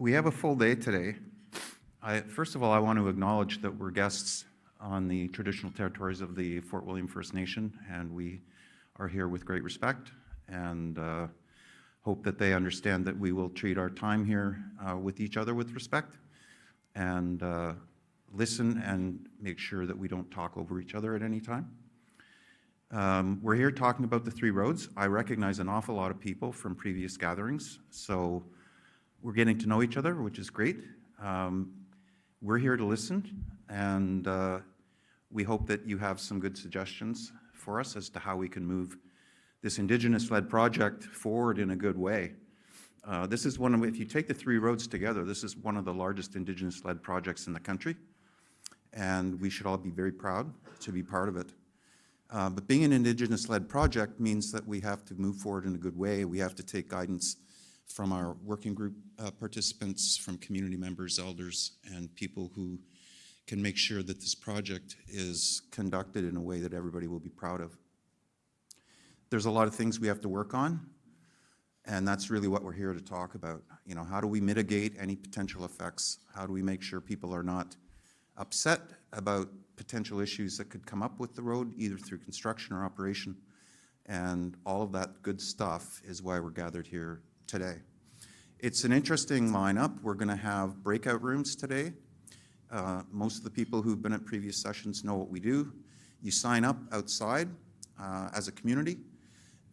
We have a full day today. First of all, I want to acknowledge that we're guests on the traditional territories of the Fort William First Nation, and we are here with great respect and hope that they understand that we will treat our time here with each other with respect and listen and make sure that we don't talk over each other at any time. We're here talking about the three roads. I recognize an awful lot of people from previous gatherings, so we're getting to know each other, which is great. We're here to listen, and we hope that you have some good suggestions for us as to how we can move this Indigenous-led project forward in a good way. This is one of, if you take the three roads together, this is one of the largest Indigenous-led projects in the country, and we should all be very proud to be part of it. But being an Indigenous-led project means that we have to move forward in a good way. We have to take guidance from our working group participants, from community members, elders, and people who can make sure that this project is conducted in a way that everybody will be proud of. There's a lot of things we have to work on, and that's really what we're here to talk about. You know, how do we mitigate any potential effects? How do we make sure people are not upset about potential issues that could come up with the road, either through construction or operation? And all of that good stuff is why we're gathered here today. It's an interesting lineup. We're going to have breakout rooms today. Most of the people who've been at previous sessions know what we do. You sign up outside as a community,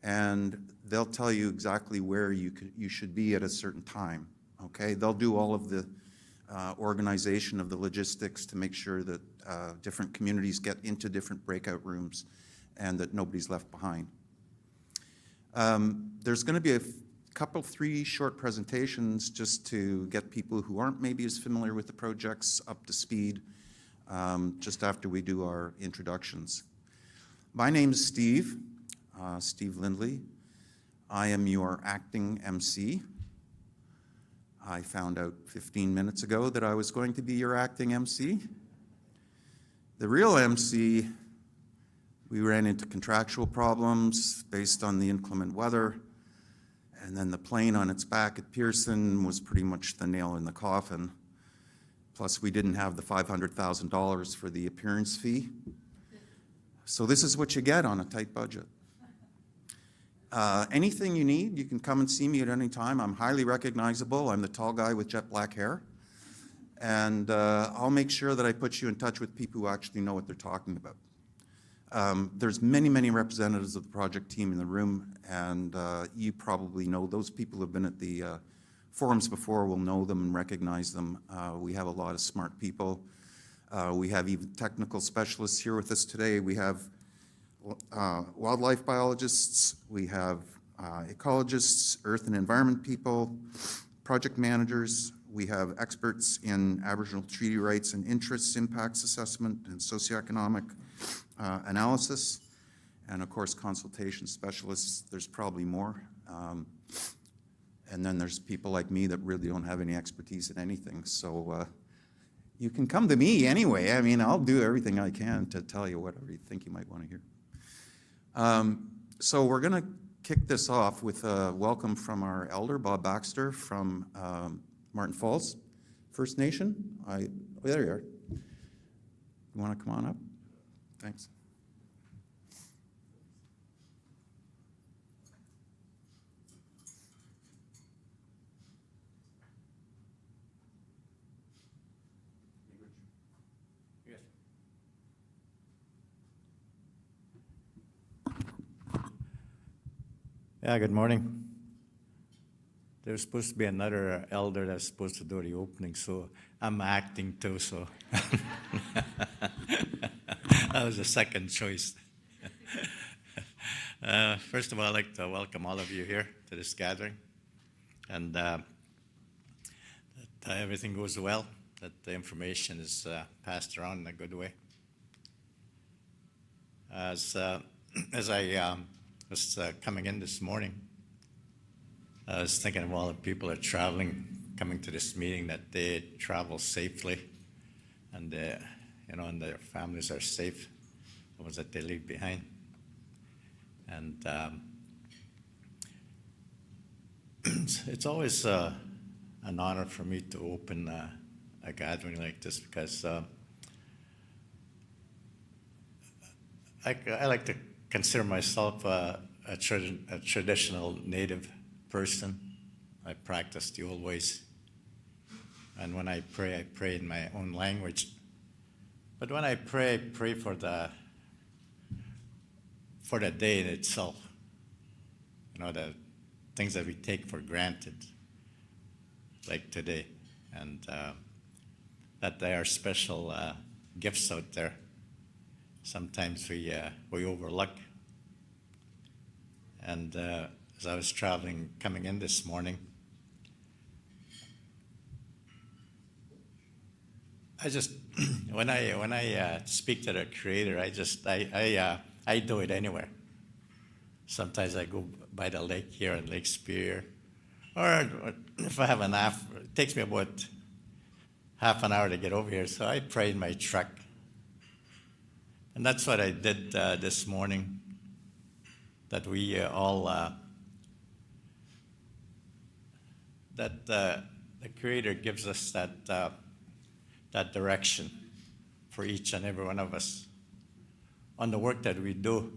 and they'll tell you exactly where you should be at a certain time. Okay, they'll do all of the organization of the logistics to make sure that different communities get into different breakout rooms and that nobody's left behind. There's going to be three short presentations just to get people who aren't maybe as familiar with the projects up to speed just after we do our introductions. My name is Steve Lindley. I am your acting MC. I found out 15 minutes ago that I was going to be your acting MC. The real MC, we ran into contractual problems based on the inclement weather, and then the plane on its back at Pearson was pretty much the nail in the coffin. Plus, we didn't have the $500,000 for the appearance fee. So this is what you get on a tight budget. Anything you need, you can come and see me at any time. I'm highly recognizable. I'm the tall guy with jet black hair. And I'll make sure that I put you in touch with people who actually know what they're talking about. There's many, many representatives of the project team in the room, and you probably know those people who have been at the forums before will know them and recognize them. We have a lot of smart people. We have even technical specialists here with us today. We have wildlife biologists, we have ecologists, earth and environment people, project managers, we have experts in Aboriginal treaty rights and interests, impacts assessment, and socioeconomic analysis, and of course consultation specialists. There's probably more. And then there's people like me that really don't have any expertise in anything. So you can come to me anyway. I mean, I'll do everything I can to tell you whatever you think you might want to hear. So we're going to kick this off with a welcome from our elder, Bob Baxter, from Martin Falls First Nation. There you are. You want to come on up? Thanks. Yeah, good morning. There's supposed to be another elder that's supposed to do the opening, so I'm acting too, so that was the second choice. First of all, I'd like to welcome all of you here to this gathering, and that everything goes well, that the information is passed around in a good way. As I was coming in this morning, I was thinking of all the people that are traveling, coming to this meeting, that they travel safely, and and their families are safe, the ones that they leave behind. And it's always a an honor for me to open a gathering like this because I like to consider myself a traditional native person. I practice the old ways. And when I pray in my own language. But when I pray for the day in itself. The things that we take for granted, like today, and that there are special gifts out there. Sometimes we overlook. And as I was coming in this morning, I just when I speak to the Creator, I do it anywhere. Sometimes I go by the lake here in Lake Superior, or if I have it takes me about half an hour to get over here, so I pray in my truck. And that's what I did this morning, that we all, that the Creator gives us that direction for each and every one of us on the work that we do.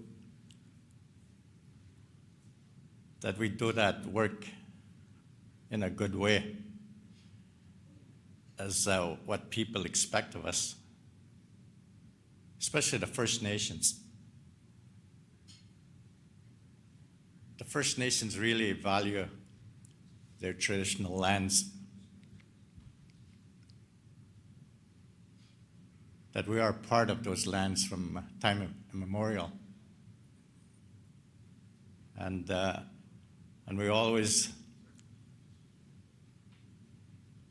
That we do that work in a good way as what people expect of us, especially the First Nations. The First Nations really value their traditional lands, that we are part of those lands from time immemorial. And we always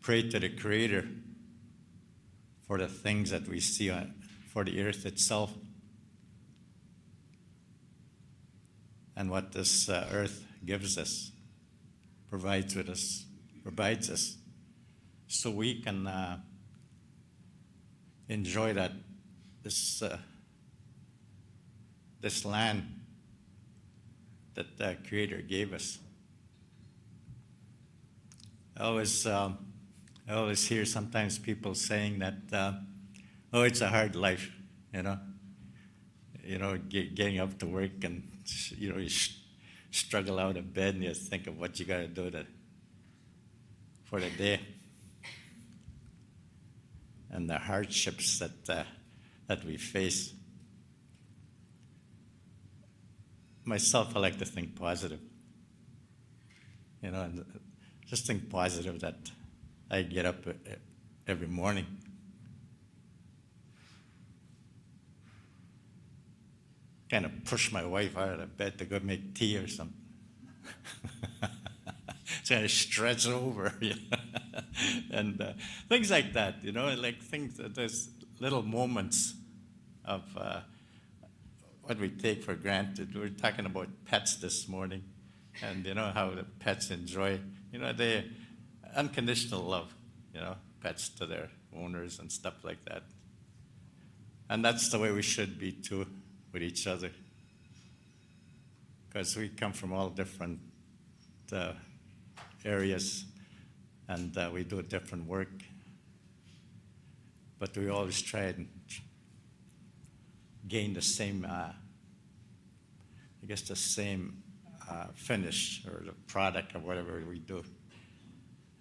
pray to the Creator for the things that we see, for the earth itself, and what this earth gives us, provides us, so we can enjoy this land that the Creator gave us. I always hear sometimes people saying that, it's a hard life, getting up to work and, you struggle out of bed and you think of what you got to do for the day. And the hardships that we face. Myself, I like to think positive. And just think positive that I get up every morning. Kind of push my wife out of bed to go make tea or something. So I stretch over, and things like that, like things, there's little moments of what we take for granted. We were talking about pets this morning, and how the pets enjoy, the unconditional love, pets to their owners and stuff like that. And that's the way we should be too with each other, because we come from all different areas, and we do different work, but we always try and gain the same, the same finish or the product or whatever we do,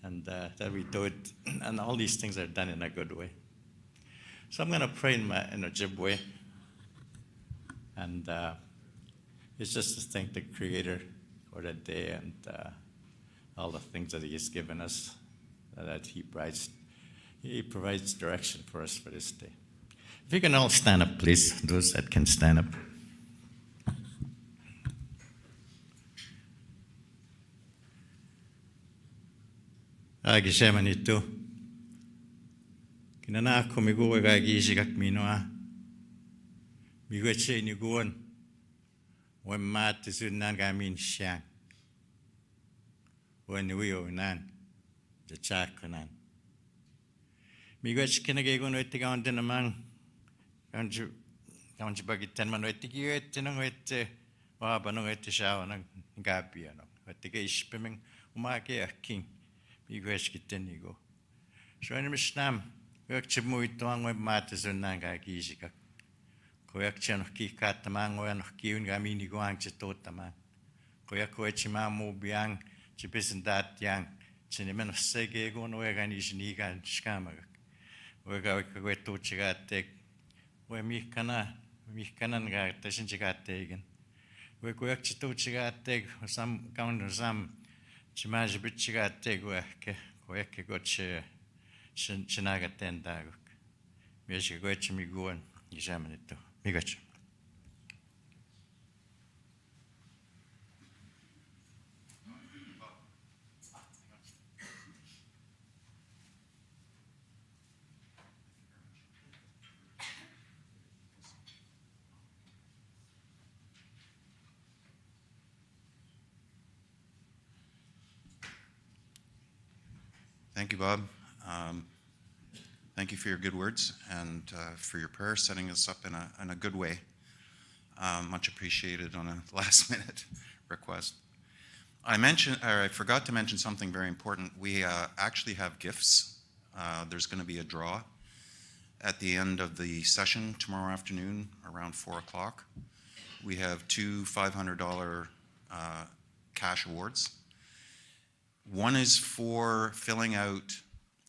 and that we do it, and all these things are done in a good way. So I'm going to pray in a Ojibwe, and it's just to thank the Creator for that day and all the things that He has given us, that He provides direction for us for this day. If you can all stand up, please, those that can stand up. Agisheman itu kinana ako migo gagishigak minoa migo che ni guon when mat sunan gamin shang when we onan the chakanan migo chkinage gon wetigan dinamang kanju bagitan man wetigiet tinangwete wa banong etishaw nang gabi ano wetiga ispeming umake king Migues Kitenigo. Join Mishnam, work Chimuituan with matters and Nanga Gizika. Correction of Kikataman and Kiun Gamini Guang Chitotama. Koyakoechima Mobiang, Chipisan that young, Cinnamon of Sege, Gonoeganishiga and Skammer. We're going to Chigatek, where Mikana Tashin Chigategan. We're going to Chigatek, some counter some Chimaj Bichigatek, where got Chinaga 10 Daguk. We should go to me go and examine it too. Migach. Thank you, Bob. Thank you for your good words and for your prayer, setting us up in a good way. Much appreciated on a last-minute request. I forgot to mention something very important. We actually have gifts. There's going to be a draw at the end of the session tomorrow afternoon around 4 o'clock. We have two $500 cash awards. One is for filling out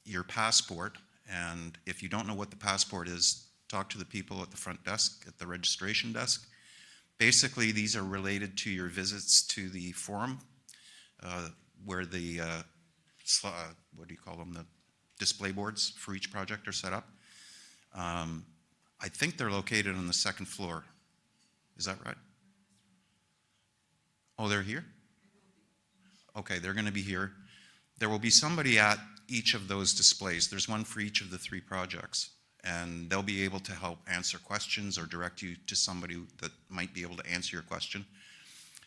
your passport, and if you don't know what the passport is, talk to the people at the front desk, at the registration desk. Basically, these are related to your visits to the forum, where the, what do you call them, the display boards for each project are set up. I think they're located on the second floor. Is that right? Oh, they're here? Okay, they're going to be here. There will be somebody at each of those displays. There's one for each of the 3 projects, and they'll be able to help answer questions or direct you to somebody that might be able to answer your question,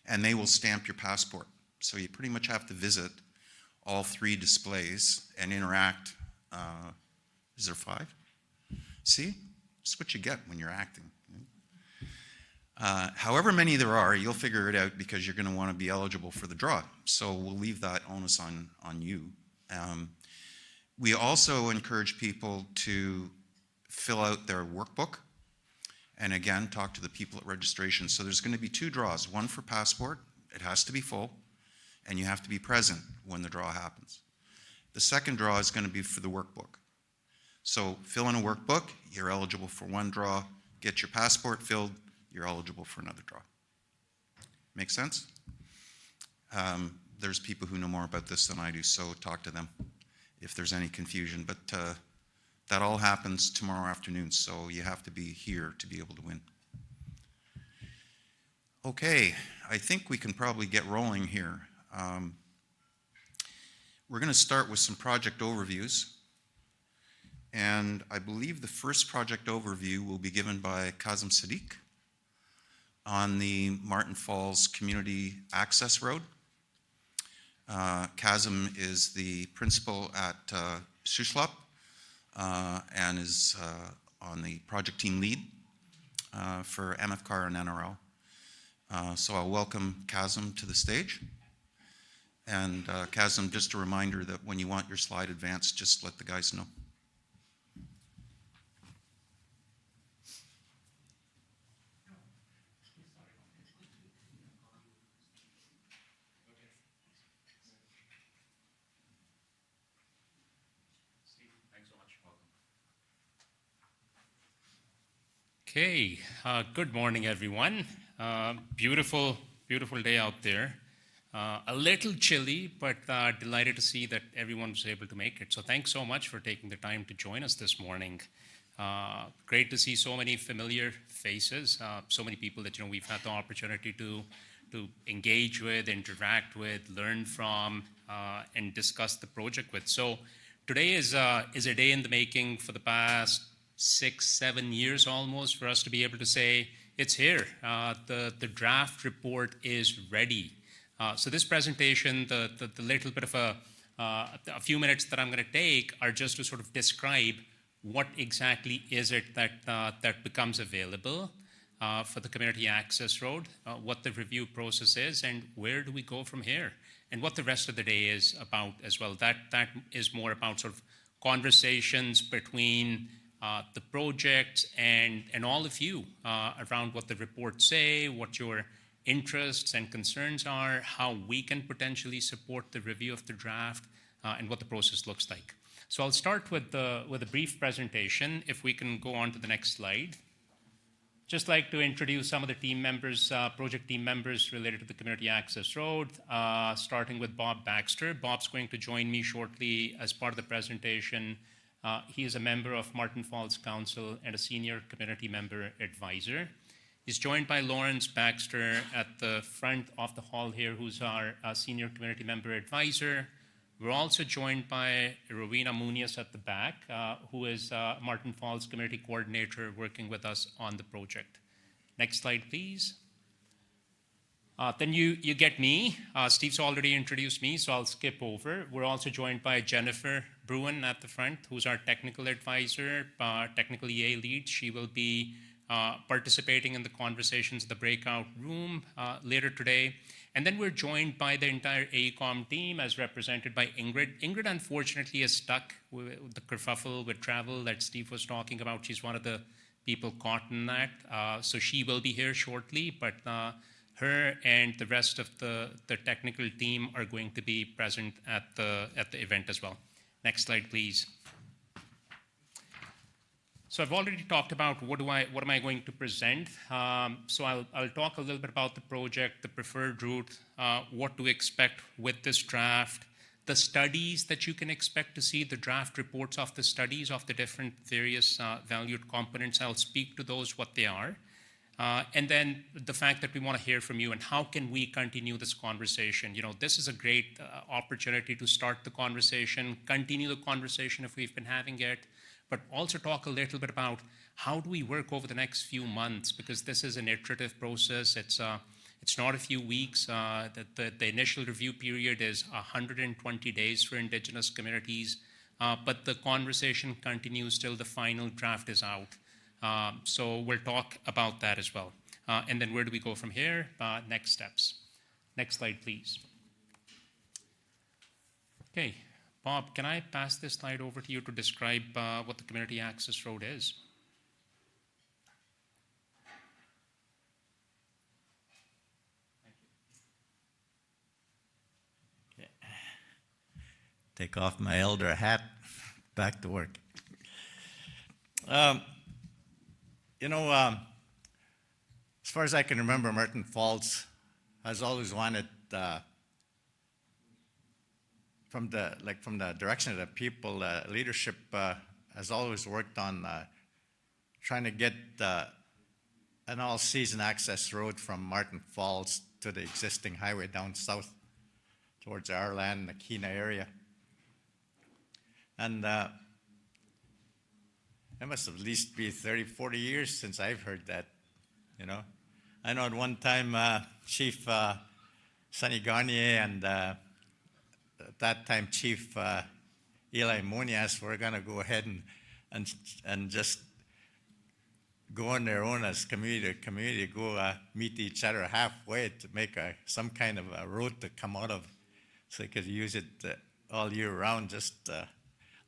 and they will stamp your passport. So you pretty much have to visit all 3 displays and interact. Is there 5? See? That's what you get when you're acting. However many there are, you'll figure it out because you're going to want to be eligible for the draw. So we'll leave that onus on you. We also encourage people to fill out their workbook and again, talk to the people at registration. So there's going to be 2 draws, one for passport, it has to be full, and you have to be present when the draw happens. The second draw is going to be for the workbook. So fill in a workbook, you're eligible for one draw, get your passport filled, you're eligible for another draw. Make sense? There's people who know more about this than I do, so talk to them if there's any confusion. But that all happens tomorrow afternoon, so you have to be here to be able to win. Okay, I think we can probably get rolling here. We're going to start with some project overviews. And I believe the first project overview will be given by Kazim Sadiq on the Martin Falls Community Access Road. Kazim is the principal at Suslop and is on the project team lead for MFCAR and NRL. So I'll welcome Kazim to the stage. And Kazim, just a reminder that when you want your slide advanced, just let the guys know. Okay, good morning, everyone. Beautiful day out there. A little chilly, but delighted to see that everyone was able to make it. So thanks so much for taking the time to join us this morning. Great to see so many familiar faces, so many people that we've had the opportunity to engage with, interact with, learn from, and discuss the project with. So today is a day in the making for the past 6-7 years almost for us to be able to say it's here. The draft report is ready. So this presentation, the little bit of a few minutes that I'm going to take are just to sort of describe what exactly is it that becomes available for the Community Access Road, what the review process is, and where do we go from here. and what the rest of the day is about as well. That is more about sort of conversations between the projects and all of you around what the reports say, what your interests and concerns are, how we can potentially support the review of the draft, and what the process looks like. So I'll start with a brief presentation. If we can go on to the next slide. Just like to introduce some of the team members, project team members related to the Community Access Road, starting with Bob Baxter. Bob's going to join me shortly as part of the presentation. He is a member of Martin Falls Council and a senior community member advisor. He's joined by Lawrence Baxter at the front of the hall here, who's our senior community member advisor. We're also joined by Rowena Muniz at the back, who is Martin Falls Community Coordinator working with us on the project. Next slide, please. Then you get me. Steve's already introduced me, so I'll skip over. We're also joined by Jennifer Bruin at the front, who's our technical advisor, technical EA lead. She will be participating in the conversations in the breakout room later today. And then we're joined by the entire AECOM team as represented by Ingrid. Ingrid, unfortunately, is stuck with the kerfuffle with travel that Steve was talking about. She's one of the people caught in that. So she will be here shortly, but her and the rest of the technical team are going to be present at the event as well. Next slide, please. So I've already talked about what am I going to present. So I'll talk a little bit about the project, the preferred route, what to expect with this draft, the studies that you can expect to see, the draft reports of the studies of the different various valued components. I'll speak to those, what they are. And then the fact that we want to hear from you and how can we continue this conversation. You know, this is a great opportunity to start the conversation, continue the conversation if we've been having it, but also talk a little bit about how do we work over the next few months, because this is an iterative process. It's not a few weeks. The initial review period is 120 days for Indigenous communities, but the conversation continues till the final draft is out. So we'll talk about that as well. And then where do we go from here? Next steps. Next slide, please. Okay. Bob, can I pass this slide over to you to describe what the Community Access Road is? Okay. Take off my elder hat, back to work. You know, as far as I can remember, Martin Falls has always wanted from the direction of the people, leadership has always worked on trying to get an all-season access road from Martin Falls to the existing highway down south towards our land, the Keena area. And it must at least be 30, 40 years since I've heard that, you know. I know at one time Chief Sonny Garnier and at that time, Chief Eli Muniz were going to go ahead and just go on their own as community to community, go meet each other halfway to make some kind of a road to come out of, so they could use it all year round, just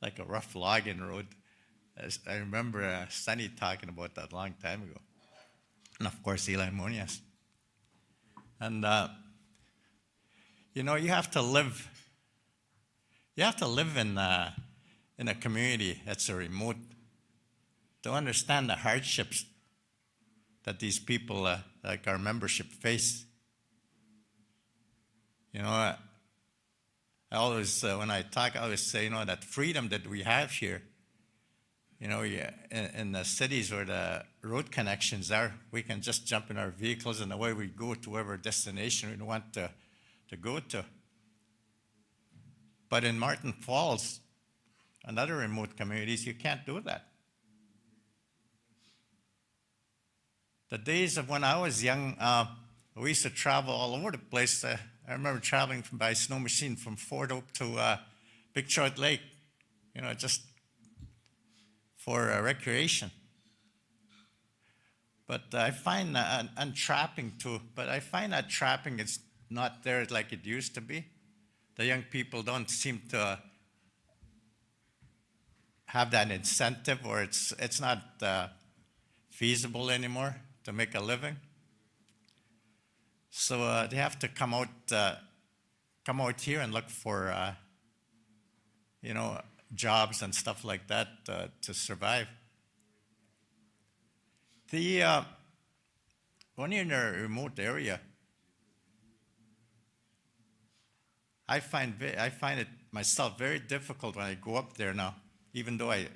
like a rough logging road. As I remember Sonny talking about that a long time ago, and of course Eli Muniz. And you know, you have to live. You have to live in a community that's a remote to understand the hardships that these people, like our membership, face. You know, I always, when I talk, I always say, you know, that freedom that we have here, you know, in the cities where the road connections are, we can just jump in our vehicles and away we go to whatever destination we want to go to. But in Martin Falls and other remote communities, you can't do that. The days of when I was young, we used to travel all over the place. I remember traveling by snow machine from Fort Hope to Big Trout Lake, you know, just for recreation. But I find and trapping too, but I find that trapping is not there like it used to be. the young people don't seem to have that incentive, or it's not feasible anymore to make a living. So they have to come out here and look for jobs and stuff like that to survive. When you're in a remote area, I find it myself very difficult when I go up there now, even though I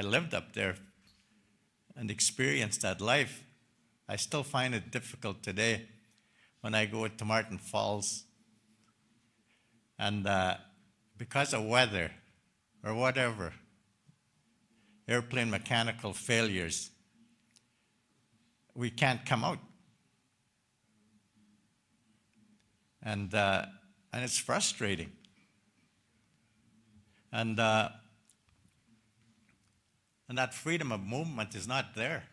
lived up there and experienced that life. I still find it difficult today when I go to Martin Falls. And because of weather or whatever, airplane mechanical failures, we can't come out. And it's frustrating. And that freedom of movement is not there.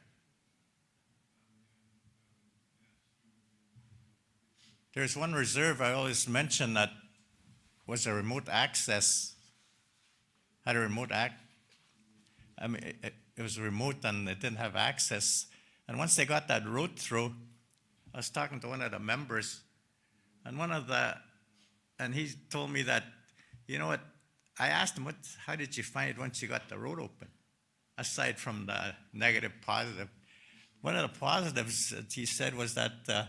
There's one reserve I always mention that was a remote access, had a remote I mean, it was remote and it didn't have access. And once they got that road through, I was talking to one of the members, and he told me that, you know what, I asked him, how did you find it once you got the road open, aside from the negative, positive? One of the positives that he said was that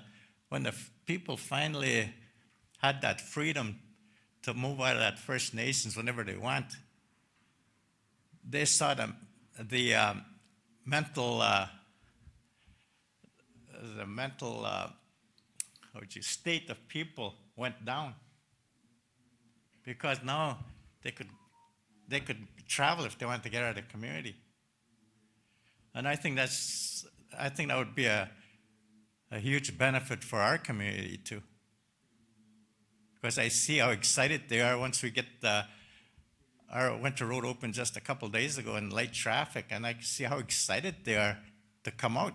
when the people finally had that freedom to move out of that First Nations whenever they want, they saw the mental state of people went down, because now they could travel if they wanted to get out of the community. And I think that would be a huge benefit for our community too, because I see how excited they are once we get our winter road open just a couple days ago in light traffic, and I can see how excited they are to come out.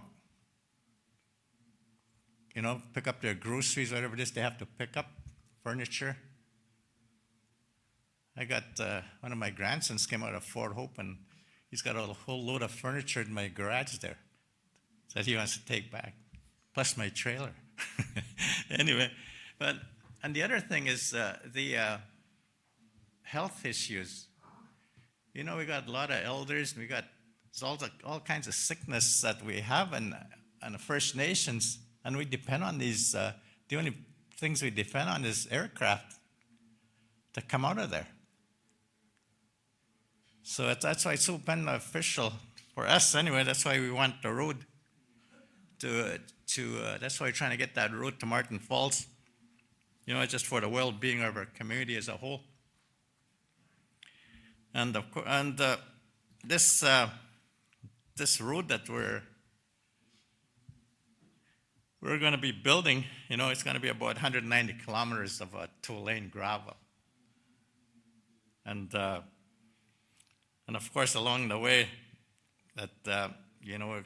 Pick up their groceries, whatever it is they have to pick up, furniture. I got one of my grandsons came out of Fort Hope, and he's got a whole load of furniture in my garage there that he wants to take back, plus my trailer. Anyway, and the other thing is the health issues. We got a lot of elders, and we got all kinds of sickness that we have in the First Nations, and we depend on these. The only things we depend on is aircraft to come out of there. So that's why it's so beneficial for us anyway. That's why we want the road that's why we're trying to get that road to Martin Falls, just for the well-being of our community as a whole. And this road that we're going to be building, it's going to be about 190 kilometers of two-lane gravel. And of course, along the way, that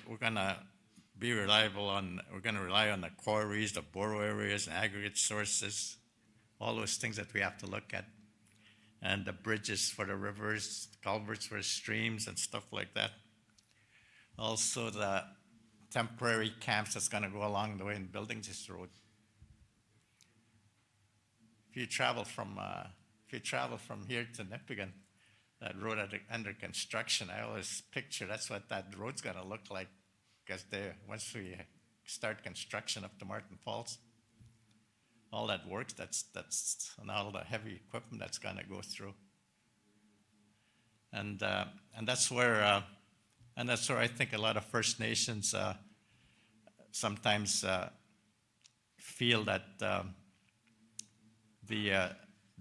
we're going to we're going to rely on the quarries, the borough areas, and aggregate sources, all those things that we have to look at, and the bridges for the rivers, culverts for the streams, and stuff like that. Also, the temporary camps that's going to go along the way in building this road. If you travel from here to Nipigon, that road under construction, I always picture that's what that road's going to look like, because once we start construction up to Martin Falls, all that work and all the heavy equipment that's going to go through, and that's where I think a lot of First Nations sometimes feel that the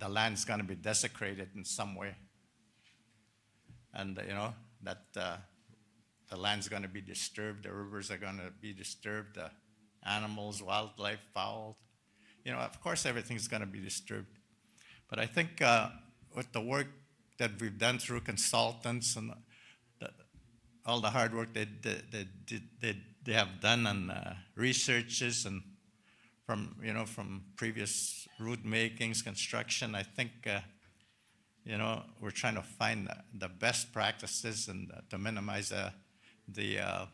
land's going to be desecrated in some way, and that the land's going to be disturbed, the rivers are going to be disturbed, the animals, wildlife, fowls. Of course everything's going to be disturbed. But I think with the work that we've done through consultants and all the hard work they have done on researches and from previous route makings, construction. I think, we're trying to find the best practices and to minimize the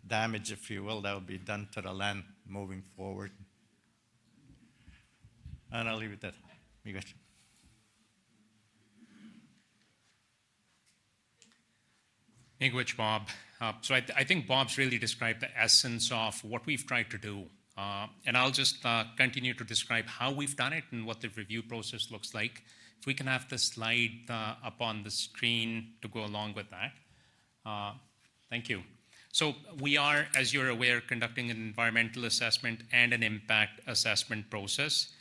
damage, if you will, that will be done to the land moving forward. And I'll leave it at that. You guys. Thank you, Bob. So I think Bob's really described the essence of what we've tried to do. And I'll just continue to describe how we've done it and what the review process looks like. If we can have the slide up on the screen to go along with that. Thank you. So we are, as you're aware, conducting an environmental assessment and an impact assessment process.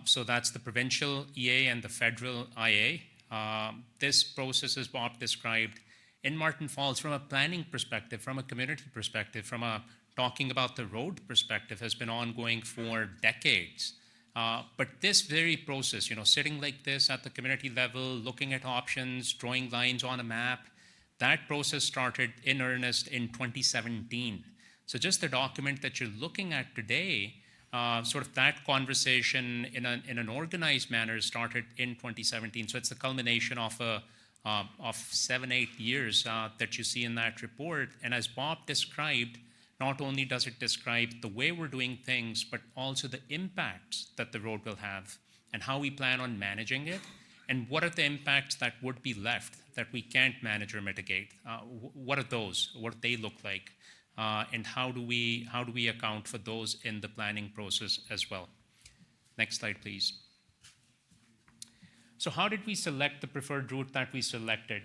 So that's the provincial EA and the federal IA. This process, as Bob described, in Martin Falls, from a planning perspective, from a community perspective, from a talking about the road perspective, has been ongoing for decades. But this very process, sitting like this at the community level, looking at options, drawing lines on a map, that process started in earnest in 2017. So just the document that you're looking at today, sort of that conversation in an organized manner started in 2017. So it's the culmination of 7-8 years that you see in that report. And as Bob described, not only does it describe the way we're doing things, but also the impacts that the road will have and how we plan on managing it, and what are the impacts that would be left that we can't manage or mitigate. What are those? What do they look like? And how do we account for those in the planning process as well? Next slide, please. So how did we select the preferred route that we selected?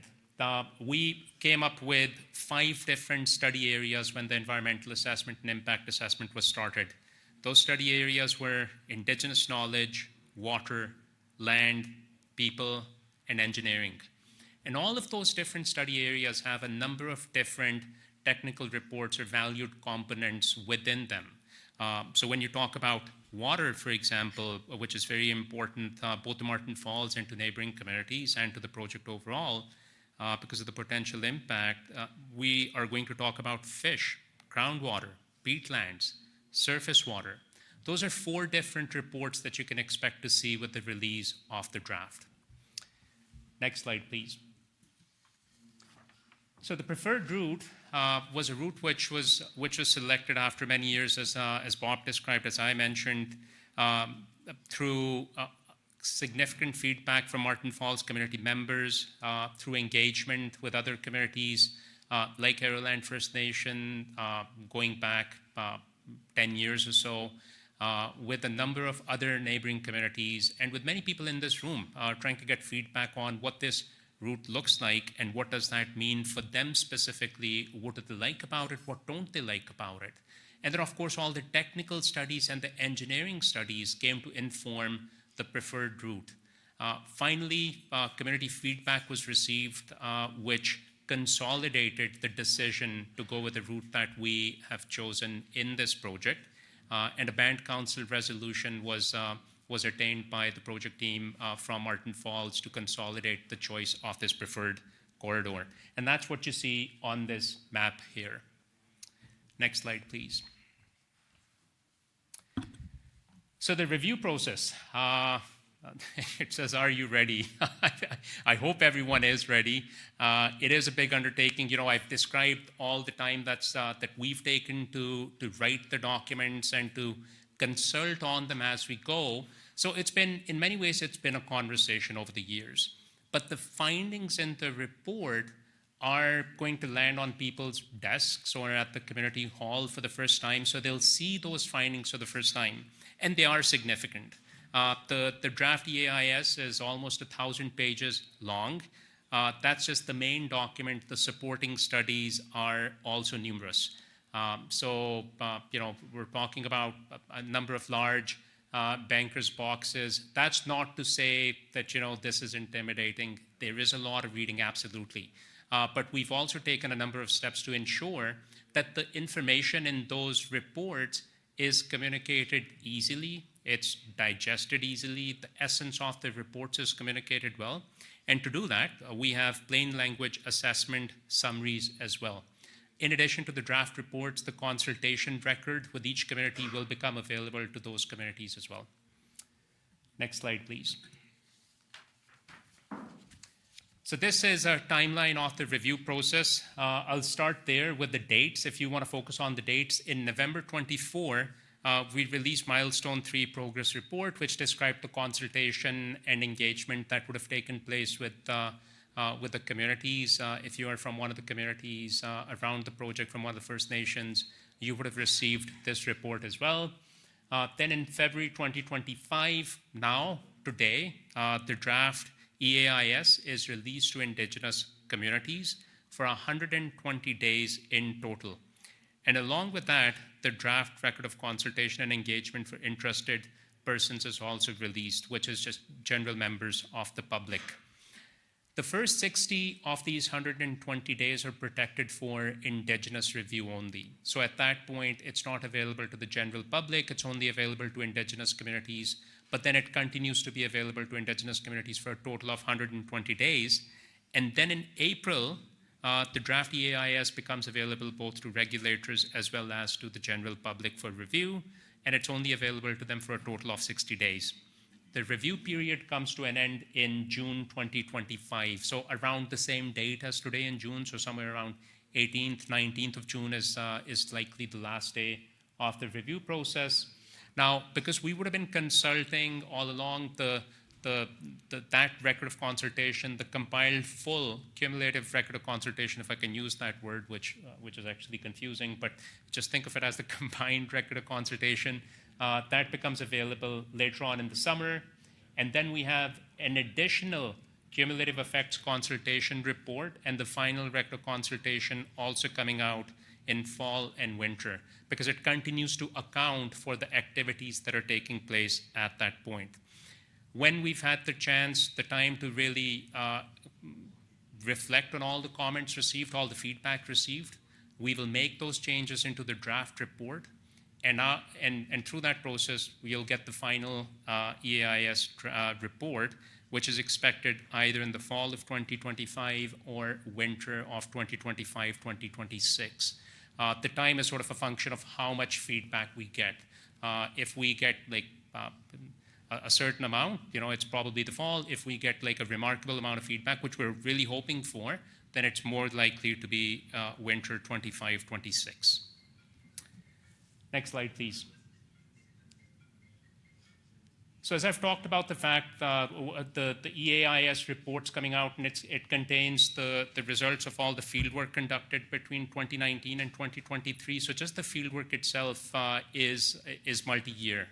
We came up with 5 different study areas when the environmental assessment and impact assessment was started. Those study areas were indigenous knowledge, water, land, people, and engineering. And all of those different study areas have a number of different technical reports or valued components within them. So when you talk about water, for example, which is very important both to Martin Falls and to neighboring communities and to the project overall, because of the potential impact, we are going to talk about fish, groundwater, peatlands, surface water. Those are 4 different reports that you can expect to see with the release of the draft. Next slide, please. So the preferred route was a route which was selected after many years, as Bob described, as I mentioned, through significant feedback from Martin Falls community members, through engagement with other communities like Arrowland First Nation, going back 10 years or so, with a number of other neighboring communities, and with many people in this room trying to get feedback on what this route looks like and what does that mean for them specifically. What do they like about it? What don't they like about it? And then, of course, all the technical studies and the engineering studies came to inform the preferred route. Finally, community feedback was received, which consolidated the decision to go with the route that we have chosen in this project. And a band council resolution was attained by the project team from Martin Falls to consolidate the choice of this preferred corridor. And that's what you see on this map here. Next slide, please. So the review process, it says, are you ready? I hope everyone is ready. It is a big undertaking. I've described all the time that we've taken to write the documents and to consult on them as we go. So in many ways, it's been a conversation over the years. But the findings in the report are going to land on people's desks or at the community hall for the first time. So they'll see those findings for the first time. And they are significant. The draft EAIS is almost 1,000 pages long. That's just the main document. The supporting studies are also numerous. So we're talking about a number of large bankers' boxes. That's not to say that, this is intimidating. There is a lot of reading, absolutely. But we've also taken a number of steps to ensure that the information in those reports is communicated easily, it's digested easily, the essence of the reports is communicated well. And to do that, we have plain language assessment summaries as well. In addition to the draft reports, the consultation record with each community will become available to those communities as well. Next slide, please. So this is a timeline of the review process. I'll start there with the dates. If you want to focus on the dates, in November 24, we released Milestone 3 Progress Report, which described the consultation and engagement that would have taken place with the communities. If you are from one of the communities around the project, from one of the First Nations, you would have received this report as well. Then in February 2025, today, the draft EAIS is released to Indigenous communities for 120 days in total. And along with that, the draft record of consultation and engagement for interested persons is also released, which is just general members of the public. The first 60 of these 120 days are protected for Indigenous review only. So at that point, it's not available to the general public, it's only available to Indigenous communities, but then it continues to be available to Indigenous communities for a total of 120 days. And then in April, the draft EAIS becomes available both to regulators as well as to the general public for review, and it's only available to them for a total of 60 days. The review period comes to an end in June 2025, so around the same date as today in June, so somewhere around 18th, 19th of June is likely the last day of the review process. Now, because we would have been consulting all along that record of consultation, the compiled full cumulative record of consultation, if I can use that word, which is actually confusing, but just think of it as the combined record of consultation, that becomes available later on in the summer. And then we have an additional cumulative effects consultation report and the final record of consultation also coming out in fall and winter, because it continues to account for the activities that are taking place at that point. When we've had the time to really reflect on all the comments received, all the feedback received, we will make those changes into the draft report. And through that process, we'll get the final EAIS report, which is expected either in the fall of 2025 or winter of 2025-2026. The time is sort of a function of how much feedback we get. If we get a certain amount, it's probably the fall. If we get a remarkable amount of feedback, which we're really hoping for, then it's more likely to be winter 25-26. Next slide, please. So as I've talked about the fact, the EAIS report's coming out, and it contains the results of all the fieldwork conducted between 2019 and 2023. So just the fieldwork itself is multi-year.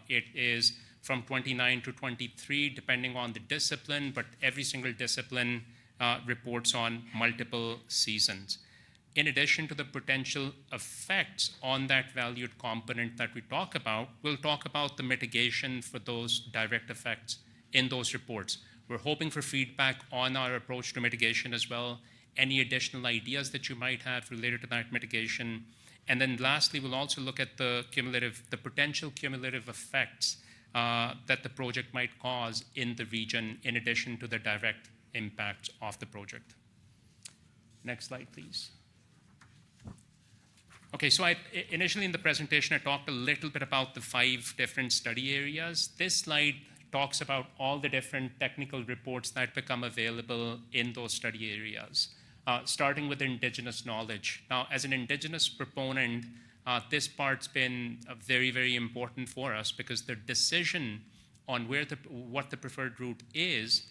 It is from 29 to 23, depending on the discipline, but every single discipline reports on multiple seasons. In addition to the potential effects on that valued component that we talk about, we'll talk about the mitigation for those direct effects in those reports. We're hoping for feedback on our approach to mitigation as well, any additional ideas that you might have related to that mitigation. And then lastly, we'll also look at the potential cumulative effects that the project might cause in the region, in addition to the direct impacts of the project. Next slide, please. Okay, so initially in the presentation, I talked a little bit about the 5 different study areas. This slide talks about all the different technical reports that become available in those study areas, starting with Indigenous knowledge. Now, as an Indigenous proponent, this part's been very, very important for us, because the decision on what the preferred route is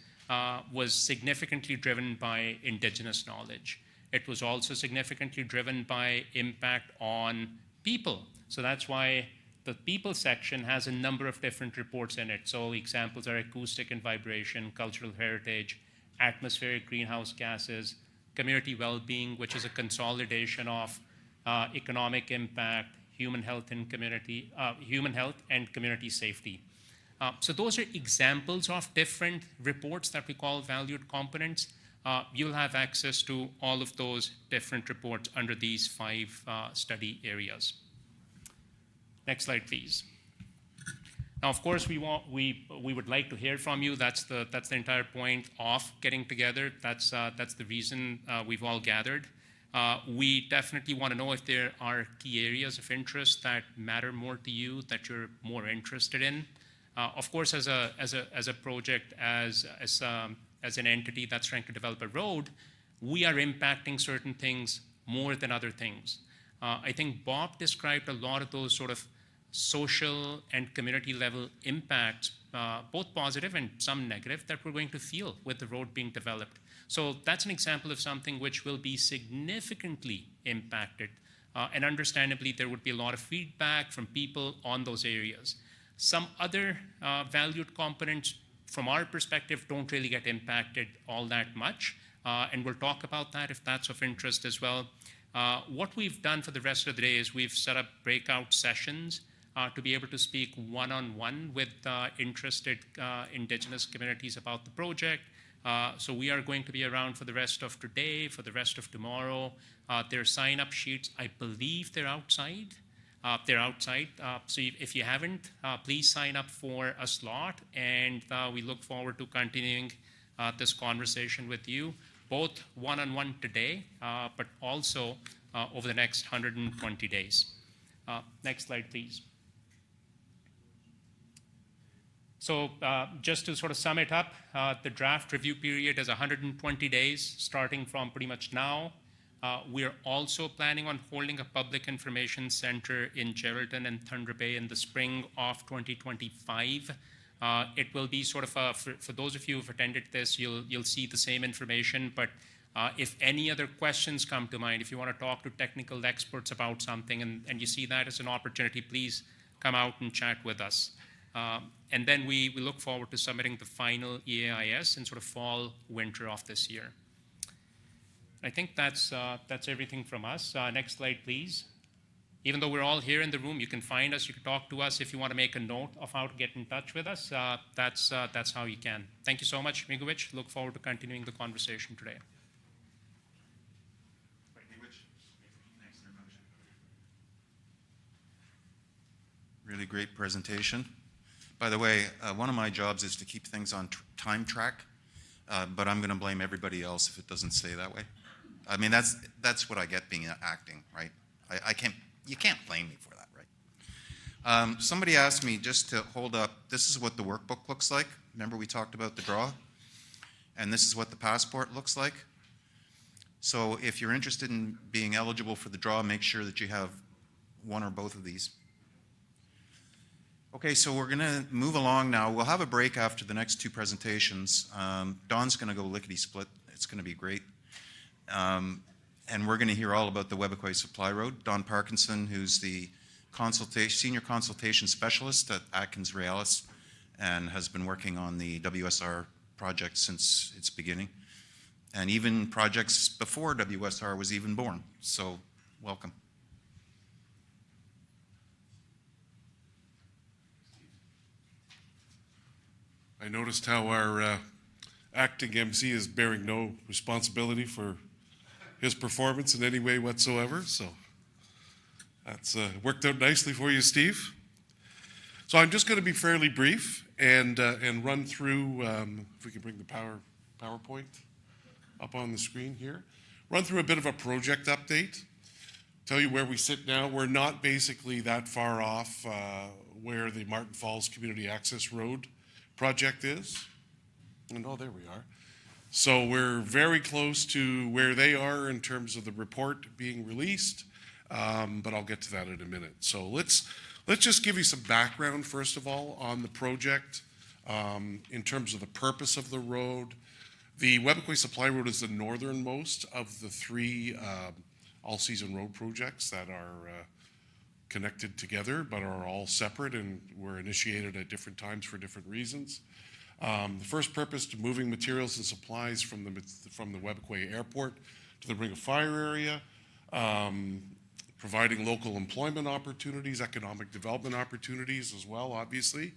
was significantly driven by Indigenous knowledge. It was also significantly driven by impact on people. So that's why the people section has a number of different reports in it. So examples are acoustic and vibration, cultural heritage, atmospheric greenhouse gases, community well-being, which is a consolidation of economic impact, human health and community safety. So those are examples of different reports that we call valued components. You'll have access to all of those different reports under these 5 study areas. Next slide, please. Now, of course, we would like to hear from you. That's the entire point of getting together. That's the reason we've all gathered. We definitely want to know if there are key areas of interest that matter more to you, that you're more interested in. Of course, as a project, as an entity that's trying to develop a road, we are impacting certain things more than other things. I think Bob described a lot of those sort of social and community level impacts, both positive and some negative, that we're going to feel with the road being developed. So that's an example of something which will be significantly impacted. And understandably, there would be a lot of feedback from people on those areas. Some other valued components, from our perspective, don't really get impacted all that much. And we'll talk about that if that's of interest as well. What we've done for the rest of the day is we've set up breakout sessions to be able to speak one-on-one with interested Indigenous communities about the project. So we are going to be around for the rest of today, for the rest of tomorrow. There are sign-up sheets. I believe they're outside. So if you haven't, please sign up for a slot, and we look forward to continuing this conversation with you, both one-on-one today, but also over the next 120 days. Next slide, please. So just to sort of sum it up, the draft review period is 120 days, starting from pretty much now. We're also planning on holding a public information center in Geraldton and Thunder Bay in the spring of 2025. It will be sort of for those of you who've attended this, you'll see the same information, but if any other questions come to mind, if you want to talk to technical experts about something and you see that as an opportunity, please come out and chat with us. And then we look forward to submitting the final EAIS in sort of fall, winter of this year. I think that's everything from us. Next slide, please. Even though we're all here in the room, you can find us, you can talk to us. If you want to make a note of how to get in touch with us, that's how you can. Thank you so much, Migovic. Look forward to continuing the conversation today. Really great presentation. By the way, one of my jobs is to keep things on time track, but I'm going to blame everybody else if it doesn't stay that way. I mean, that's what I get being acting, right? You can't blame me for that, right? Somebody asked me just to hold up, this is what the workbook looks like. Remember we talked about the draw? And this is what the passport looks like. So if you're interested in being eligible for the draw, make sure that you have one or both of these. Okay, so we're going to move along now. We'll have a break after the next two presentations. Don's going to go lickety-split. It's going to be great. And we're going to hear all about the Webequie Supply Road. Don Parkinson, who's the senior consultation specialist at Atkins Realis and has been working on the WSR project since its beginning, and even projects before WSR was even born. So welcome. I noticed how our acting MC is bearing no responsibility for his performance in any way whatsoever, so that's worked out nicely for you, Steve. So I'm just going to be fairly brief and run through, if we can bring the PowerPoint up on the screen here, run through a bit of a project update, tell you where we sit now. We're not basically that far off where the Martin Falls Community Access Road project is. And oh, there we are. So we're very close to where they are in terms of the report being released, but I'll get to that in a minute. So let's just give you some background, first of all, on the project in terms of the purpose of the road. The Webequie Supply Road is the northernmost of the three all-season road projects that are connected together, but are all separate and were initiated at different times for different reasons. The first purpose to moving materials and supplies from the Webequie Airport to the Ring of Fire area, providing local employment opportunities, economic development opportunities as well, obviously,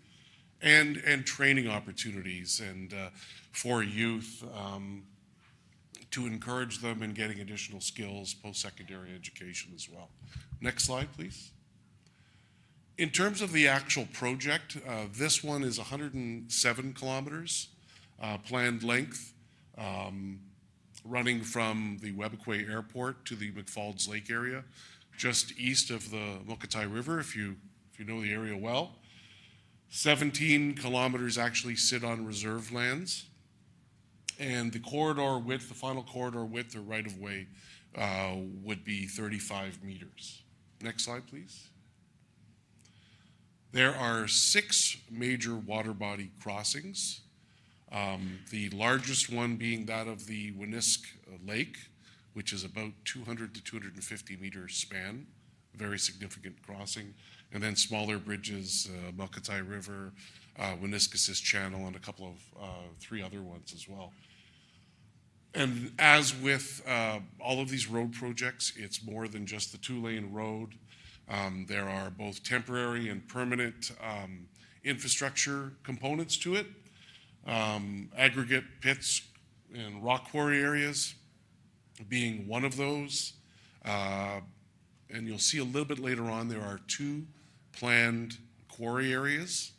and training opportunities and for youth to encourage them in getting additional skills, post-secondary education as well. Next slide, please. In terms of the actual project, this one is 107 kilometers planned length. running from the Webequie Airport to the McFalds Lake area, just east of the Mokataï River, if you know the area well. 17 kilometers actually sit on reserve lands. And the corridor width, the final corridor width or right-of-way would be 35 meters. Next slide, please. There are 6 major water body crossings. The largest one being that of the Winisk Lake, which is about 200 to 250 meters span, very significant crossing. And then smaller bridges, Mokataï River, Winiskissis Channel, and a couple of 3 other ones as well. And as with all of these road projects, it's more than just the 2-lane road. There are both temporary and permanent infrastructure components to it. Aggregate pits and rock quarry areas being one of those. And you'll see a little bit later on, there are 2 planned quarry areas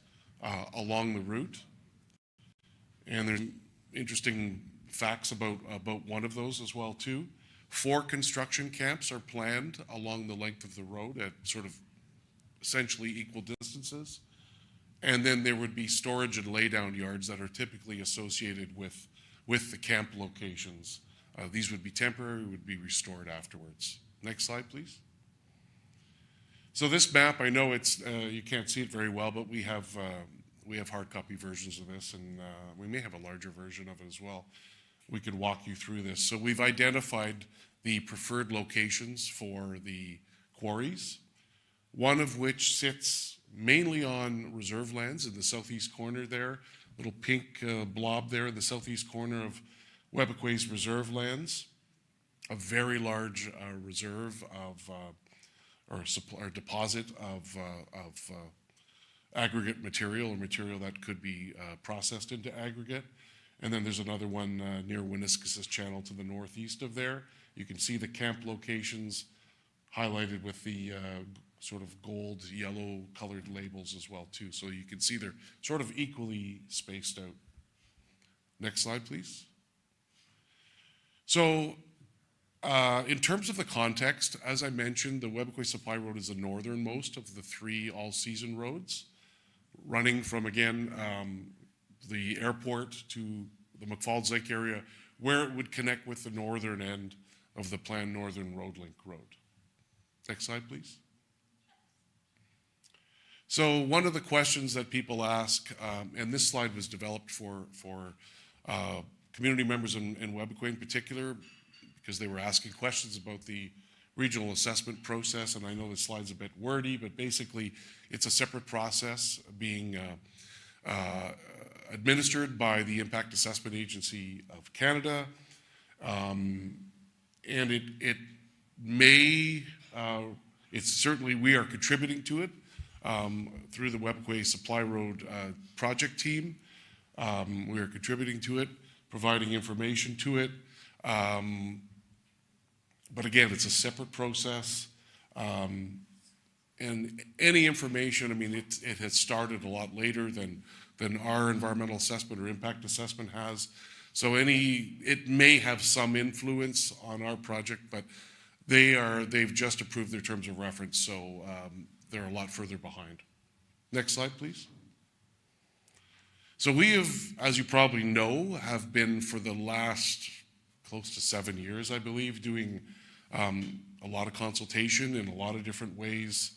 along the route. And there's interesting facts about one of those as well too. 4 construction camps are planned along the length of the road at sort of essentially equal distances. And then there would be storage and laydown yards that are typically associated with the camp locations. These would be temporary, would be restored afterwards. Next slide, please. So this map, I know it's you can't see it very well, but we have hard copy versions of this, and we may have a larger version of it as well. We could walk you through this. So we've identified the preferred locations for the quarries, one of which sits mainly on reserve lands in the southeast corner there, little pink blob there in the southeast corner of Webequie's reserve lands, a very large reserve of, or deposit of aggregate material, or material that could be processed into aggregate. And then there's another one near Winiskissis Channel to the northeast of there. You can see the camp locations highlighted with the sort of gold, yellow colored labels as well too. So you can see they're sort of equally spaced out. Next slide, please. So in terms of the context, as I mentioned, the Webequie Supply Road is the northernmost of the 3 all-season roads, running from, again, the airport to the McFalds Lake area, where it would connect with the northern end of the planned Northern Road Link Road. Next slide, please. So one of the questions that people ask, and this slide was developed for community members in Webequie in particular, because they were asking questions about the regional assessment process, and I know the slide's a bit wordy, but basically it's a separate process being administered by the Impact Assessment Agency of Canada, and it may, it's certainly, we are contributing to it through the Webequie Supply Road project team. We are contributing to it, providing information to it. But again, it's a separate process. And any information, I mean, it has started a lot later than our environmental assessment or impact assessment has. So it may have some influence on our project, but they've just approved their terms of reference, so they're a lot further behind. Next slide, please. So we have, as you probably know, have been for the last close to 7 years, I believe, doing a lot of consultation in a lot of different ways.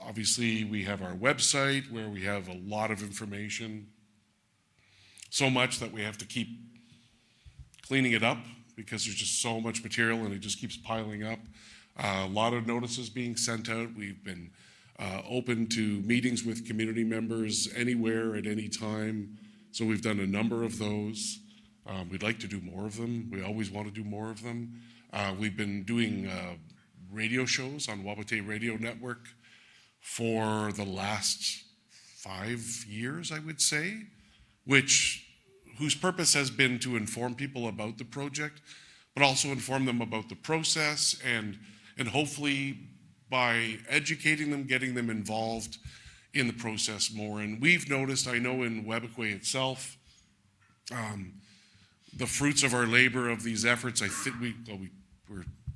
Obviously, we have our website where we have a lot of information, so much that we have to keep cleaning it up because there's just so much material and it just keeps piling up. A lot of notices being sent out. We've been open to meetings with community members anywhere at any time. So we've done a number of those. We'd like to do more of them. We always want to do more of them. We've been doing radio shows on Wabate Radio Network for the last 5 years, I would say, whose purpose has been to inform people about the project, but also inform them about the process and hopefully by educating them, getting them involved in the process more. And we've noticed, I know in Webequie itself, the fruits of our labor of these efforts, I think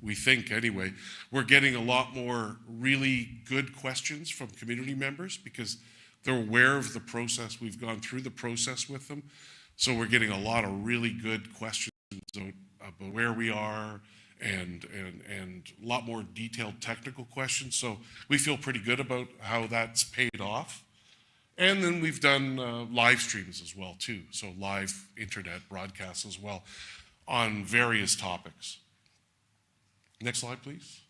we think anyway, we're getting a lot more really good questions from community members because they're aware of the process. We've gone through the process with them. So we're getting a lot of really good questions about where we are and a lot more detailed technical questions. So we feel pretty good about how that's paid off. And then we've done live streams as well too. So live internet broadcasts as well on various topics. Next slide, please.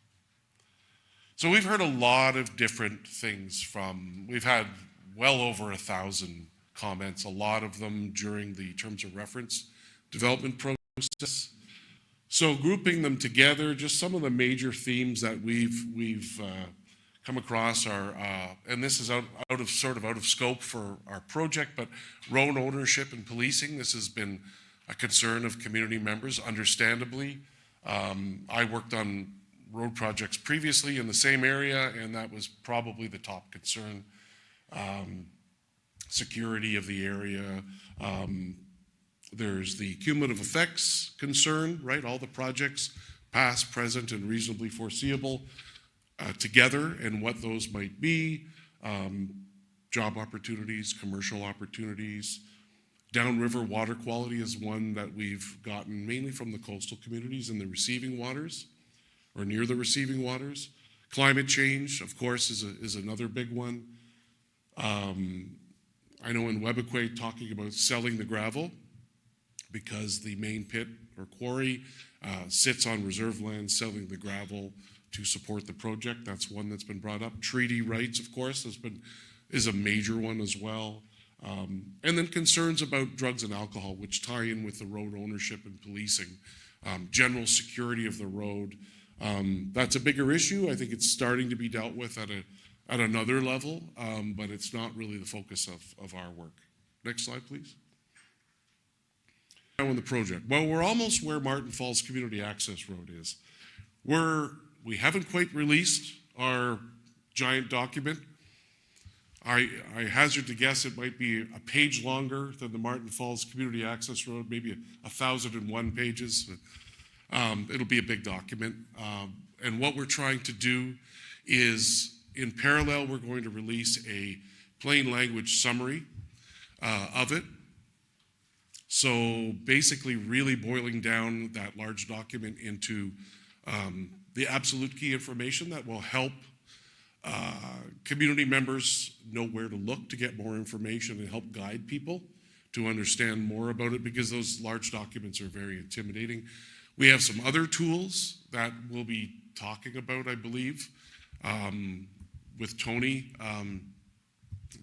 So we've heard a lot of different things we've had well over 1,000 comments, a lot of them during the terms of reference development process. So grouping them together, just some of the major themes that we've come across are, and this is out of scope for our project, but road ownership and policing. This has been a concern of community members, understandably. I worked on road projects previously in the same area, and that was probably the top concern. Security of the area. There's the cumulative effects concern, right? All the projects, past, present, and reasonably foreseeable together, and what those might be. Job opportunities, commercial opportunities. Downriver water quality is one that we've gotten mainly from the coastal communities in the receiving waters or near the receiving waters. Climate change, of course, is another big one. I know in Webequie talking about selling the gravel because the main pit or quarry sits on reserve land, selling the gravel to support the project. That's one that's been brought up. Treaty rights, of course, is a major one as well. And then concerns about drugs and alcohol, which tie in with the road ownership and policing. General security of the road. That's a bigger issue. I think it's starting to be dealt with at another level, but it's not really the focus of our work. Next slide, please. Now in the project. Well, we're almost where Martin Falls Community Access Road is. We haven't quite released our giant document. I hazard to guess it might be a page longer than the Martin Falls Community Access Road, maybe 1,001 pages. It'll be a big document. And what we're trying to do is, in parallel, we're going to release a plain language summary of it. So basically really boiling down that large document into the absolute key information that will help community members know where to look to get more information and help guide people to understand more about it, because those large documents are very intimidating. We have some other tools that we'll be talking about, I believe, with Tony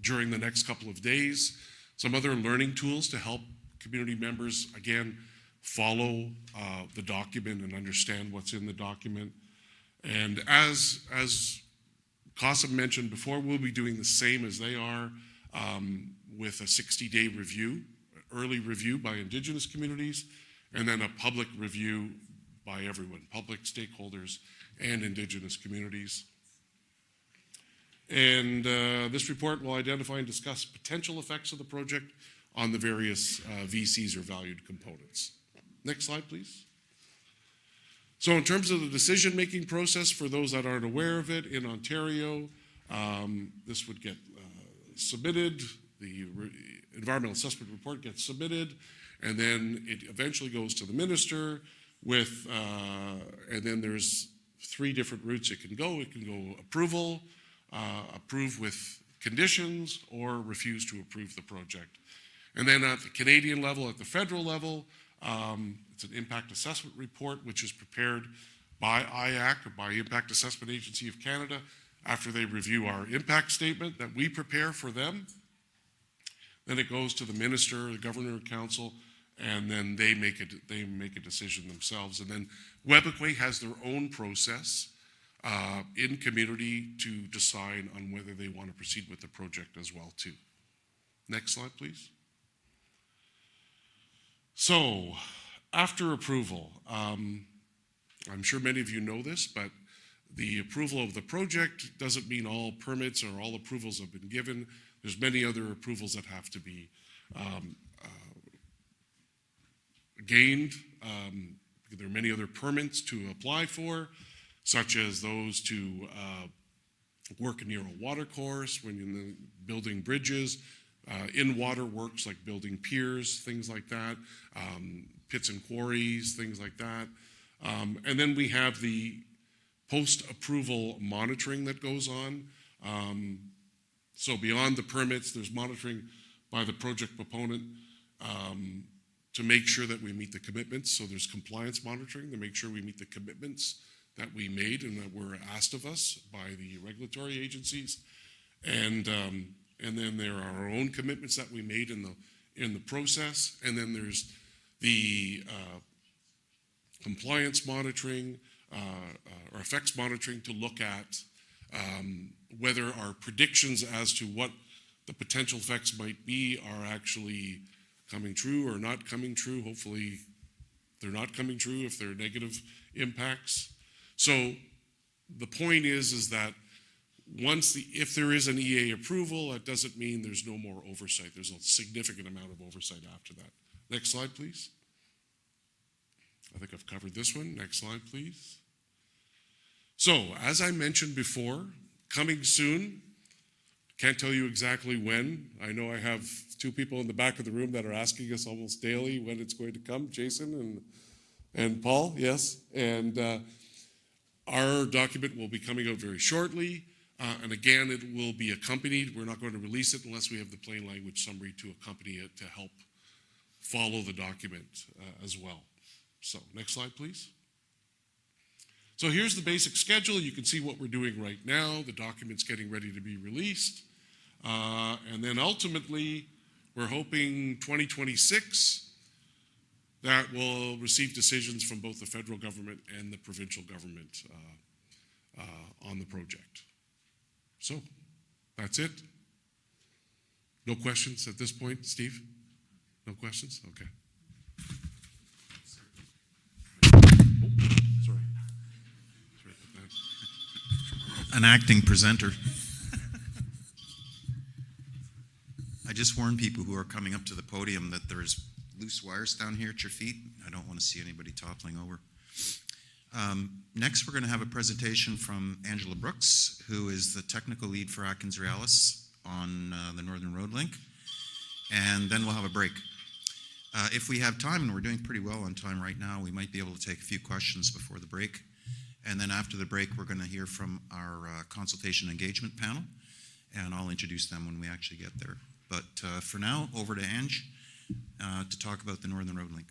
during the next couple of days. Some other learning tools to help community members, again, follow the document and understand what's in the document. And as Qasim mentioned before, we'll be doing the same as they are with a 60-day review, early review by Indigenous communities, and then a public review by everyone, public stakeholders and Indigenous communities. And this report will identify and discuss potential effects of the project on the various VCs or valued components. Next slide, please. So in terms of the decision-making process, for those that aren't aware of it, in Ontario, this would get submitted, the environmental assessment report gets submitted, and then it eventually goes to the minister with, and then there's 3 different routes it can go. It can go approval, approve with conditions, or refuse to approve the project. And then at the Canadian level, at the federal level, it's an impact assessment report, which is prepared by IAC, or by Impact Assessment Agency of Canada, after they review our impact statement that we prepare for them. Then it goes to the minister, the governor, and council, and then they make a decision themselves. And then Webequie has their own process in community to decide on whether they want to proceed with the project as well too. Next slide, please. So, after approval, I'm sure many of you know this, but the approval of the project doesn't mean all permits or all approvals have been given. There's many other approvals that have to be gained. There are many other permits to apply for, such as those to work near a water course, when you're building bridges, in water works like building piers, things like that, pits and quarries, things like that. And then we have the post-approval monitoring that goes on. So beyond the permits, there's monitoring by the project proponent to make sure that we meet the commitments. So there's compliance monitoring to make sure we meet the commitments that we made and that were asked of us by the regulatory agencies. And then there are our own commitments that we made in the process. And then there's the compliance monitoring or effects monitoring to look at whether our predictions as to what the potential effects might be are actually coming true or not coming true. Hopefully they're not coming true if they're negative impacts. So the point is that if there is an EA approval, that doesn't mean there's no more oversight. There's a significant amount of oversight after that. Next slide, please. I think I've covered this one. Next slide, please. So, as I mentioned before, coming soon. Can't tell you exactly when. I know I have two people in the back of the room that are asking us almost daily when it's going to come, Jason and Paul, yes. And our document will be coming out very shortly. And again, it will be accompanied. We're not going to release it unless we have the plain language summary to accompany it to help follow the document as well. So next slide, please. So here's the basic schedule. You can see what we're doing right now. The document's getting ready to be released. And then ultimately, we're hoping 2026 that will receive decisions from both the federal government and the provincial government on the project. So that's it. No questions at this point, Steve? No questions? Okay. Sorry about that. An acting presenter. I just warn people who are coming up to the podium that there's loose wires down here at your feet. I don't want to see anybody toppling over. Next, we're going to have a presentation from Angela Brooks, who is the technical lead for Atkins Realis on the Northern Road Link. And then we'll have a break. If we have time, and we're doing pretty well on time right now, we might be able to take a few questions before the break. And then after the break, we're going to hear from our consultation engagement panel, and I'll introduce them when we actually get there. But for now, over to Ange to talk about the Northern Road Link.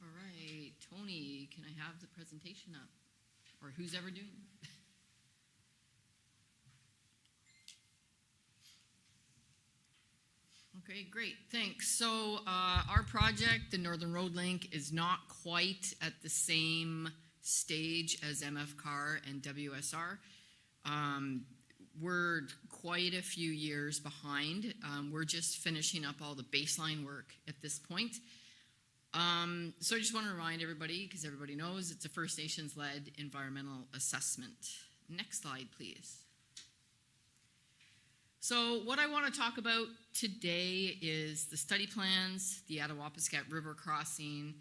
All right, Tony, can I have the presentation up? Or who's ever doing it? Okay, great, thanks. So our project, the Northern Road Link, is not quite at the same stage as MFCAR and WSR. We're quite a few years behind. We're just finishing up all the baseline work at this point. So I just want to remind everybody, because everybody knows, it's a First Nations-led environmental assessment. Next slide, please. So what I want to talk about today is the study plans, the Attawapiskat River crossing,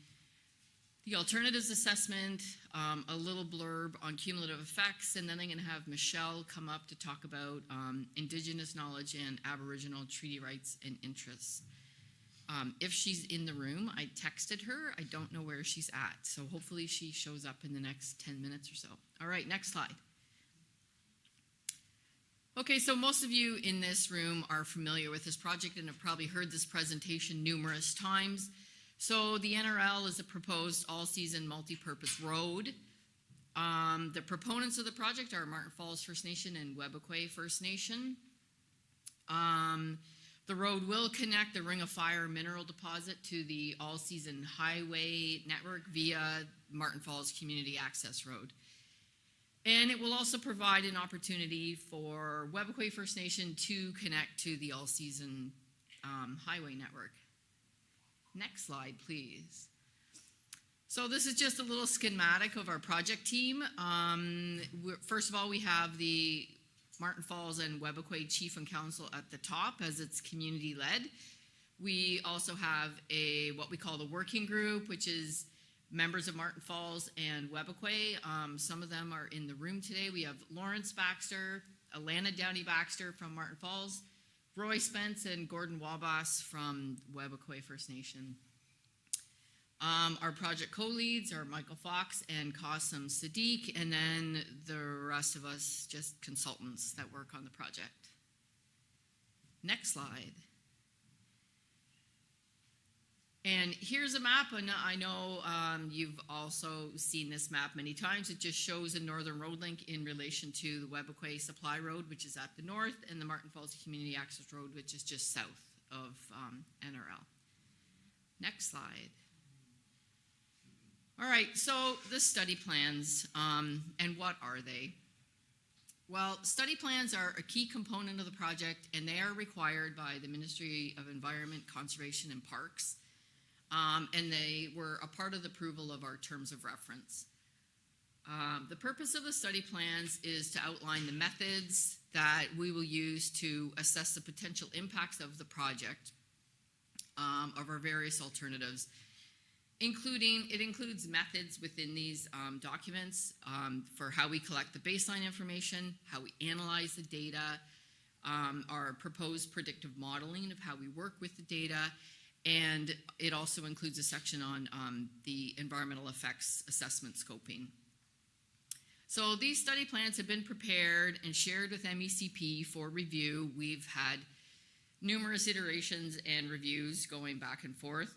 the alternatives assessment, a little blurb on cumulative effects, and then I'm going to have Michelle come up to talk about Indigenous knowledge and Aboriginal treaty rights and interests. If she's in the room, I texted her. I don't know where she's at, so hopefully she shows up in the next 10 minutes or so. All right, next slide. Okay, so most of you in this room are familiar with this project and have probably heard this presentation numerous times. So the NRL is a proposed all-season multi-purpose road. The proponents of the project are Martin Falls First Nation and Webequie First Nation. The road will connect the Ring of Fire mineral deposit to the all-season highway network via Martin Falls Community Access Road. And it will also provide an opportunity for Webequie First Nation to connect to the all-season highway network. Next slide, please. So this is just a little schematic of our project team. First of all, we have the Martin Falls and Webequie Chief and Council at the top as it's community-led. We also have what we call the working group, which is members of Martin Falls and Webequie. Some of them are in the room today. We have Lawrence Baxter, Alana Downey-Baxter from Martin Falls, Roy Spence and Gordon Wabas from Webequie First Nation. Our project co-leads are Michael Fox and Qasim Sadiq, and then the rest of us just consultants that work on the project. Next slide. And here's a map, and I know you've also seen this map many times. It just shows a northern road link in relation to the Webequie Supply Road, which is at the north, and the Martin Falls Community Access Road, which is just south of NRL. Next slide. All right, so the study plans, and what are they? Well, study plans are a key component of the project, and they are required by the Ministry of Environment, Conservation, and Parks, and they were a part of the approval of our terms of reference. The purpose of the study plans is to outline the methods that we will use to assess the potential impacts of the project, of our various alternatives. It includes methods within these documents for how we collect the baseline information, how we analyze the data, our proposed predictive modeling of how we work with the data, and it also includes a section on the environmental effects assessment scoping. So these study plans have been prepared and shared with MECP for review. We've had numerous iterations and reviews going back and forth.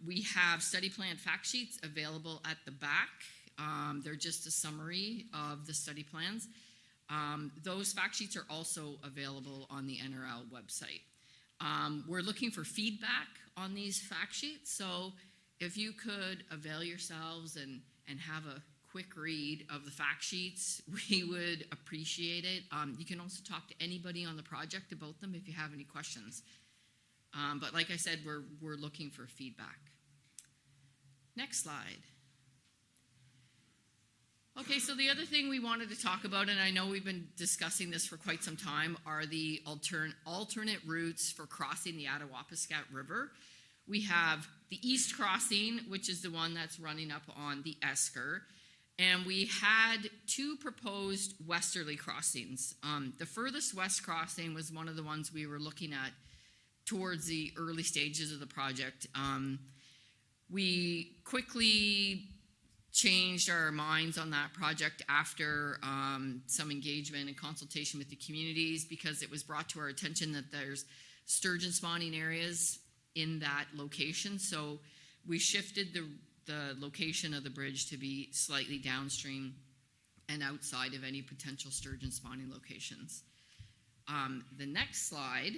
We have study plan fact sheets available at the back. They're just a summary of the study plans. Those fact sheets are also available on the NRL website. We're looking for feedback on these fact sheets, so if you could avail yourselves and have a quick read of the fact sheets, we would appreciate it. You can also talk to anybody on the project about them if you have any questions. But like I said, we're looking for feedback. Next slide. Okay, so the other thing we wanted to talk about, and I know we've been discussing this for quite some time, are the alternate routes for crossing the Attawapiskat River. We have the east crossing, which is the one that's running up on the Esker, and we had two proposed westerly crossings. The furthest west crossing was one of the ones we were looking at towards the early stages of the project. We quickly changed our minds on that project after some engagement and consultation with the communities, because it was brought to our attention that there's sturgeon spawning areas in that location. So we shifted the location of the bridge to be slightly downstream and outside of any potential sturgeon spawning locations. The next slide,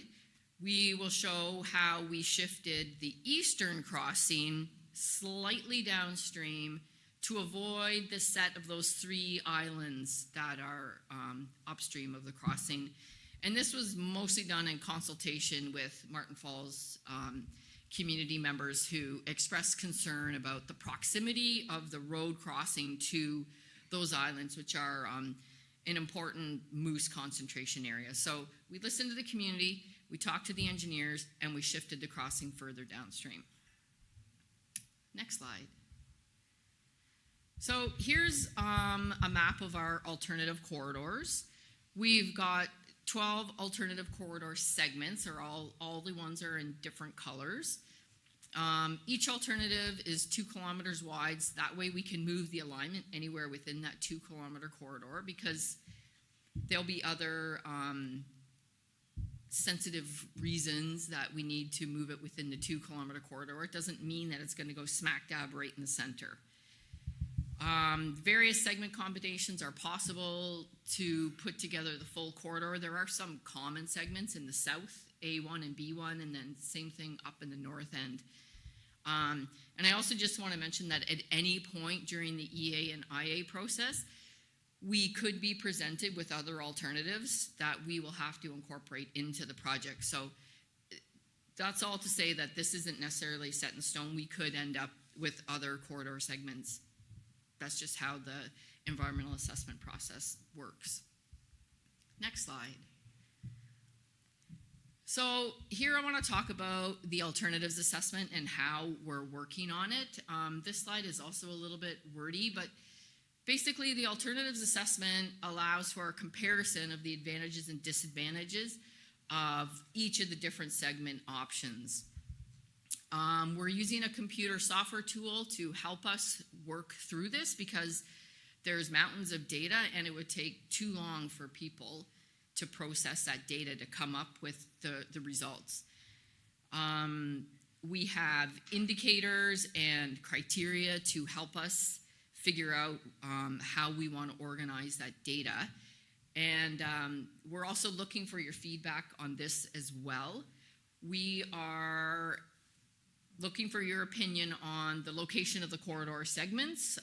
we will show how we shifted the eastern crossing slightly downstream to avoid the set of those three islands that are upstream of the crossing. And this was mostly done in consultation with Martin Falls community members who expressed concern about the proximity of the road crossing to those islands, which are an important moose concentration area. So we listened to the community, we talked to the engineers, and we shifted the crossing further downstream. Next slide. So here's a map of our alternative corridors. We've got 12 alternative corridor segments, or all the ones are in different colors. Each alternative is 2 kilometers wide. So that way we can move the alignment anywhere within that 2 kilometer corridor, because there'll be other sensitive reasons that we need to move it within the 2 kilometer corridor. It doesn't mean that it's going to go smack dab right in the center. Various segment combinations are possible to put together the full corridor. There are some common segments in the south, A1 and B1, and then same thing up in the north end. And I also just want to mention that at any point during the EA and IA process, we could be presented with other alternatives that we will have to incorporate into the project. So that's all to say that this isn't necessarily set in stone. We could end up with other corridor segments. That's just how the environmental assessment process works. Next slide. So here I want to talk about the alternatives assessment and how we're working on it. This slide is also a little bit wordy, but basically the alternatives assessment allows for a comparison of the advantages and disadvantages of each of the different segment options. We're using a computer software tool to help us work through this because there's mountains of data and it would take too long for people to process that data to come up with the results. We have indicators and criteria to help us figure out how we want to organize that data. And we're also looking for your feedback on this as well. We are looking for your opinion on the location of the corridor segments,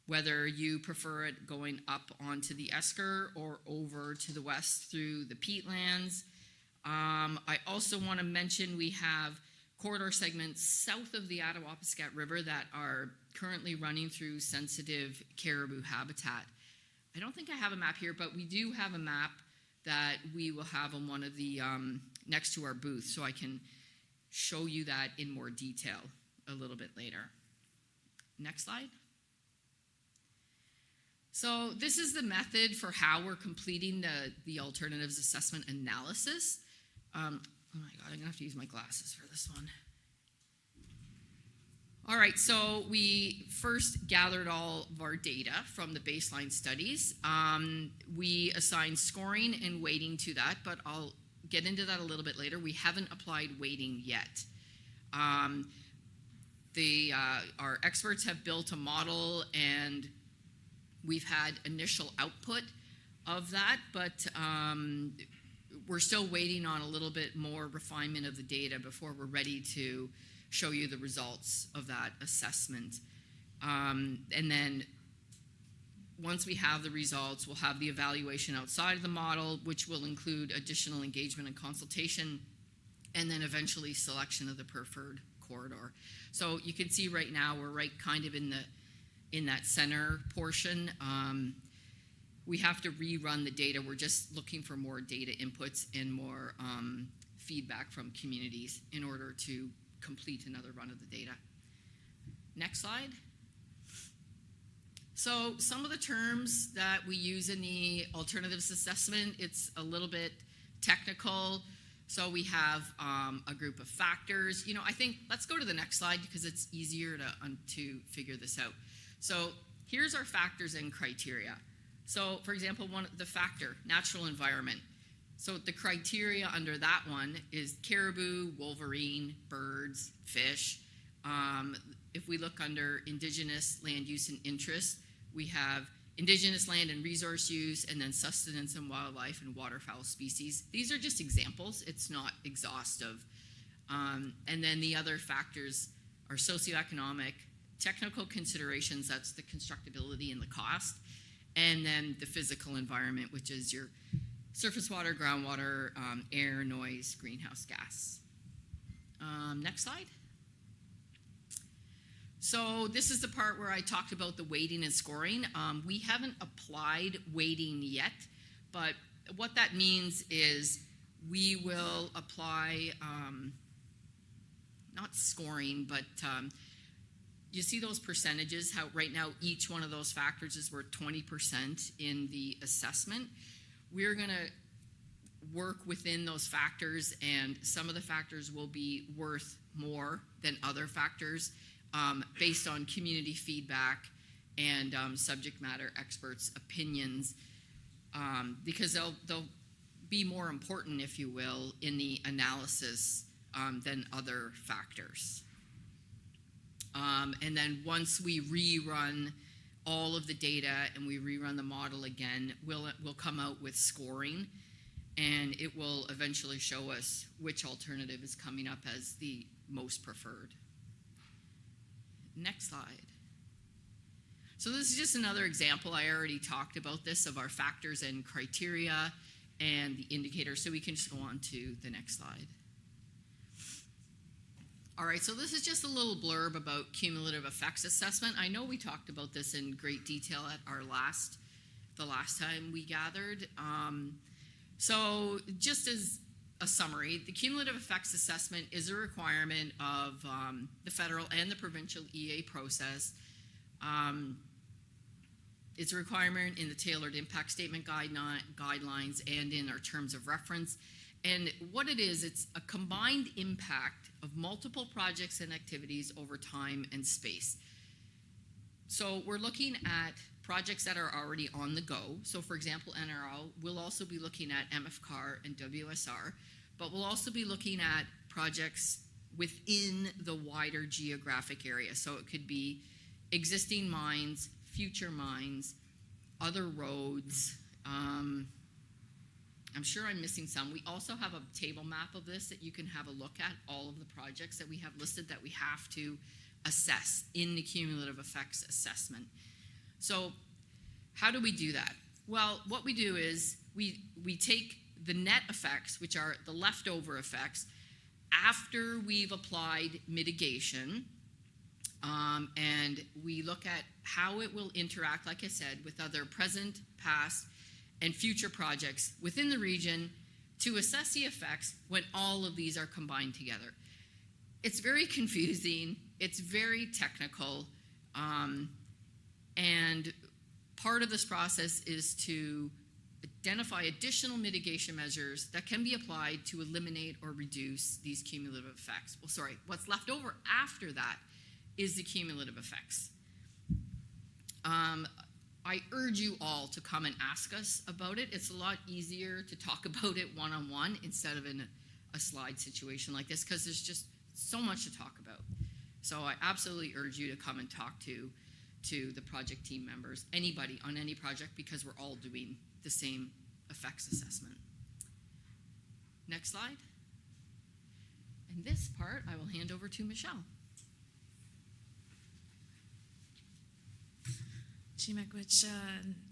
whether you prefer it going up onto the Esker or over to the west through the peatlands. I also want to mention we have corridor segments south of the Attawapiskat River that are currently running through sensitive caribou habitat. I don't think I have a map here, but we do have a map that we will have on one of the, next to our booth, so I can show you that in more detail a little bit later. Next slide. So this is the method for how we're completing the alternatives assessment analysis. Oh my God, I'm gonna have to use my glasses for this one. All right, so we first gathered all of our data from the baseline studies. We assigned scoring and weighting to that, but I'll get into that a little bit later. We haven't applied weighting yet. Our experts have built a model and we've had initial output of that, but we're still waiting on a little bit more refinement of the data before we're ready to show you the results of that assessment. And then once we have the results, we'll have the evaluation outside of the model, which will include additional engagement and consultation, and then eventually selection of the preferred corridor. So you can see right now we're right kind of in that center portion. We have to rerun the data. We're just looking for more data inputs and more feedback from communities in order to complete another run of the data. Next slide. So some of the terms that we use in the alternatives assessment, it's a little bit technical. So we have a group of factors. You know, I think let's go to the next slide because it's easier to figure this out. So here's our factors and criteria. So for example, the factor, natural environment. So the criteria under that one is caribou, wolverine, birds, fish. If we look under indigenous land use and interest, we have indigenous land and resource use, and then sustenance and wildlife and waterfowl species. These are just examples. It's not exhaustive. And then the other factors are socioeconomic, technical considerations, that's the constructability and the cost, and then the physical environment, which is your surface water, groundwater, air, noise, greenhouse gas. Next slide. So this is the part where I talked about the weighting and scoring. We haven't applied weighting yet, but what that means is we will apply, not scoring, but you see those percentages, how right now each one of those factors is worth 20% in the assessment. We're gonna work within those factors, and some of the factors will be worth more than other factors based on community feedback and subject matter experts' opinions, because they'll be more important, if you will, in the analysis than other factors. And then once we rerun all of the data and we rerun the model again, we'll come out with scoring, and it will eventually show us which alternative is coming up as the most preferred. Next slide. So this is just another example. I already talked about this, of our factors and criteria and the indicators, so we can just go on to the next slide. All right, so this is just a little blurb about cumulative effects assessment. I know we talked about this in great detail at the last time we gathered. So just as a summary, the cumulative effects assessment is a requirement of the federal and the provincial EA process. It's a requirement in the tailored impact statement guidelines and in our terms of reference. And what it is, it's a combined impact of multiple projects and activities over time and space. So we're looking at projects that are already on the go. So for example, NRL, we'll also be looking at MFCAR and WSR, but we'll also be looking at projects within the wider geographic area. So it could be existing mines, future mines, other roads. I'm sure I'm missing some. We also have a table map of this that you can have a look at, all of the projects that we have listed that we have to assess in the cumulative effects assessment. So how do we do that? Well, what we do is we take the net effects, which are the leftover effects, after we've applied mitigation, and we look at how it will interact, like I said, with other present, past, and future projects within the region to assess the effects when all of these are combined together. It's very confusing, it's very technical, and part of this process is to identify additional mitigation measures that can be applied to eliminate or reduce these cumulative effects. Well, sorry, what's left over after that is the cumulative effects. I urge you all to come and ask us about it. It's a lot easier to talk about it one-on-one instead of in a slide situation like this, because there's just so much to talk about. So I absolutely urge you to come and talk to the project team members, anybody on any project, because we're all doing the same effects assessment. Next slide. And this part I will hand over to Michelle. Chimakwich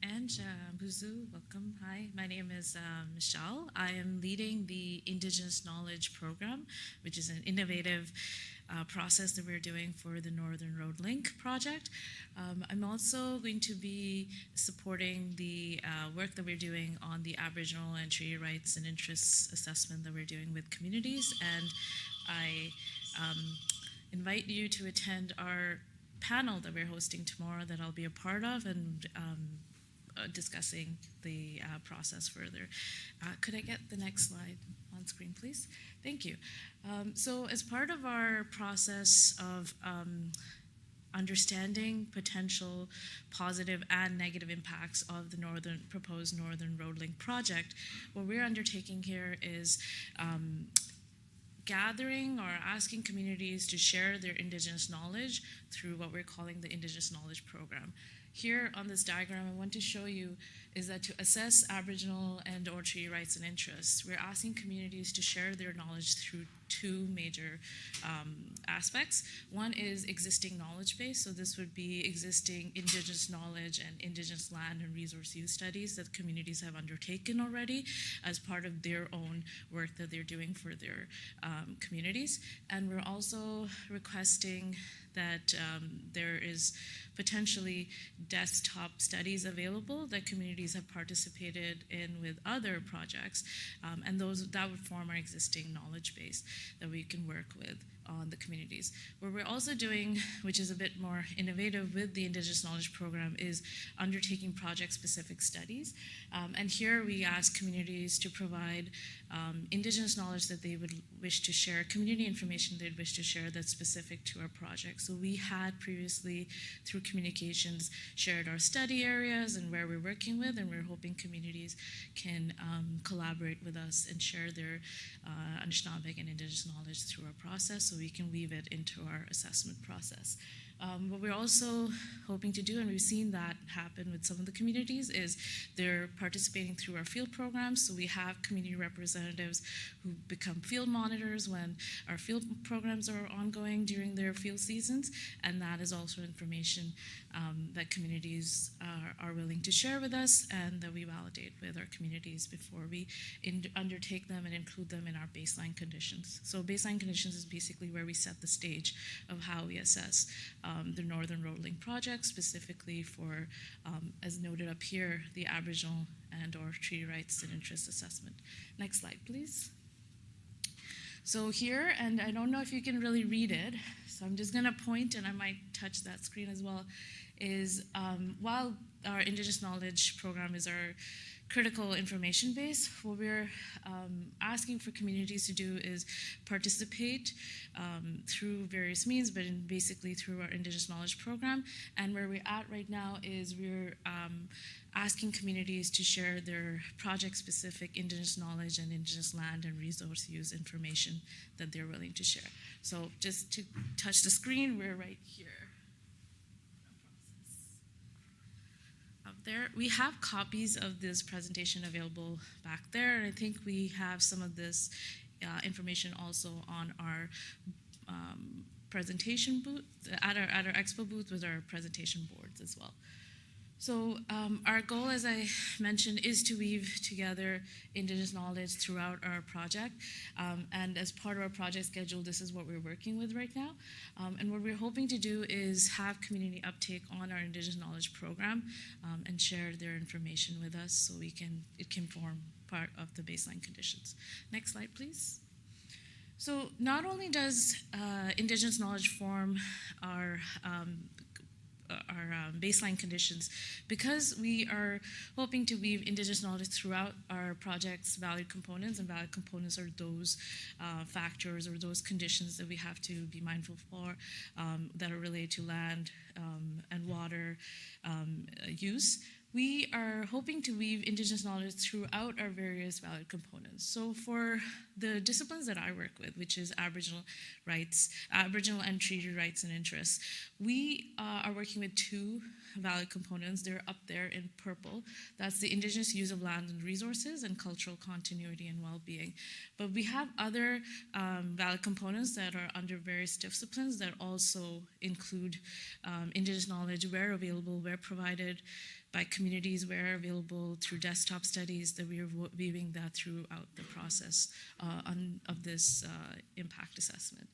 and Buzu, welcome. Hi, my name is Michelle. I am leading the Indigenous Knowledge Program, which is an innovative process that we're doing for the Northern Road Link project. I'm also going to be supporting the work that we're doing on the Aboriginal and Treaty Rights and Interests assessment that we're doing with communities, and I invite you to attend our panel that we're hosting tomorrow that I'll be a part of, and discussing the process further. Could I get the next slide on screen, please? Thank you. So as part of our process of understanding potential positive and negative impacts of the proposed Northern Road Link project, what we're undertaking here is gathering or asking communities to share their Indigenous knowledge through what we're calling the Indigenous Knowledge Program. Here on this diagram, I want to show you is that to assess Aboriginal and or treaty rights and interests, we're asking communities to share their knowledge through two major aspects. One is existing knowledge base, so this would be existing Indigenous knowledge and Indigenous land and resource use studies that communities have undertaken already as part of their own work that they're doing for their communities. And we're also requesting that there is potentially desktop studies available that communities have participated in with other projects, and that would form our existing knowledge base that we can work with on the communities. What we're also doing, which is a bit more innovative with the Indigenous Knowledge Program, is undertaking project-specific studies. And here we ask communities to provide Indigenous knowledge that they would wish to share, community information they'd wish to share that's specific to our project. So we had previously, through communications, shared our study areas and where we're working with, and we're hoping communities can collaborate with us and share their Anishinaabe and Indigenous knowledge through our process, so we can weave it into our assessment process. What we're also hoping to do, and we've seen that happen with some of the communities, is they're participating through our field programs. So we have community representatives who become field monitors when our field programs are ongoing during their field seasons, and that is also information that communities are willing to share with us and that we validate with our communities before we undertake them and include them in our baseline conditions. So baseline conditions is basically where we set the stage of how we assess the Northern Road Link project, specifically for, as noted up here, the Aboriginal and or treaty rights and interest assessment. Next slide, please. So here, and I don't know if you can really read it, so I'm just gonna point, and I might touch that screen as well, is while our Indigenous Knowledge Program is our critical information base, what we're asking for communities to do is participate through various means, but basically through our Indigenous Knowledge Program. And where we're at right now is we're asking communities to share their project-specific Indigenous knowledge and Indigenous land and resource use information that they're willing to share. So just to touch the screen, we're right here. Up there. We have copies of this presentation available back there, and I think we have some of this information also on our presentation booth, at our Expo booth with our presentation boards as well. So our goal, as I mentioned, is to weave together Indigenous knowledge throughout our project. And as part of our project schedule, this is what we're working with right now. And what we're hoping to do is have community uptake on our Indigenous knowledge program and share their information with us so it can form part of the baseline conditions. Next slide, please. So not only does Indigenous knowledge form our baseline conditions, because we are hoping to weave Indigenous knowledge throughout our project's valued components, and valued components are those factors or those conditions that we have to be mindful for that are related to land and water use. We are hoping to weave Indigenous knowledge throughout our various valued components. So for the disciplines that I work with, which is Aboriginal rights, Aboriginal and treaty rights and interests, we are working with two valued components. They're up there in purple. That's the Indigenous use of land and resources and cultural continuity and well-being. But we have other valued components that are under various disciplines that also include Indigenous knowledge where available, where provided by communities, where available through desktop studies, that we are weaving that throughout the process of this impact assessment.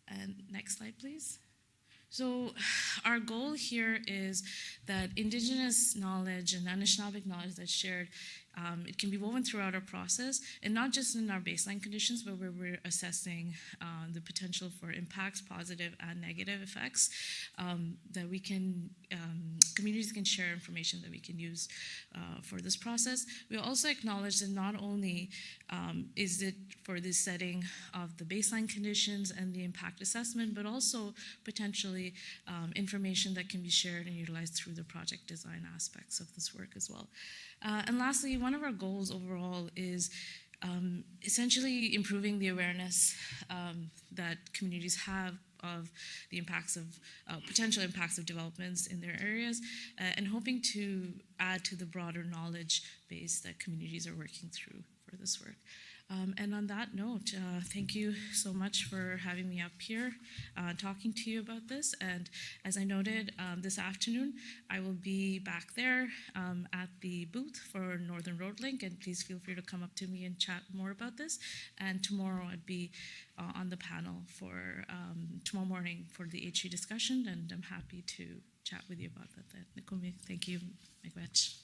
And next slide, please. So our goal here is that Indigenous knowledge and Anishinaabeg knowledge that's shared, it can be woven throughout our process, and not just in our baseline conditions, but where we're assessing the potential for impacts, positive and negative effects, that we can, communities can share information that we can use for this process. We also acknowledge that not only is it for the setting of the baseline conditions and the impact assessment, but also potentially information that can be shared and utilized through the project design aspects of this work as well. And lastly, one of our goals overall is essentially improving the awareness that communities have of the impacts of potential impacts of developments in their areas, and hoping to add to the broader knowledge base that communities are working through for this work. And on that note, thank you so much for having me up here talking to you about this. And as I noted, this afternoon, I will be back there at the booth for Northern Road Link, and please feel free to come up to me and chat more about this. And tomorrow I'd be on the panel for tomorrow morning for the HE discussion, and I'm happy to chat with you about that. Thank you, Miigwech.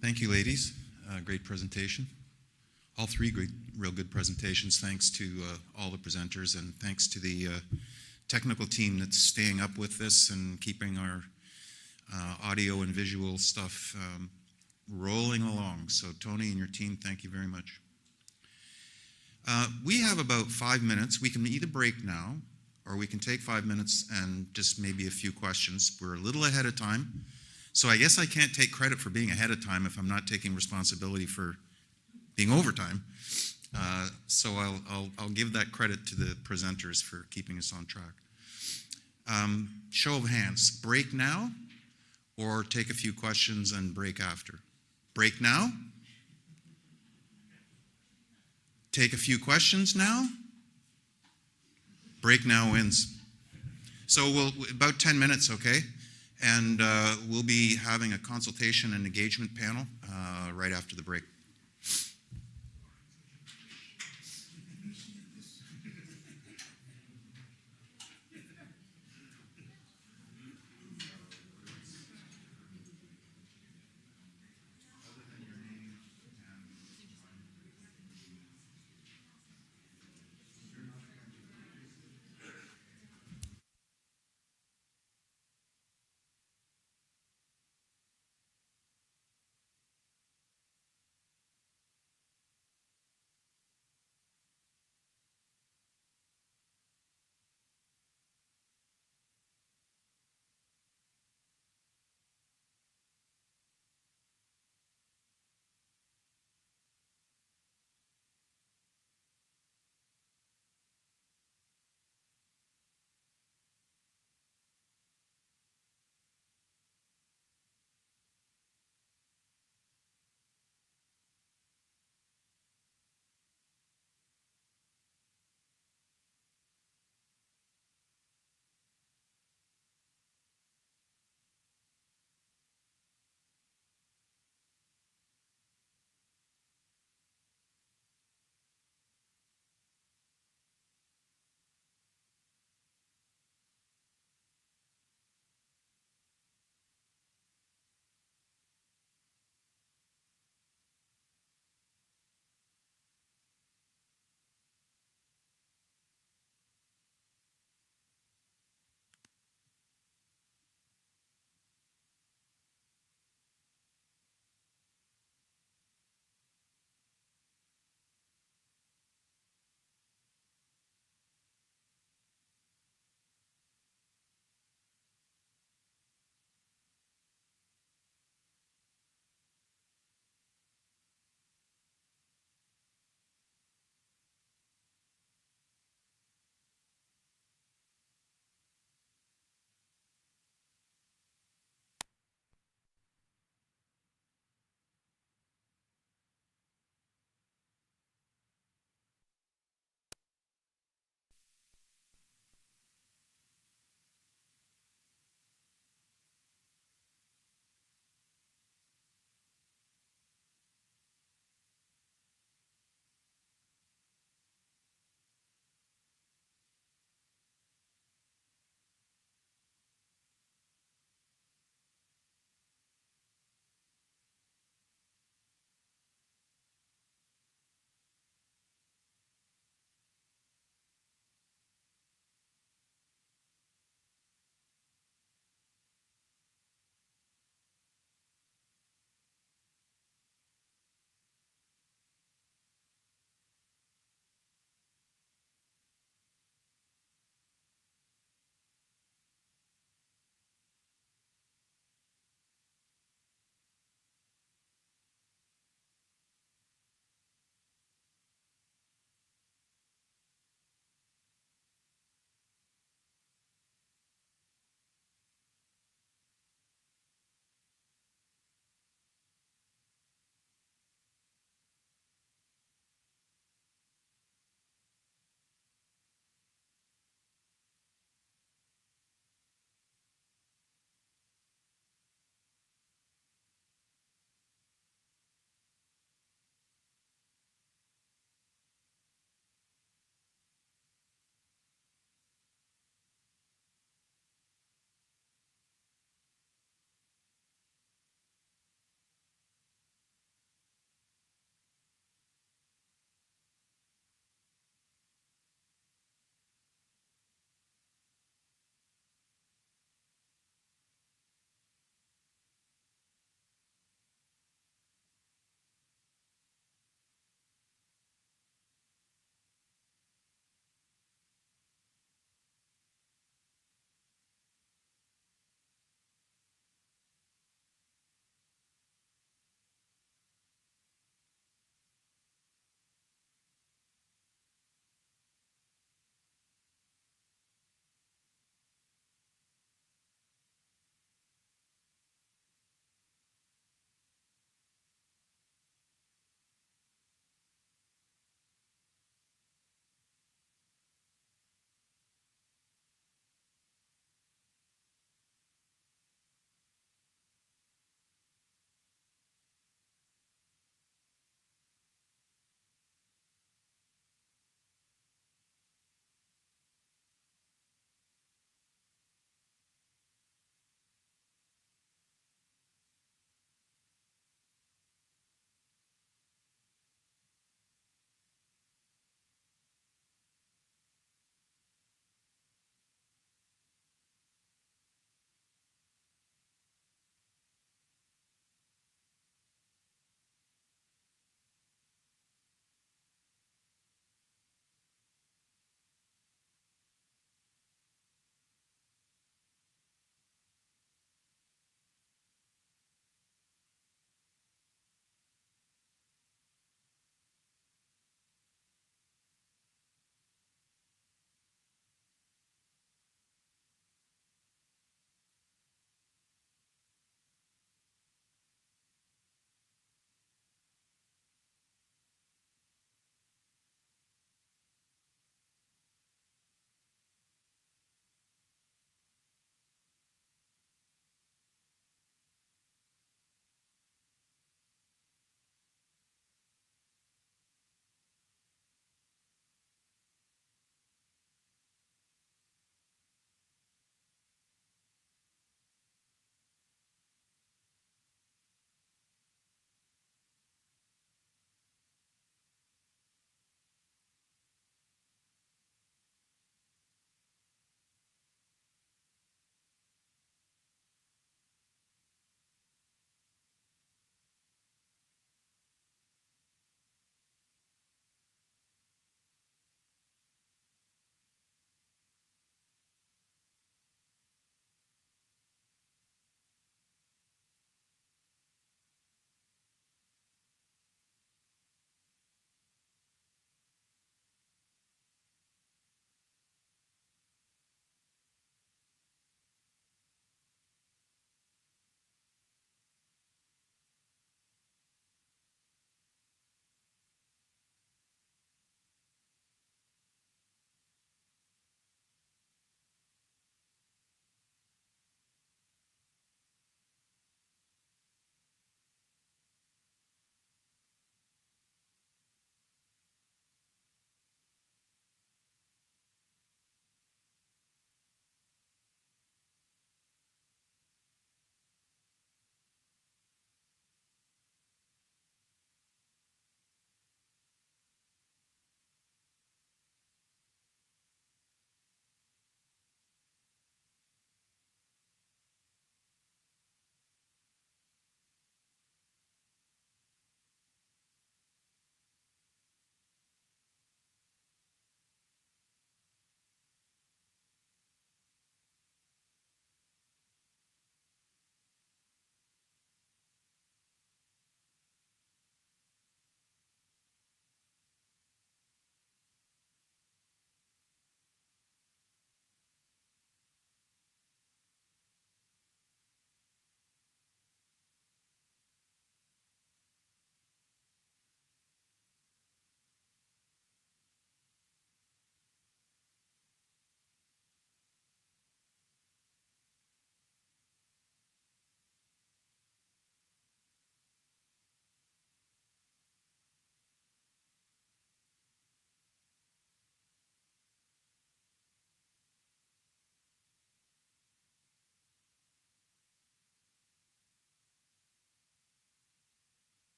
Thank you, ladies. Great presentation. All three real good presentations. Thanks to all the presenters, and thanks to the technical team that's staying up with this and keeping our audio and visual stuff rolling along. So Tony and your team, thank you very much. We have about 5 minutes. We can either break now, or we can take 5 minutes and just maybe a few questions. We're a little ahead of time, so I guess I can't take credit for being ahead of time if I'm not taking responsibility for being overtime. So I'll give that credit to the presenters for keeping us on track. Show of hands, break now or take a few questions and break after? Break now? Take a few questions now? Break now wins. So we'll, about 10 minutes, okay? And we'll be having a consultation and engagement panel right after the break.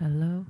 Hello?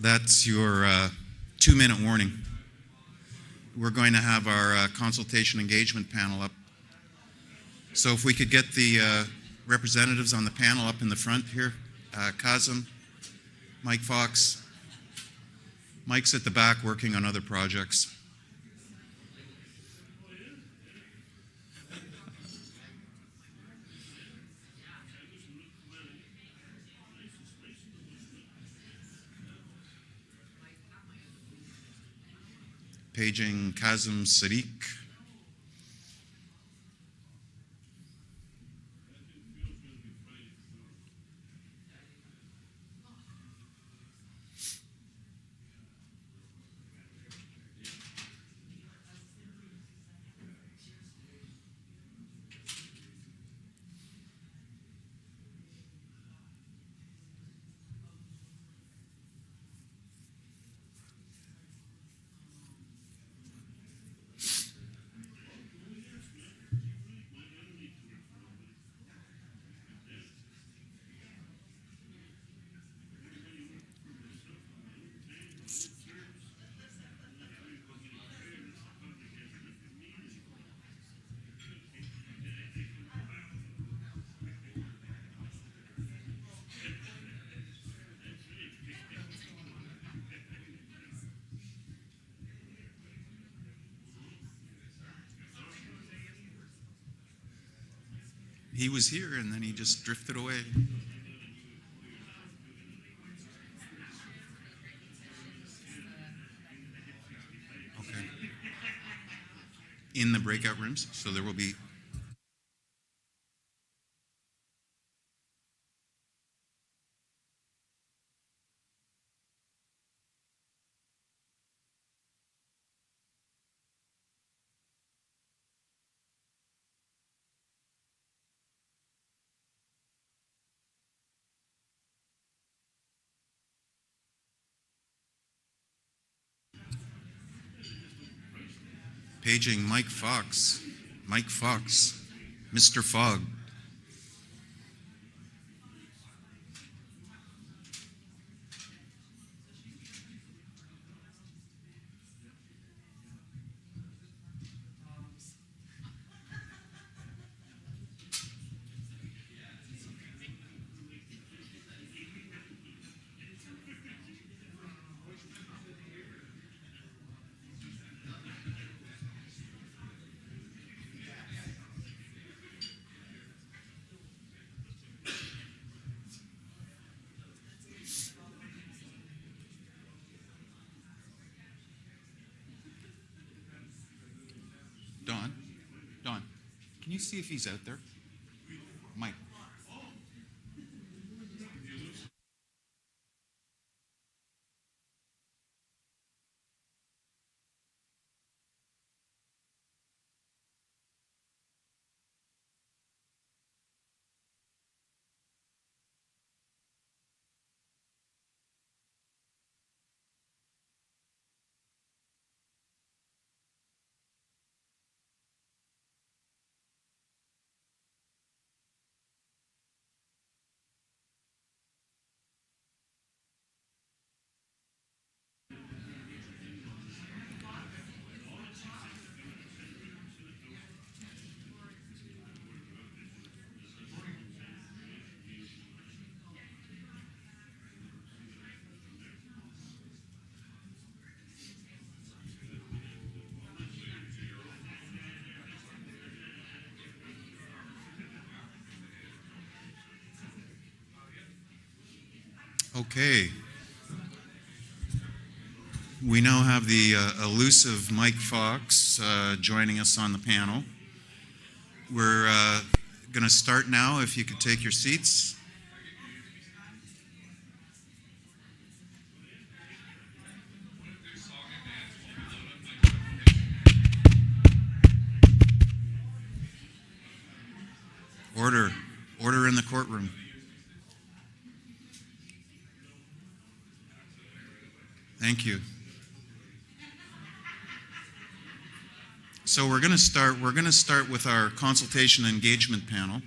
That's your 2-minute warning. We're going to have our consultation engagement panel up. So if we could get the representatives on the panel up in the front here, Kazim, Mike Fox. Mike's at the back working on other projects. Paging Kazim Sadiq. He was here and then he just drifted away. Okay. In the breakout rooms, so there will be. Paging Mike Fox. Mike Fox. Mr. Fogg. Don, can you see if he's out there? Mike. Okay. We now have the elusive Mike Fox joining us on the panel. We're going to start now, if you could take your seats. Order in the courtroom. Thank you. So we're going to start with our consultation engagement panel.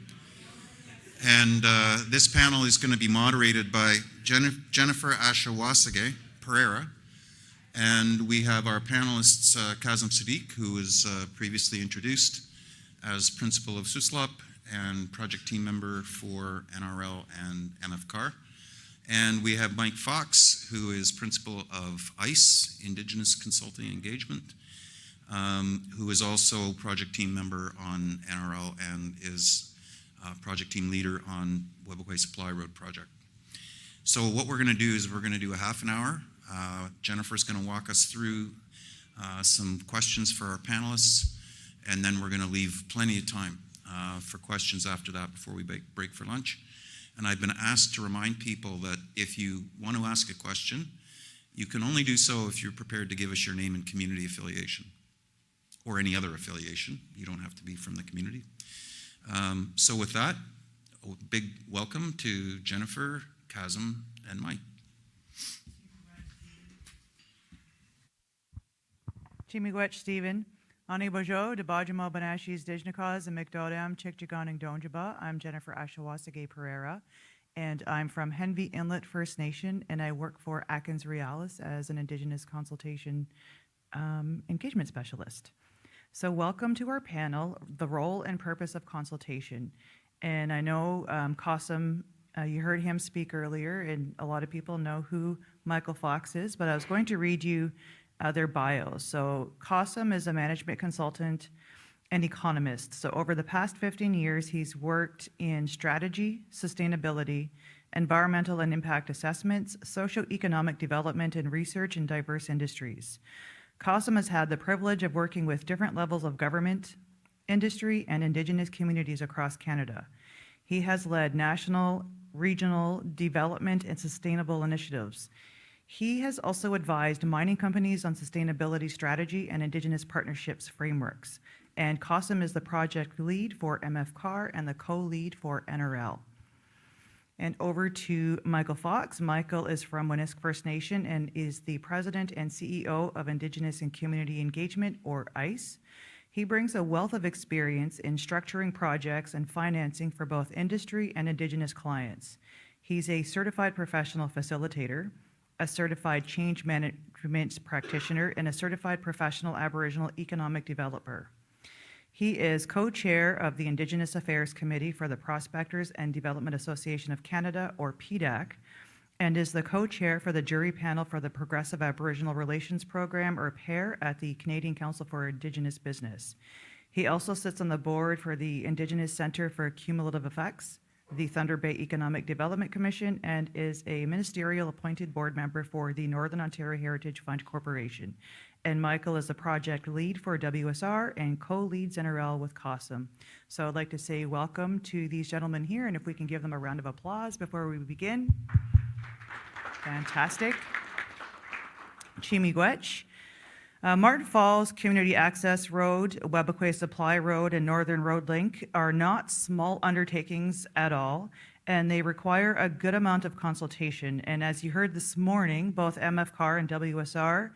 And this panel is going to be moderated by Jennifer Ashawasage, Pereira. And we have our panelists, Kazim Sadiq, who was previously introduced as principal of SUSLOP and project team member for NRL and MFCAR. And we have Mike Fox, who is principal of ICE, Indigenous Consulting Engagement, who is also project team member on NRL and is project team leader on Webaway Supply Road project. So what we're going to do is we're going to do a half an hour. Jennifer's going to walk us through some questions for our panelists, and then we're going to leave plenty of time for questions after that before we break for lunch. And I've been asked to remind people that if you want to ask a question, you can only do so if you're prepared to give us your name and community affiliation, or any other affiliation. You don't have to be from the community. So with that, a big welcome to Jennifer, Kazim, and Mike. Chimigwech Stephen, Ani Bojo, de Bajamo Banashis Dijnakas, and Mcdodam, Chikchigan and Donjaba. I'm Jennifer Ashawasage Pereira, and I'm from Henvey Inlet First Nation, and I work for Atkins Realis as an Indigenous consultation engagement specialist. So welcome to our panel, The Role and Purpose of Consultation. And I know Kazim, you heard him speak earlier, and a lot of people know who Michael Fox is, but I was going to read you their bios. So Kazim is a management consultant and economist. So over the past 15 years, he's worked in strategy, sustainability, environmental and impact assessments, socioeconomic development, and research in diverse industries. Kazim has had the privilege of working with different levels of government, industry, and Indigenous communities across Canada. He has led national, regional development and sustainable initiatives. He has also advised mining companies on sustainability strategy and Indigenous partnerships frameworks. And Kazim is the project lead for MFCAR and the co-lead for NRL. And over to Michael Fox. Michael is from Winisk First Nation and is the president and CEO of Indigenous and Community Engagement, or ICE. He brings a wealth of experience in structuring projects and financing for both industry and Indigenous clients. He's a certified professional facilitator, a certified change management practitioner, and a certified professional Aboriginal economic developer. He is co-chair of the Indigenous Affairs Committee for the Prospectors and Development Association of Canada, or PDAC, and is the co-chair for the jury panel for the Progressive Aboriginal Relations Program, or PAIR, at the Canadian Council for Indigenous Business. He also sits on the board for the Indigenous Centre for Cumulative Effects, the Thunder Bay Economic Development Commission, and is a ministerial appointed board member for the Northern Ontario Heritage Fund Corporation. And Michael is the project lead for WSR and co-leads NRL with Kazim. So I'd like to say welcome to these gentlemen here, and if we can give them a round of applause before we begin. Fantastic. Chimigwech. Martin Falls Community Access Road, Webaway Supply Road, and Northern Road Link are not small undertakings at all, and they require a good amount of consultation. And as you heard this morning, both MFCAR and WSR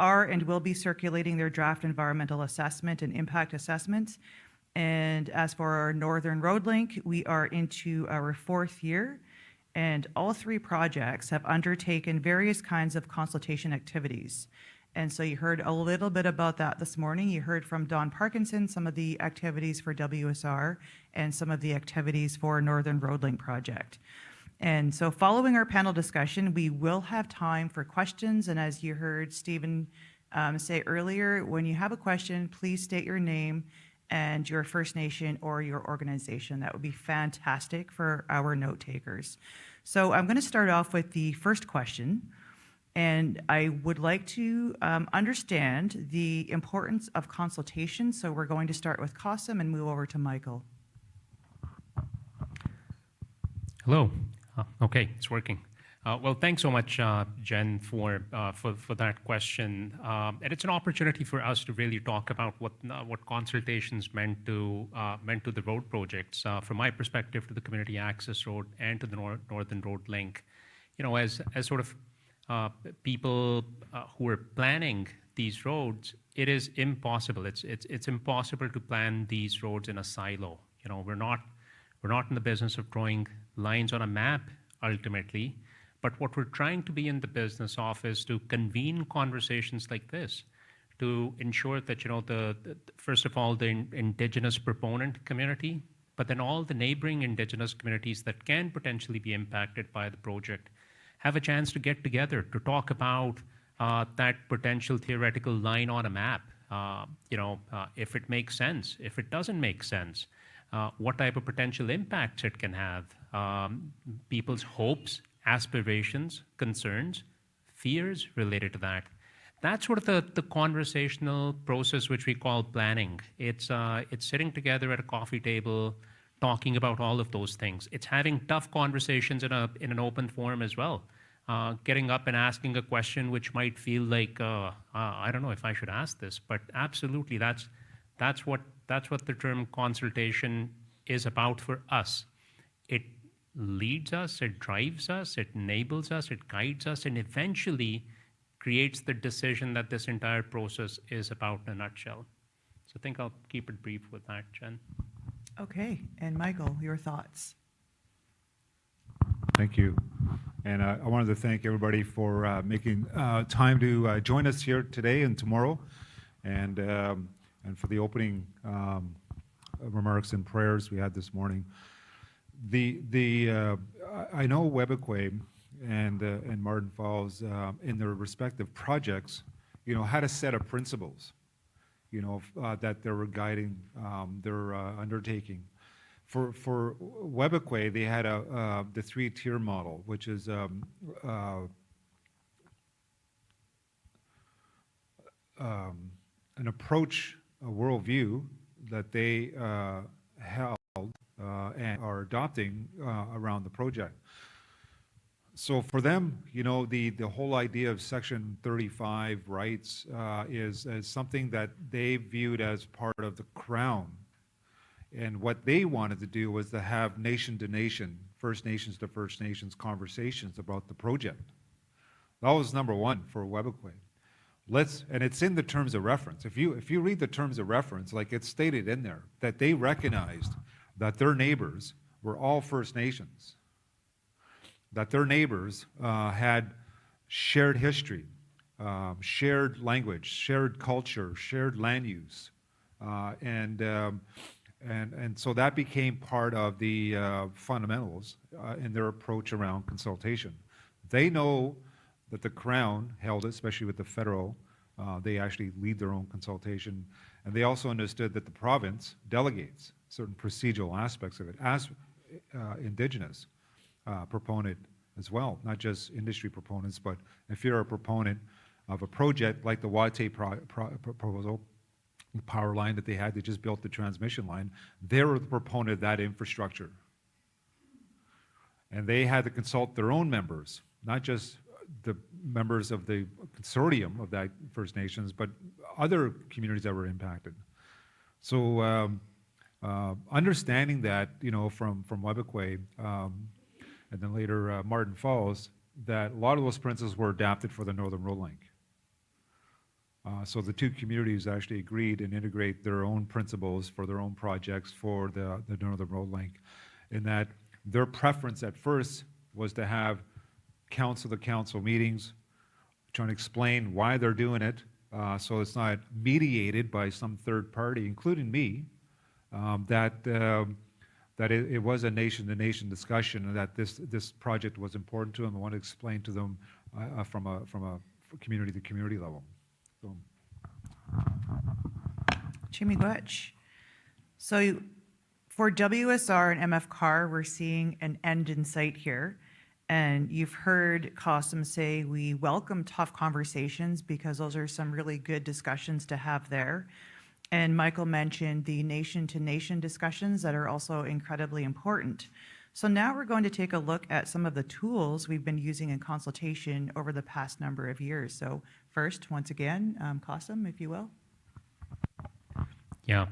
are and will be circulating their draft environmental assessment and impact assessments. And as for our Northern Road Link, we are into our 4th year, and all 3 projects have undertaken various kinds of consultation activities. And so you heard a little bit about that this morning. You heard from Don Parkinson some of the activities for WSR and some of the activities for Northern Road Link project. And so following our panel discussion, we will have time for questions. And as you heard Stephen say earlier, when you have a question, please state your name and your First Nation or your organization. That would be fantastic for our note takers. So I'm going to start off with the first question. And I would like to understand the importance of consultation. So we're going to start with Kazim and move over to Michael. Hello. Okay, it's working. Well, thanks so much, Jen, for that question. And it's an opportunity for us to really talk about what consultations meant to the road projects. From my perspective, to the Community Access Road and to the Northern Road Link, you know, as sort of people who are planning these roads, it is impossible. It's impossible to plan these roads in a silo. You know, we're not in the business of drawing lines on a map ultimately, But what we're trying to be in the business of is to convene conversations like this, to ensure that, first of all, the Indigenous proponent community, but then all the neighboring Indigenous communities that can potentially be impacted by the project have a chance to get together to talk about that potential theoretical line on a map. If it makes sense, if it doesn't make sense, what type of potential impacts it can have, people's hopes, aspirations, concerns, fears related to that. That's sort of the conversational process which we call planning. It's sitting together at a coffee table, talking about all of those things. It's having tough conversations in an open forum as well. Getting up and asking a question which might feel like I don't know if I should ask this, but absolutely that's what the term consultation is about for us. It leads us, it drives us, it enables us, it guides us, and eventually creates the decision that this entire process is about in a nutshell. So I think I'll keep it brief with that, Jen. Okay, and Michael, your thoughts? Thank you. And I wanted to thank everybody for making time to join us here today and tomorrow, and for the opening remarks and prayers we had this morning. I know Webequie and Martin Falls in their respective projects, had a set of principles, that they were guiding their undertaking. For Webequie, they had the three-tier model, which is an approach, a worldview that they held and are adopting around the project. So for them, the whole idea of Section 35 rights is something that they viewed as part of the Crown. And what they wanted to do was to have nation-to-nation, First Nations to First Nations conversations about the project. That was number one for Webequie. And it's in the terms of reference. If you read the terms of reference, like it's stated in there, that they recognized that their neighbors were all First Nations, that their neighbors had shared history, shared language, shared culture, shared land use, and so that became part of the fundamentals in their approach around consultation. They know that the Crown held it, especially with the federal, they actually lead their own consultation, and they also understood that the province delegates certain procedural aspects of it as Indigenous proponent as well, not just industry proponents, but if you're a proponent of a project like the Watay proposal, the power line that they had, they just built the transmission line, they were the proponent of that infrastructure. And they had to consult their own members, not just the members of the consortium of that First Nations, but other communities that were impacted. So understanding that, from Webequie, and then later Martin Falls, that a lot of those principles were adapted for the Northern Road Link. So the two communities actually agreed and integrate their own principles for their own projects for the Northern Road Link, in that their preference at first was to have council-to-council meetings, trying to explain why they're doing it, so it's not mediated by some third party, including me, that it was a nation-to-nation discussion, and that this project was important to them. I want to explain to them from a community-to-community level. So. Chimigwech. So for WSR and MFCAR, we're seeing an end in sight here. And you've heard Qasim say we welcome tough conversations because those are some really good discussions to have there. And Michael mentioned the nation-to-nation discussions that are also incredibly important. So now we're going to take a look at some of the tools we've been using in consultation over the past number of years. So first, once again, Qasim, if you will. Yeah,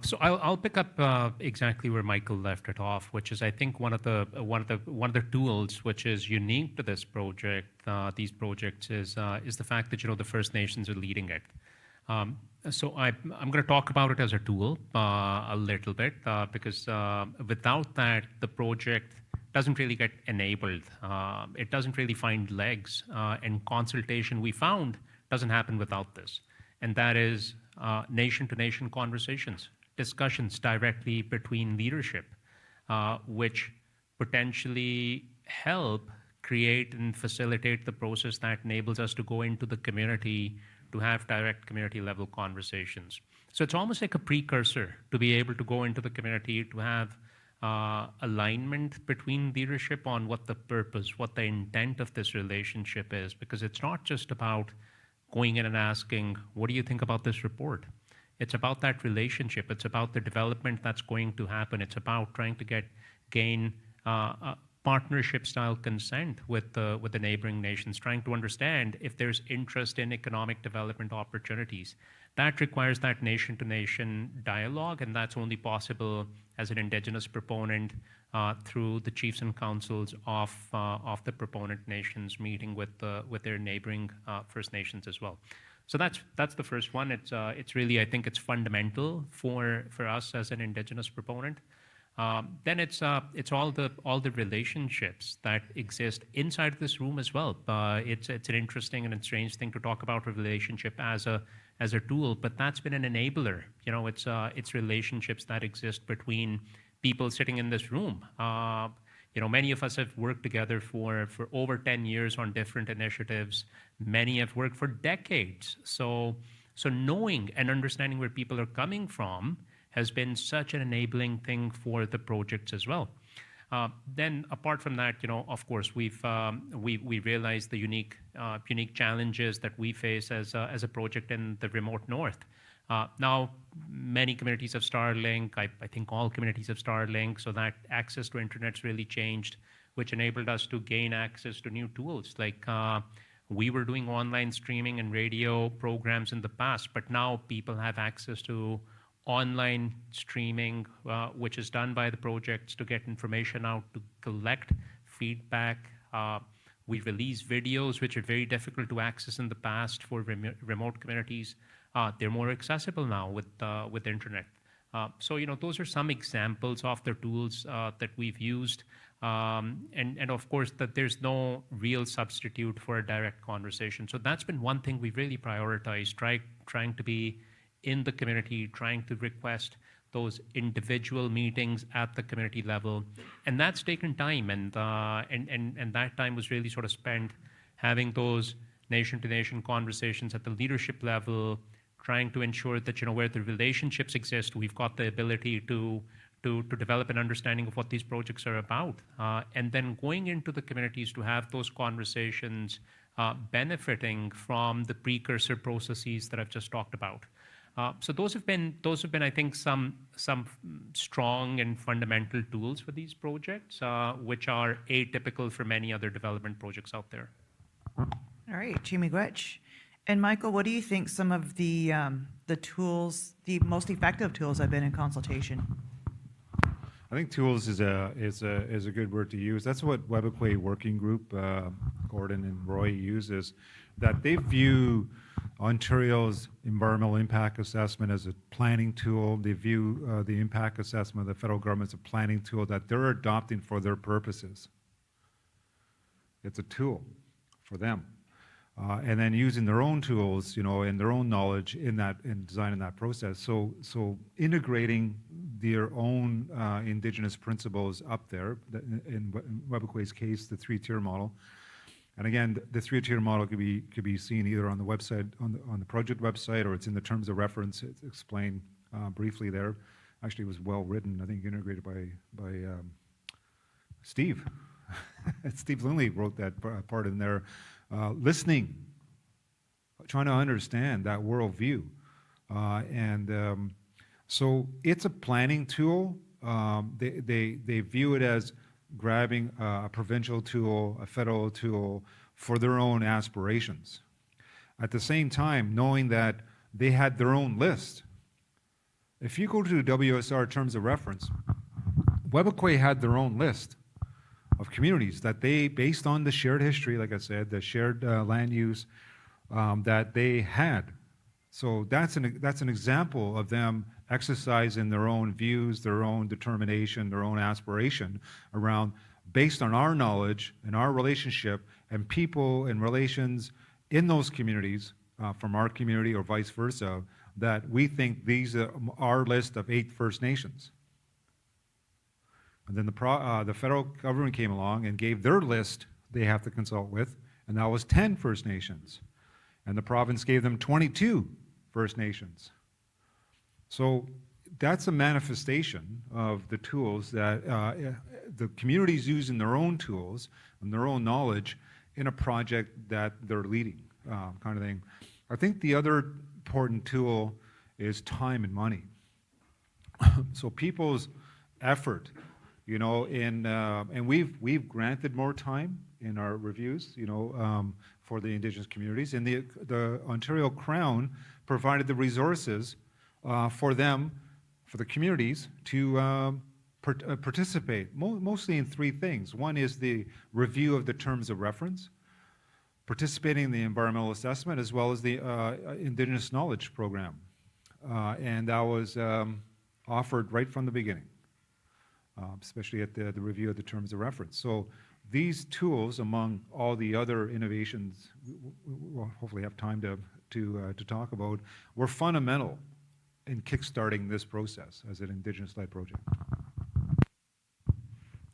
so I'll pick up exactly where Michael left it off, which is I think one of the tools which is unique to this project, these projects, is the fact that the First Nations are leading it. So I'm going to talk about it as a tool a little bit because without that, the project doesn't really get enabled. It doesn't really find legs. And consultation we found doesn't happen without this. And that is nation-to-nation conversations, discussions directly between leadership, which potentially help create and facilitate the process that enables us to go into the community to have direct community level conversations. So it's almost like a precursor to be able to go into the community to have alignment between leadership on what the purpose, what the intent of this relationship is, because it's not just about going in and asking, what do you think about this report? It's about that relationship. It's about the development that's going to happen. It's about trying to gain partnership-style consent with the neighboring nations, trying to understand if there's interest in economic development opportunities. That requires that nation-to-nation dialogue, and that's only possible as an Indigenous proponent through the chiefs and councils of the proponent nations meeting with their neighboring First Nations as well. So that's the first one. It's really, I think it's fundamental for us as an Indigenous proponent. Then it's all the relationships that exist inside this room as well. It's an interesting and a strange thing to talk about a relationship as a tool, but that's been an enabler. You know, it's relationships that exist between people sitting in this room. You know, many of us have worked together for over 10 years on different initiatives. Many have worked for decades. So knowing and understanding where people are coming from has been such an enabling thing for the projects as well. Then, apart from that, you know, of course, we realized the unique challenges that we face as a project in the remote north. Now, many communities have Starlink. I think all communities have Starlink, so that access to internet's really changed, which enabled us to gain access to new tools. Like we were doing online streaming and radio programs in the past, but now people have access to online streaming, which is done by the projects to get information out, to collect feedback. We release videos, which are very difficult to access in the past for remote communities. They're more accessible now with internet. So, you know, those are some examples of the tools that we've used. And of course, that there's no real substitute for a direct conversation. So that's been one thing we've really prioritized, trying to be in the community, trying to request those individual meetings at the community level. And that's taken time, and that time was really sort of spent having those nation-to-nation conversations at the leadership level, trying to ensure that, you know, where the relationships exist, we've got the ability to develop an understanding of what these projects are about. And then going into the communities to have those conversations, benefiting from the precursor processes that I've just talked about. So those have been, I think, some strong and fundamental tools for these projects, which are atypical for many other development projects out there. All right, Chimigwech. And Michael, what do you think some of the tools, the most effective tools have been in consultation? I think tools is a good word to use. That's what Webequay Working Group, Gordon and Roy uses, that they view Ontario's environmental impact assessment as a planning tool. They view the impact assessment of the federal government as a planning tool that they're adopting for their purposes. It's a tool for them. And then using their own tools, you know, and their own knowledge in designing that process. So integrating their own Indigenous principles up there, in Webequay's case, the three-tier model. And again, the three-tier model could be seen either on the website, on the project website, or it's in the terms of reference. It's explained briefly there. Actually, it was well written. I think integrated by Steve. Steve Lindley wrote that part in there. Listening, trying to understand that worldview, so it's a planning tool. They view it as grabbing a provincial tool, a federal tool for their own aspirations. At the same time, knowing that they had their own list. If you go to the WSR terms of reference, Webequay had their own list of communities that they, based on the shared history, like I said, the shared land use, that they had So that's an example of them exercising their own views, their own determination, their own aspiration around, based on our knowledge and our relationship and people and relations in those communities, from our community or vice versa, that we think these are our list of 8 First Nations. And then the federal government came along and gave their list they have to consult with, and that was 10 First Nations. And the province gave them 22 First Nations. So that's a manifestation of the tools that the communities use in their own tools and their own knowledge in a project that they're leading, kind of thing. I think the other important tool is time and money. So people's effort, you know, and we've granted more time in our reviews, you know, for the Indigenous communities, and the Ontario Crown provided the resources for them, for the communities, to participate, mostly in 3 things. One is the review of the terms of reference, participating in the environmental assessment, as well as the Indigenous Knowledge Program. And that was offered right from the beginning, especially at the review of the terms of reference. So these tools, among all the other innovations we'll hopefully have time to talk about, were fundamental in kickstarting this process as an Indigenous-led project.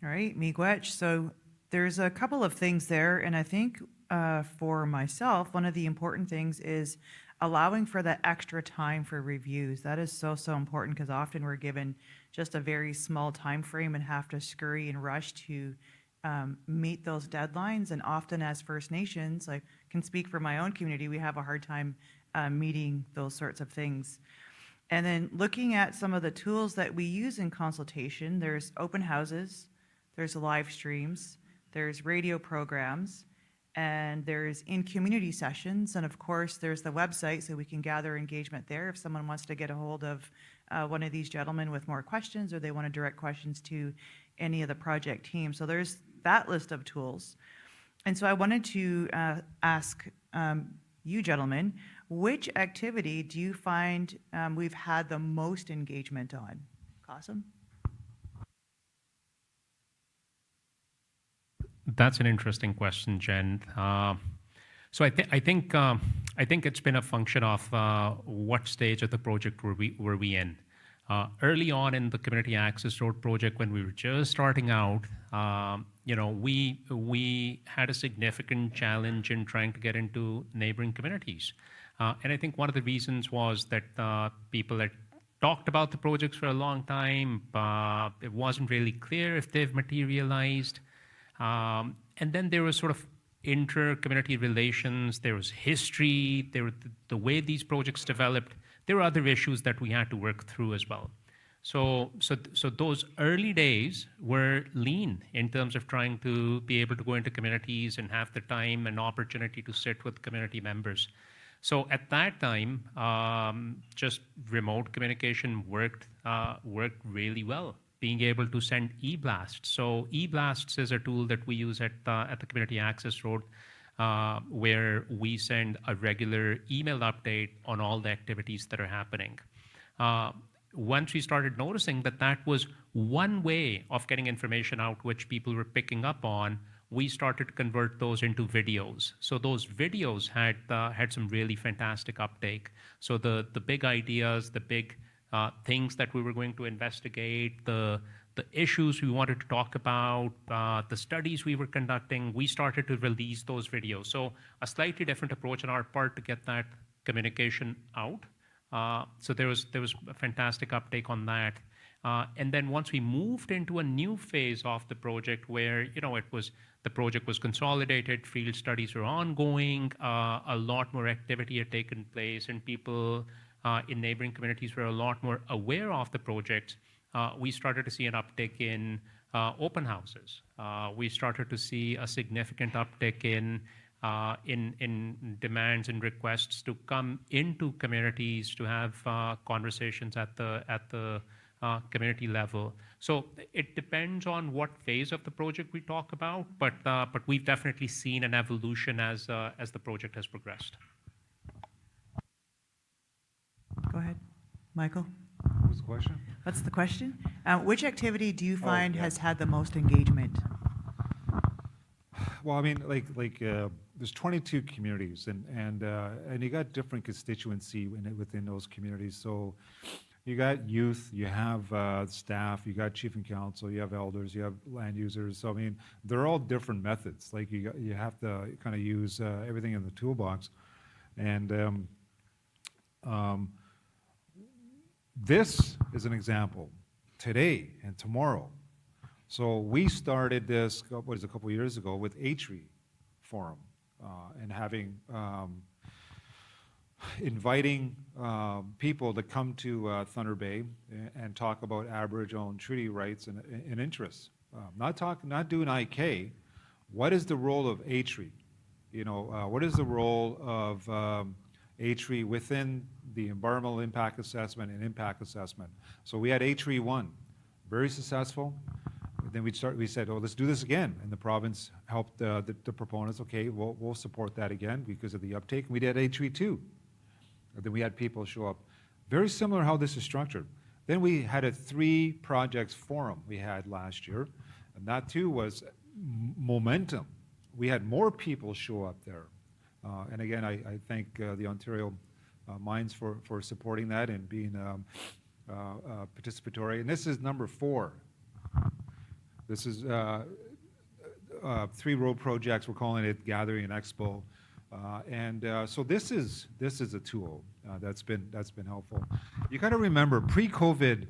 All right, miigwech. So there's a couple of things there, and I think for myself, one of the important things is allowing for that extra time for reviews. That is so, so important, because often we're given just a very small time frame and have to scurry and rush to meet those deadlines. And often as First Nations, I can speak for my own community, we have a hard time meeting those sorts of things. And then looking at some of the tools that we use in consultation, there's open houses, there's live streams, there's radio programs, and there's in-community sessions, and of course, there's the website, so we can gather engagement there if someone wants to get a hold of one of these gentlemen with more questions, or they want to direct questions to any of the project team. So there's that list of tools. And so I wanted to ask you gentlemen, which activity do you find we've had the most engagement on? Qasim? That's an interesting question, Jen. So I think it's been a function of what stage of the project were we in. Early on in the Community Access Road project, when we were just starting out, we had a significant challenge in trying to get into neighboring communities. And I think one of the reasons was that people had talked about the projects for a long time. It wasn't really clear if they've materialized. And then there was sort of inter-community relations, there was history, there were the way these projects developed. There were other issues that we had to work through as well. So those early days were lean in terms of trying to be able to go into communities and have the time and opportunity to sit with community members. So at that time, just remote communication worked really well. Being able to send e-blasts. So e-blasts is a tool that we use at the Community Access Road, where we send a regular email update on all the activities that are happening. Once we started noticing that that was one way of getting information out which people were picking up on, we started to convert those into videos. So those videos had some really fantastic uptake. So the big ideas, the big things that we were going to investigate, the issues we wanted to talk about, the studies we were conducting, we started to release those videos. So a slightly different approach on our part to get that communication out. So there was a fantastic uptake on that. And then once we moved into a new phase of the project where, the project was consolidated, field studies were ongoing, a lot more activity had taken place, and people in neighboring communities were a lot more aware of the project. We started to see an uptick in open houses. We started to see a significant uptick in demands and requests to come into communities to have conversations at the community level. So it depends on what phase of the project we talk about, but we've definitely seen an evolution as the project has progressed. Michael, What was the question? what's the question? Which activity do you find yeah. has had the most engagement? Well, I mean, there's 22 communities, and you got different constituency within those communities. So you got youth, you have staff, you got chief and council, you have elders, you have land users. So I mean, they're all different methods. Like you have to kind of use everything in the toolbox, and this is an example today and tomorrow. So we started this, what is it, a couple of years ago with HRE Forum and having, inviting people to come to Thunder Bay and talk about Aboriginal and treaty rights and interests. Not doing IK. What is the role of HRE? You know, what is the role of HRE within the environmental impact assessment and impact assessment? So we had HRE 1, very successful. Then we said, oh, let's do this again. And the province helped the proponents. Okay, we'll support that again because of the uptake. We did HRE 2. And then we had people show up. Very similar how this is structured. Then we had a 3 projects forum we had last year. And that too was momentum. We had more people show up there. And again, I thank the Ontario Mines for supporting that and being participatory. And this is number 4. This is 3 road projects. We're calling it Gathering and Expo, so this is a tool that's been helpful. You got to remember, pre-COVID,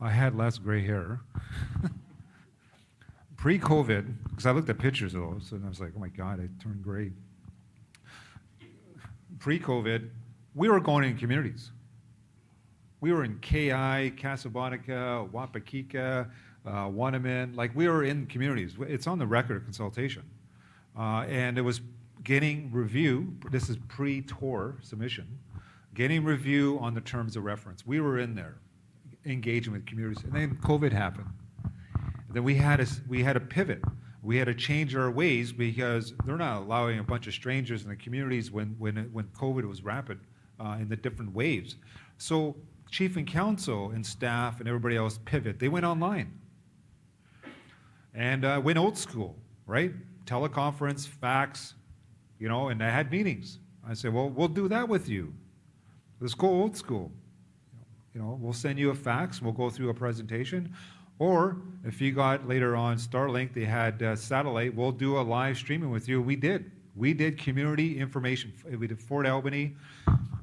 I had less gray hair. Pre-COVID, because I looked at pictures of those, and I was like, oh my God, I turned gray. Pre-COVID, we were going in communities. We were in KI, Casablanca, Wapakika, Wanneman. Like, we were in communities. It's on the record of consultation. And it was getting review. This is pre-tour submission. Getting review on the terms of reference. We were in there, engaging with communities. And then COVID happened. And then we had a pivot. We had to change our ways because they're not allowing a bunch of strangers in the communities when COVID was rapid in the different waves. So chief and council and staff and everybody else pivot. They went online and went old school, right? Teleconference, fax, you know, and I had meetings. I said, well, we'll do that with you. Let's go old school. You know, we'll send you a fax, we'll go through a presentation. Or if you got later on Starlink, they had satellite, we'll do a live streaming with you. We did. We did community information. We did Fort Albany.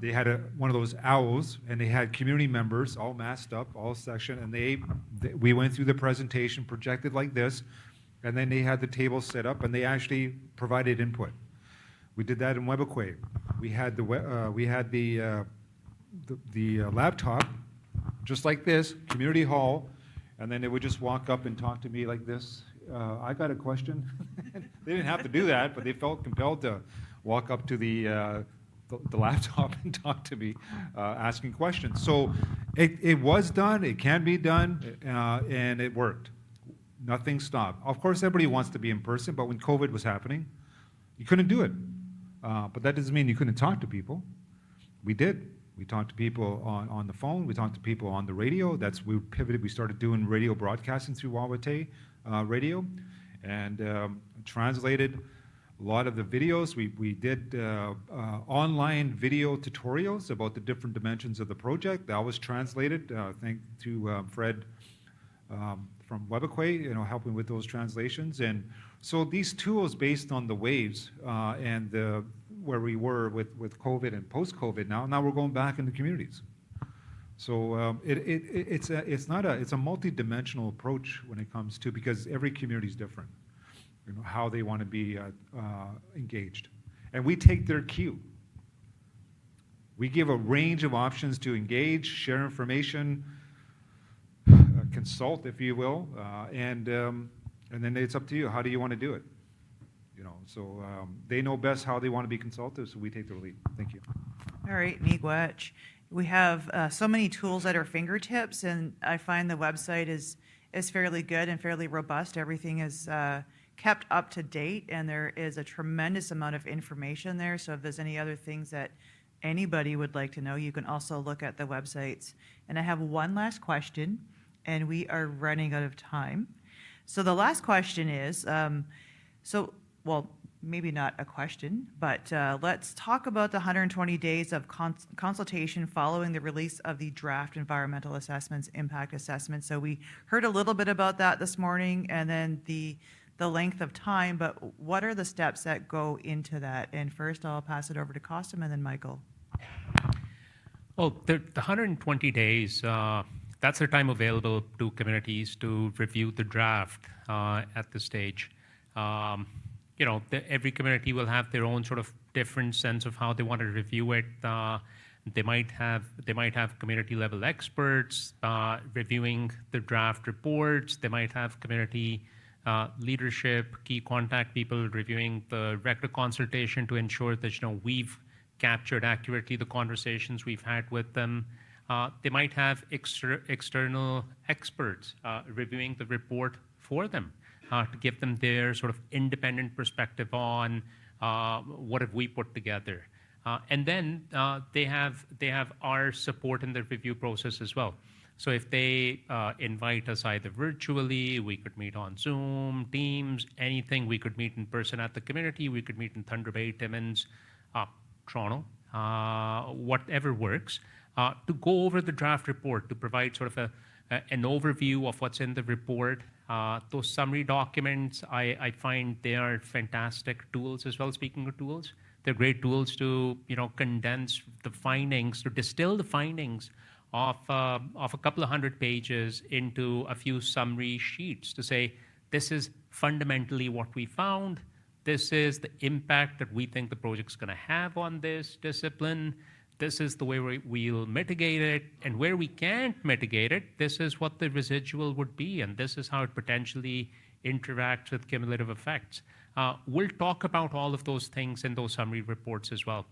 They had one of those owls, and they had community members all masked up, all section, and we went through the presentation, projected like this, and then they had the table set up, and they actually provided input. We did that in Webequay. We had the laptop, just like this, community hall, and then they would just walk up and talk to me like this. I got a question. They didn't have to do that, but they felt compelled to walk up to the laptop and talk to me, asking questions. So it was done, it can be done, and it worked. Nothing stopped. Of course, everybody wants to be in person, but when COVID was happening, you couldn't do it. But that doesn't mean you couldn't talk to people. We did. We talked to people on the phone. We talked to people on the radio. We pivoted. We started doing radio broadcasting through Wawate radio, and translated a lot of the videos. We did online video tutorials about the different dimensions of the project. That was translated, thanks to Fred from Webequay, you know, helping with those translations. And so these tools, based on the waves and where we were with COVID and post-COVID, now we're going back into communities. So it's a multi-dimensional approach when it comes to, because every community is different, you know, how they want to be engaged. And we take their cue. We give a range of options to engage, share information, consult, if you will, and then it's up to you. How do you want to do it? You know, so they know best how they want to be consulted, so we take the lead. Thank you. All right, miigwech. We have so many tools at our fingertips, and I find the website is fairly good and fairly robust. Everything is kept up to date, and there is a tremendous amount of information there. So if there's any other things that anybody would like to know, you can also look at the websites. And I have one last question, and we are running out of time. So the last question is, well, maybe not a question, but let's talk about the 120 days of consultation following the release of the draft environmental assessments, impact assessments. So we heard a little bit about that this morning, and then the length of time, but what are the steps that go into that? And first, I'll pass it over to Costum and then Michael. Well, the 120 days, that's the time available to communities to review the draft at this stage. Every community will have their own sort of different sense of how they want to review it. They might have community level experts reviewing the draft reports. They might have community leadership, key contact people reviewing the record consultation to ensure that we've captured accurately the conversations we've had with them. They might have external experts reviewing the report for them to give them their sort of independent perspective on what have we put together. And then they have our support in the review process as well. So if they invite us either virtually, we could meet on Zoom, Teams, anything. We could meet in person at the community. We could meet in Thunder Bay, Timmins, Toronto, whatever works, to go over the draft report, to provide sort of an overview of what's in the report. Those summary documents, I find they are fantastic tools as well. Speaking of tools, they're great tools to condense the findings, to distill the findings of a couple of hundred pages into a few summary sheets to say, this is fundamentally what we found. This is the impact that we think the project's going to have on this discipline. This is the way we'll mitigate it. And where we can't mitigate it, this is what the residual would be. And this is how it potentially interacts with cumulative effects. We'll talk about all of those things in those summary reports as well.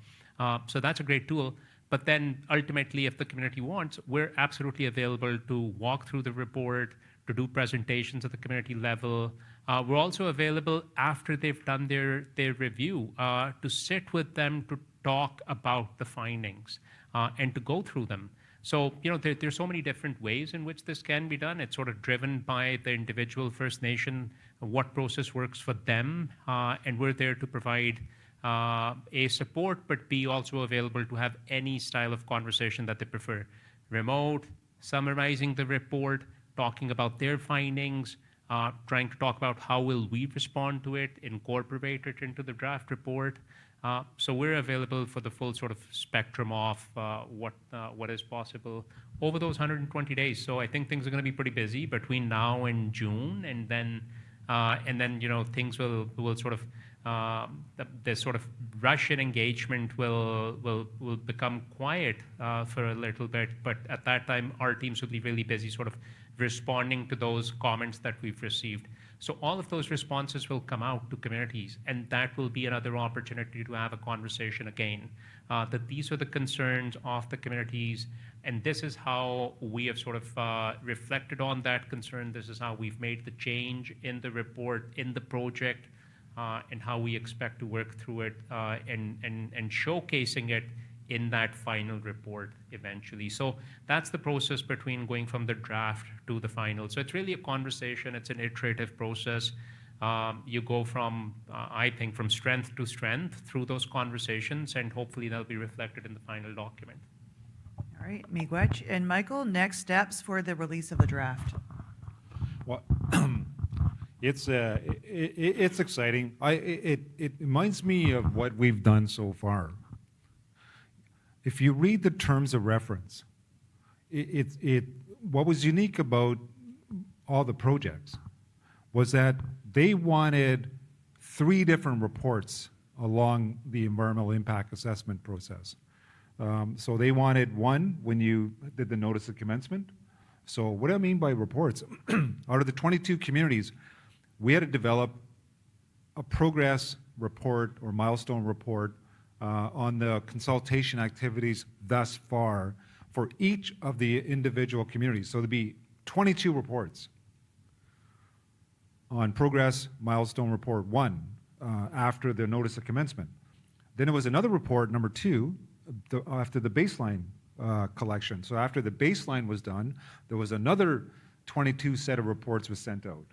So that's a great tool. But then ultimately, if the community wants, we're absolutely available to walk through the report, to do presentations at the community level. We're also available after they've done their review to sit with them to talk about the findings and to go through them. So, there's so many different ways in which this can be done. It's sort of driven by the individual First Nation, what process works for them, and we're there to provide A, support, but B, also available to have any style of conversation that they prefer. Remote, summarizing the report, talking about their findings, trying to talk about how will we respond to it, incorporate it into the draft report. So we're available for the full sort of spectrum of what is possible over those 120 days. So I think things are going to be pretty busy between now and June, and then things will sort of the sort of Russian engagement will become quiet for a little bit, but at that time our teams will be really busy sort of responding to those comments that we've received. So all of those responses will come out to communities, and that will be another opportunity to have a conversation again, that these are the concerns of the communities, and this is how we have sort of reflected on that concern. This is how we've made the change in the report, in the project, and how we expect to work through it and showcasing it in that final report eventually. So that's the process between going from the draft to the final. So it's really a conversation. It's an iterative process. You go from, I think, from strength to strength through those conversations, and hopefully they'll be reflected in the final document. All right, Miigwech. And Michael, next steps for the release of the draft. Well, it's exciting. It reminds me of what we've done so far. If you read the terms of reference, what was unique about all the projects was that they wanted 3 different reports along the environmental impact assessment process. So they wanted one when you did the notice of commencement. So what do I mean by reports? Out of the 22 communities, we had to develop a progress report or milestone report on the consultation activities thus far for each of the individual communities. So there'd be 22 reports on progress milestone report 1 after the notice of commencement. Then it was another report, number 2, after the baseline collection. So after the baseline was done, there was another 22 set of reports was sent out,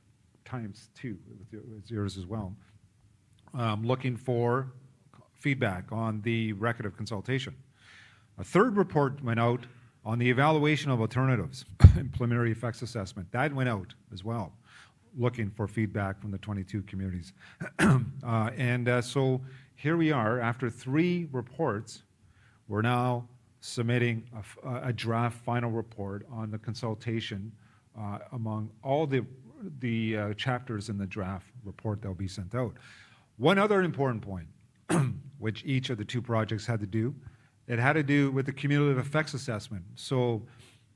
times 2, with yours as well, looking for feedback on the record of consultation. A third report went out on the evaluation of alternatives and preliminary effects assessment. That went out as well, looking for feedback from the 22 communities. So here we are, after 3 reports, we're now submitting a draft final report on the consultation among all the chapters in the draft report that will be sent out. One other important point, which each of the 2 projects had to do, it had to do with the cumulative effects assessment. So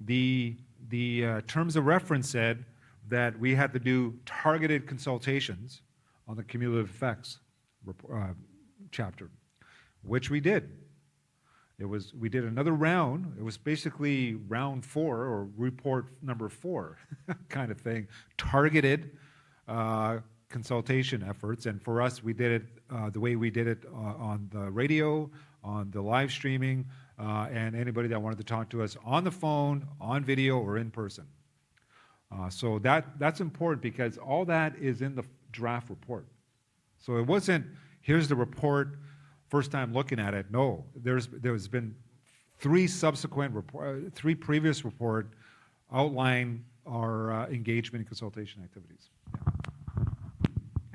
the terms of reference said that we had to do targeted consultations on the cumulative effects chapter, which we did. We did another round. It was basically round 4 or report number 4 kind of thing, targeted consultation efforts. And for us, we did it the way we did it on the radio, on the live streaming, and anybody that wanted to talk to us on the phone, on video, or in person. So that's important because all that is in the draft report. So it wasn't, here's the report, first time looking at it. No, there's been 3 previous report outline our engagement and consultation activities.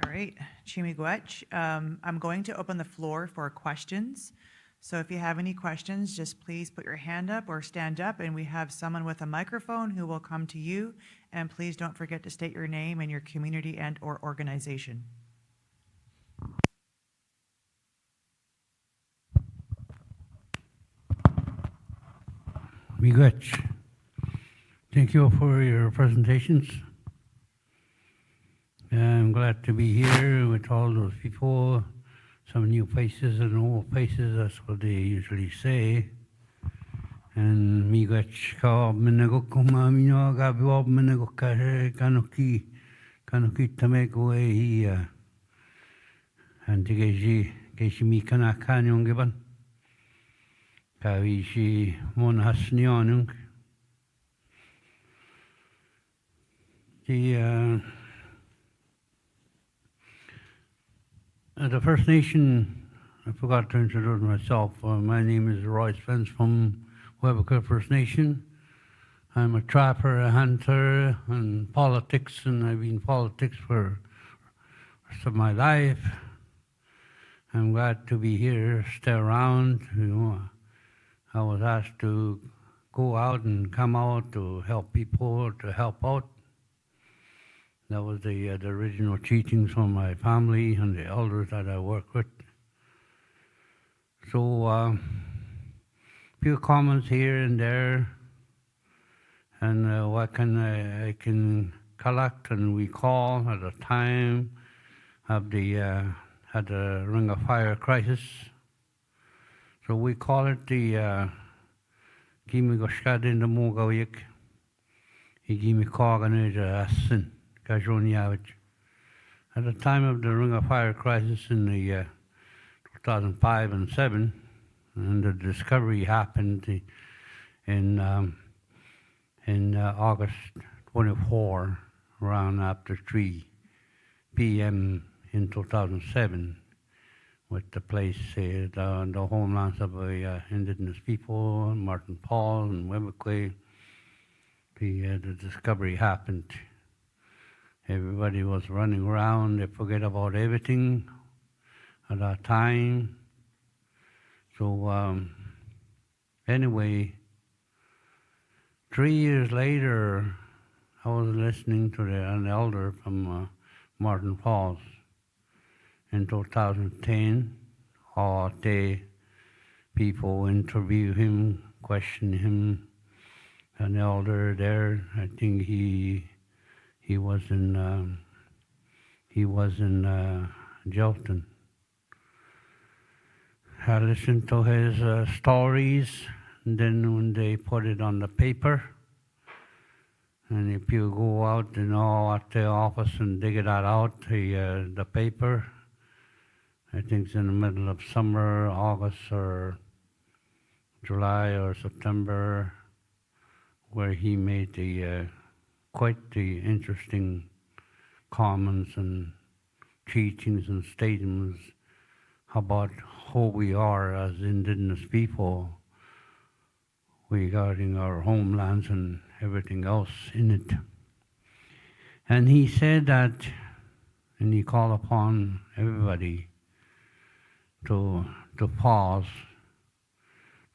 All right, Chimigwech, I'm going to open the floor for questions. So if you have any questions, just please put your hand up or stand up, and we have someone with a microphone who will come to you. And please don't forget to state your name and your community and or organization. Miigwech. Thank you for your presentations. I'm glad to be here with all those people, some new faces and old faces, that's what they usually say. And miigwech ka minagok kumamino gabiwab minagok kanoki tameko e and geji mi kana kanyong giban. Kavishi mon hasnionung. The First Nation, I forgot to introduce myself. My name is Roy Spence from Webequer First Nation. I'm a trapper, a hunter, and politics, and I've been in politics for the rest of my life. I'm glad to be here, stay around. You know, I was asked to go out and come out to help people, to help out. That was the original teachings from my family and the elders that I work with. So, few comments here and there, and what I can collect and recall at the time of had the Ring of Fire crisis. So we call it the Gimigoshkad in the Mogawik, Higimikogan Asin. At the time of the Ring of Fire crisis in the 2005 and 7, and the discovery happened in August 24, around after 3 p.m. in 2007, with the place, the homelands of the indigenous people, Martin Paul and Webequer. The discovery happened. Everybody was running around. They forget about everything at that time. So anyway, 3 years later, I was listening to an elder from Martin Falls in 2010. All day, people interview him, question him. An elder there, I think he was in Gelton. I listened to his stories, and then when they put it on the paper, and if you go out, you know, at the office and dig that out, the paper, I think it's in the middle of summer, August or July or September, where he made quite the interesting comments and teachings and statements about who we are as Indigenous people regarding our homelands and everything else in it. And he said that, and he called upon everybody to pause,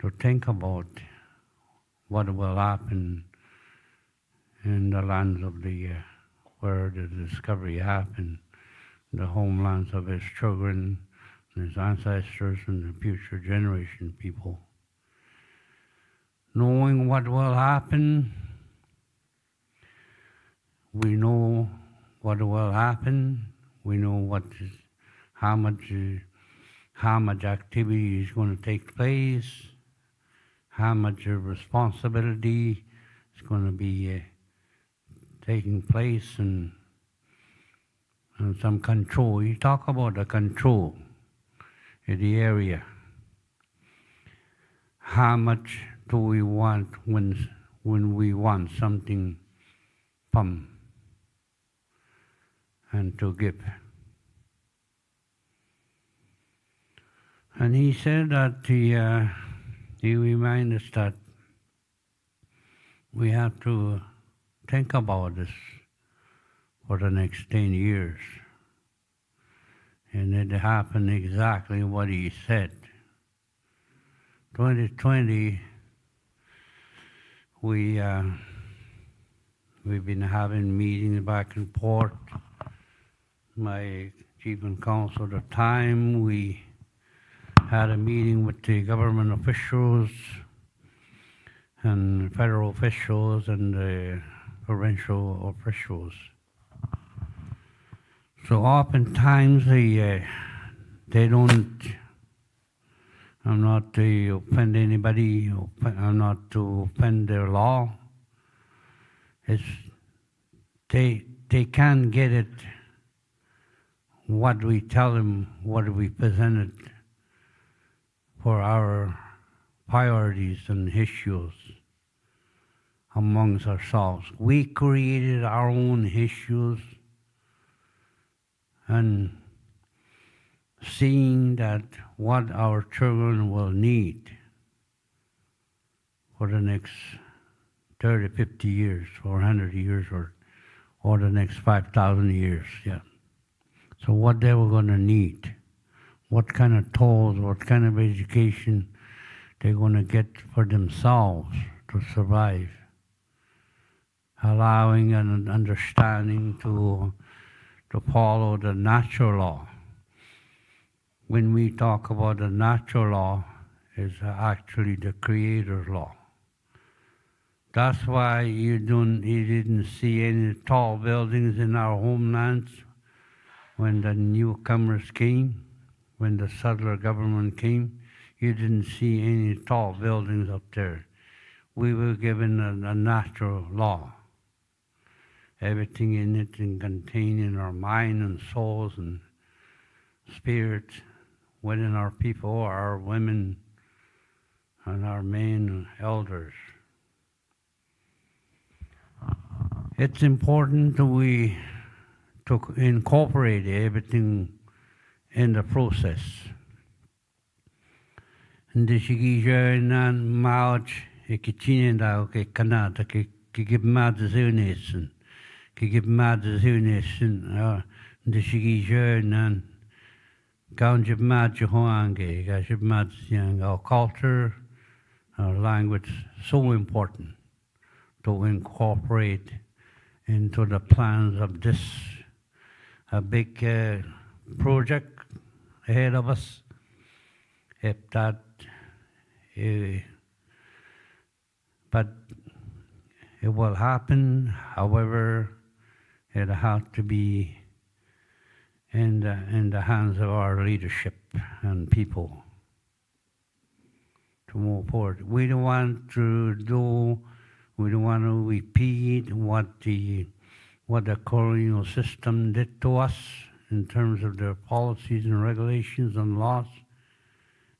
to think about what will happen in the lands of where the discovery happened, the homelands of his children, his ancestors, and the future generation people. Knowing what will happen, we know what will happen. We know how much activity is going to take place, how much responsibility is going to be taking place, and some control. You talk about the control in the area. How much do we want when we want something from and to give? And he said that he reminded us that we have to think about this for the next 10 years. And it happened exactly what he said. 2020, we've been having meetings back and forth. My chief and counsel at the time, we had a meeting with the government officials and federal officials and the provincial officials. So oftentimes they don't, I'm not to offend anybody, I'm not to offend their law. They can't get it, what we tell them, what we presented for our priorities and issues amongst ourselves. We created our own issues, and seeing that what our children will need for the next 30, 50 years, or 100 years, or the next 5,000 years, yeah. So what they were going to need, what kind of tools, what kind of education they're going to get for themselves to survive, allowing and understanding to follow the natural law. When we talk about the natural law, it's actually the Creator's law. That's why you didn't see any tall buildings in our homelands when the newcomers came, when the settler government came. You didn't see any tall buildings up there. We were given a natural law. Everything in it and contained in our mind and souls and spirits within our people, our women, and our men elders. It's important to incorporate everything in the process. Ndi shigija nan mauch ekichina ke kanata ke give mad zunessen. Give mad zunessen ndi shigija nan Gaunjib mad Johange, Gashib mad yang our culture, our language, so important to incorporate into the plans of this a big project ahead of us. If that, but it will happen. However, it has to be in the hands of our leadership and people to move forward. We don't want to repeat what the colonial system did to us in terms of their policies and regulations and laws.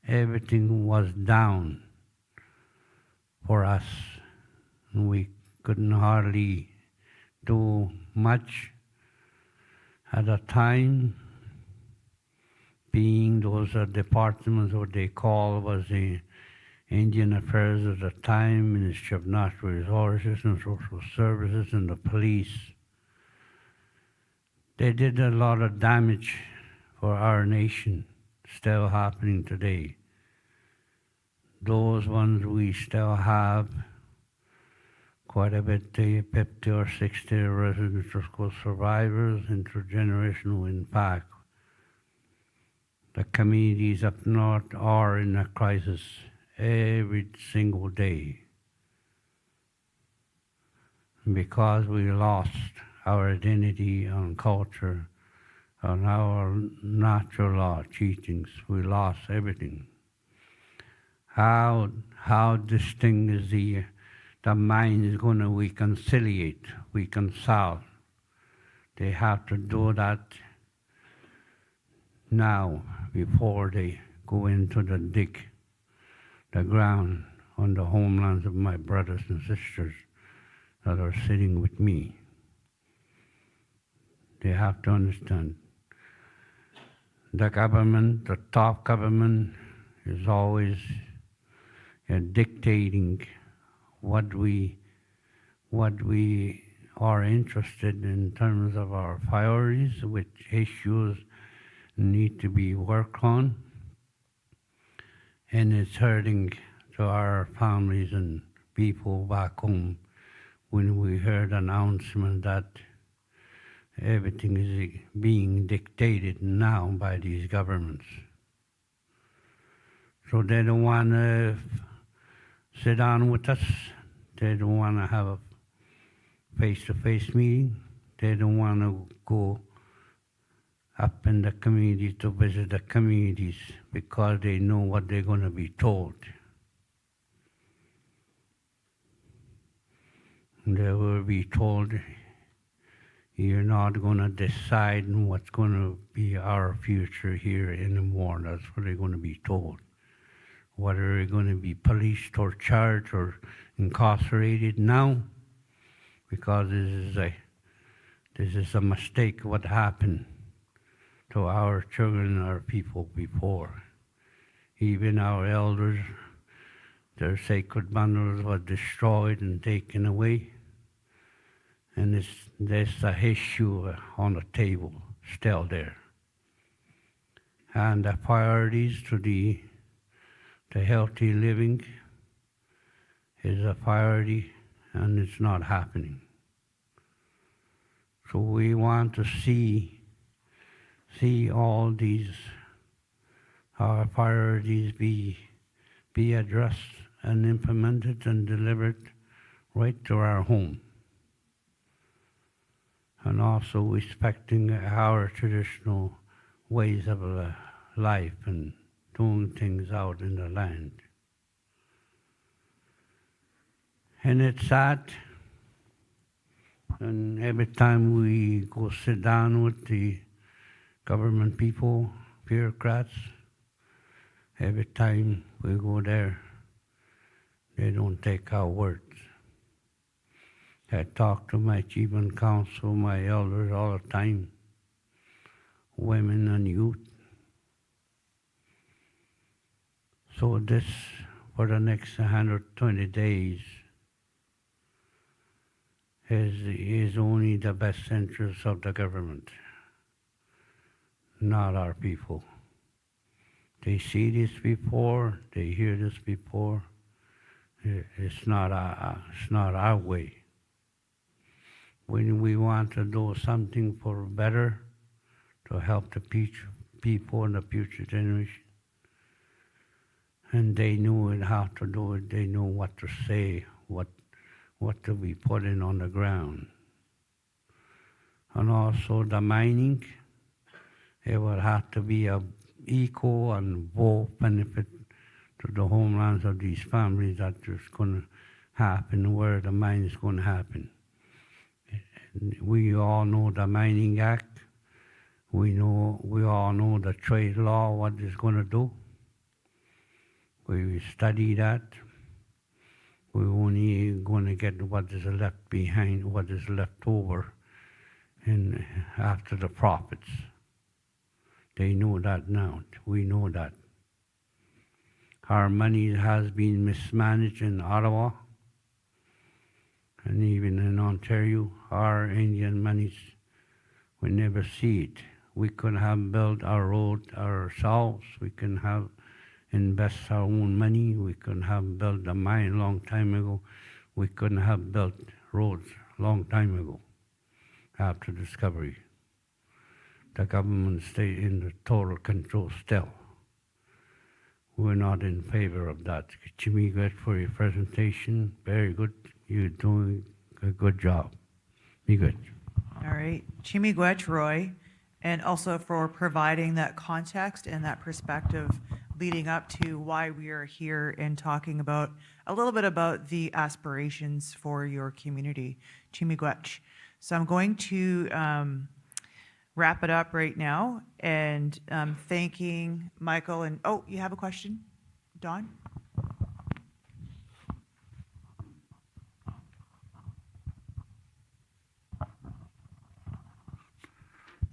Everything was down for us. And we couldn't hardly do much at a time, being those departments, what they call was the Indian Affairs at the time, Ministry of Natural Resources and Social Services, and the police. They did a lot of damage for our nation, still happening today. Those ones we still have quite a bit, 50 or 60 residential school survivors, intergenerational impact. The communities up north are in a crisis every single day because we lost our identity and culture and our natural law teachings. We lost everything. How this thing is the mind is going to reconcile. They have to do that now before they go into the ground on the homelands of my brothers and sisters that are sitting with me. They have to understand the government, the top government, is always dictating what we are interested in terms of our priorities, which issues need to be worked on, and it's hurting to our families and people back home when we heard announcement that everything is being dictated now by these governments. So they don't want to sit down with us. They don't want to have a face-to-face meeting. They don't want to go up in the community to visit the communities because they know what they're going to be told. They will be told, you're not going to decide what's going to be our future here anymore. That's what they're going to be told. Whether they're going to be policed or charged or incarcerated now, because this is a mistake what happened to our children and our people before. Even our elders, their sacred bundles were destroyed and taken away. And there's a issue on the table still there. And the priorities to the healthy living is a priority, and it's not happening. So we want to see all these our priorities be addressed and implemented and delivered right to our home. And also respecting our traditional ways of life and doing things out in the land. And it's sad, and every time we go sit down with the government people, bureaucrats, every time we go there, they don't take our words. I talk to my chief and council, my elders all the time, women and youth. So this, for the next 120 days, is only the best interest of the government, not our people. They see this before, they hear this before. It's not our way. When we want to do something for better, to help the people and the future generation, and they know how to do it, they know what to say, what to be putting on the ground. And also the mining, it will have to be a equal and both benefit to the homelands of these families that is going to happen, where the mine is going to happen. We all know the Mining Act. We all know the trade law, what it's going to do. We study that. We're only going to get what is left behind, what is left over, and after the profits. They know that now. We know that. Our money has been mismanaged in Ottawa and even in Ontario. Our Indian monies, we never see it. We could have built our road ourselves. We can have invest our own money. We could have built a mine a long time ago. We couldn't have built roads a long time ago after discovery. The government stayed in the total control still. We're not in favor of that. Jimmy, good for your presentation. Very good. You're doing a good job. Be good. All right. Chimigwech Roy, and also for providing that context and that perspective leading up to why we are here and talking about a little bit about the aspirations for your community. Chimigwech. So I'm going to wrap it up right now and thanking Michael and, oh, you have a question? Don?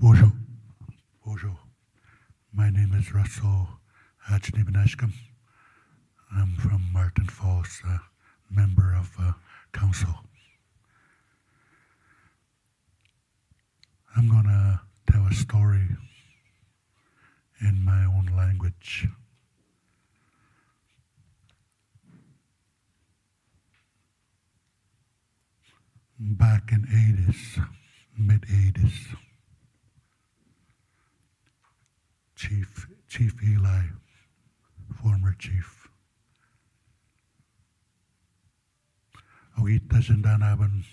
Bonjour. Bonjour. My name is Russell Ajnibaneshkam. I'm from Martin Falls, member of council. I'm going to tell a story in my own language. Back in 80s, mid-80s, Chief Eli, former chief, Ogita Zindanaban,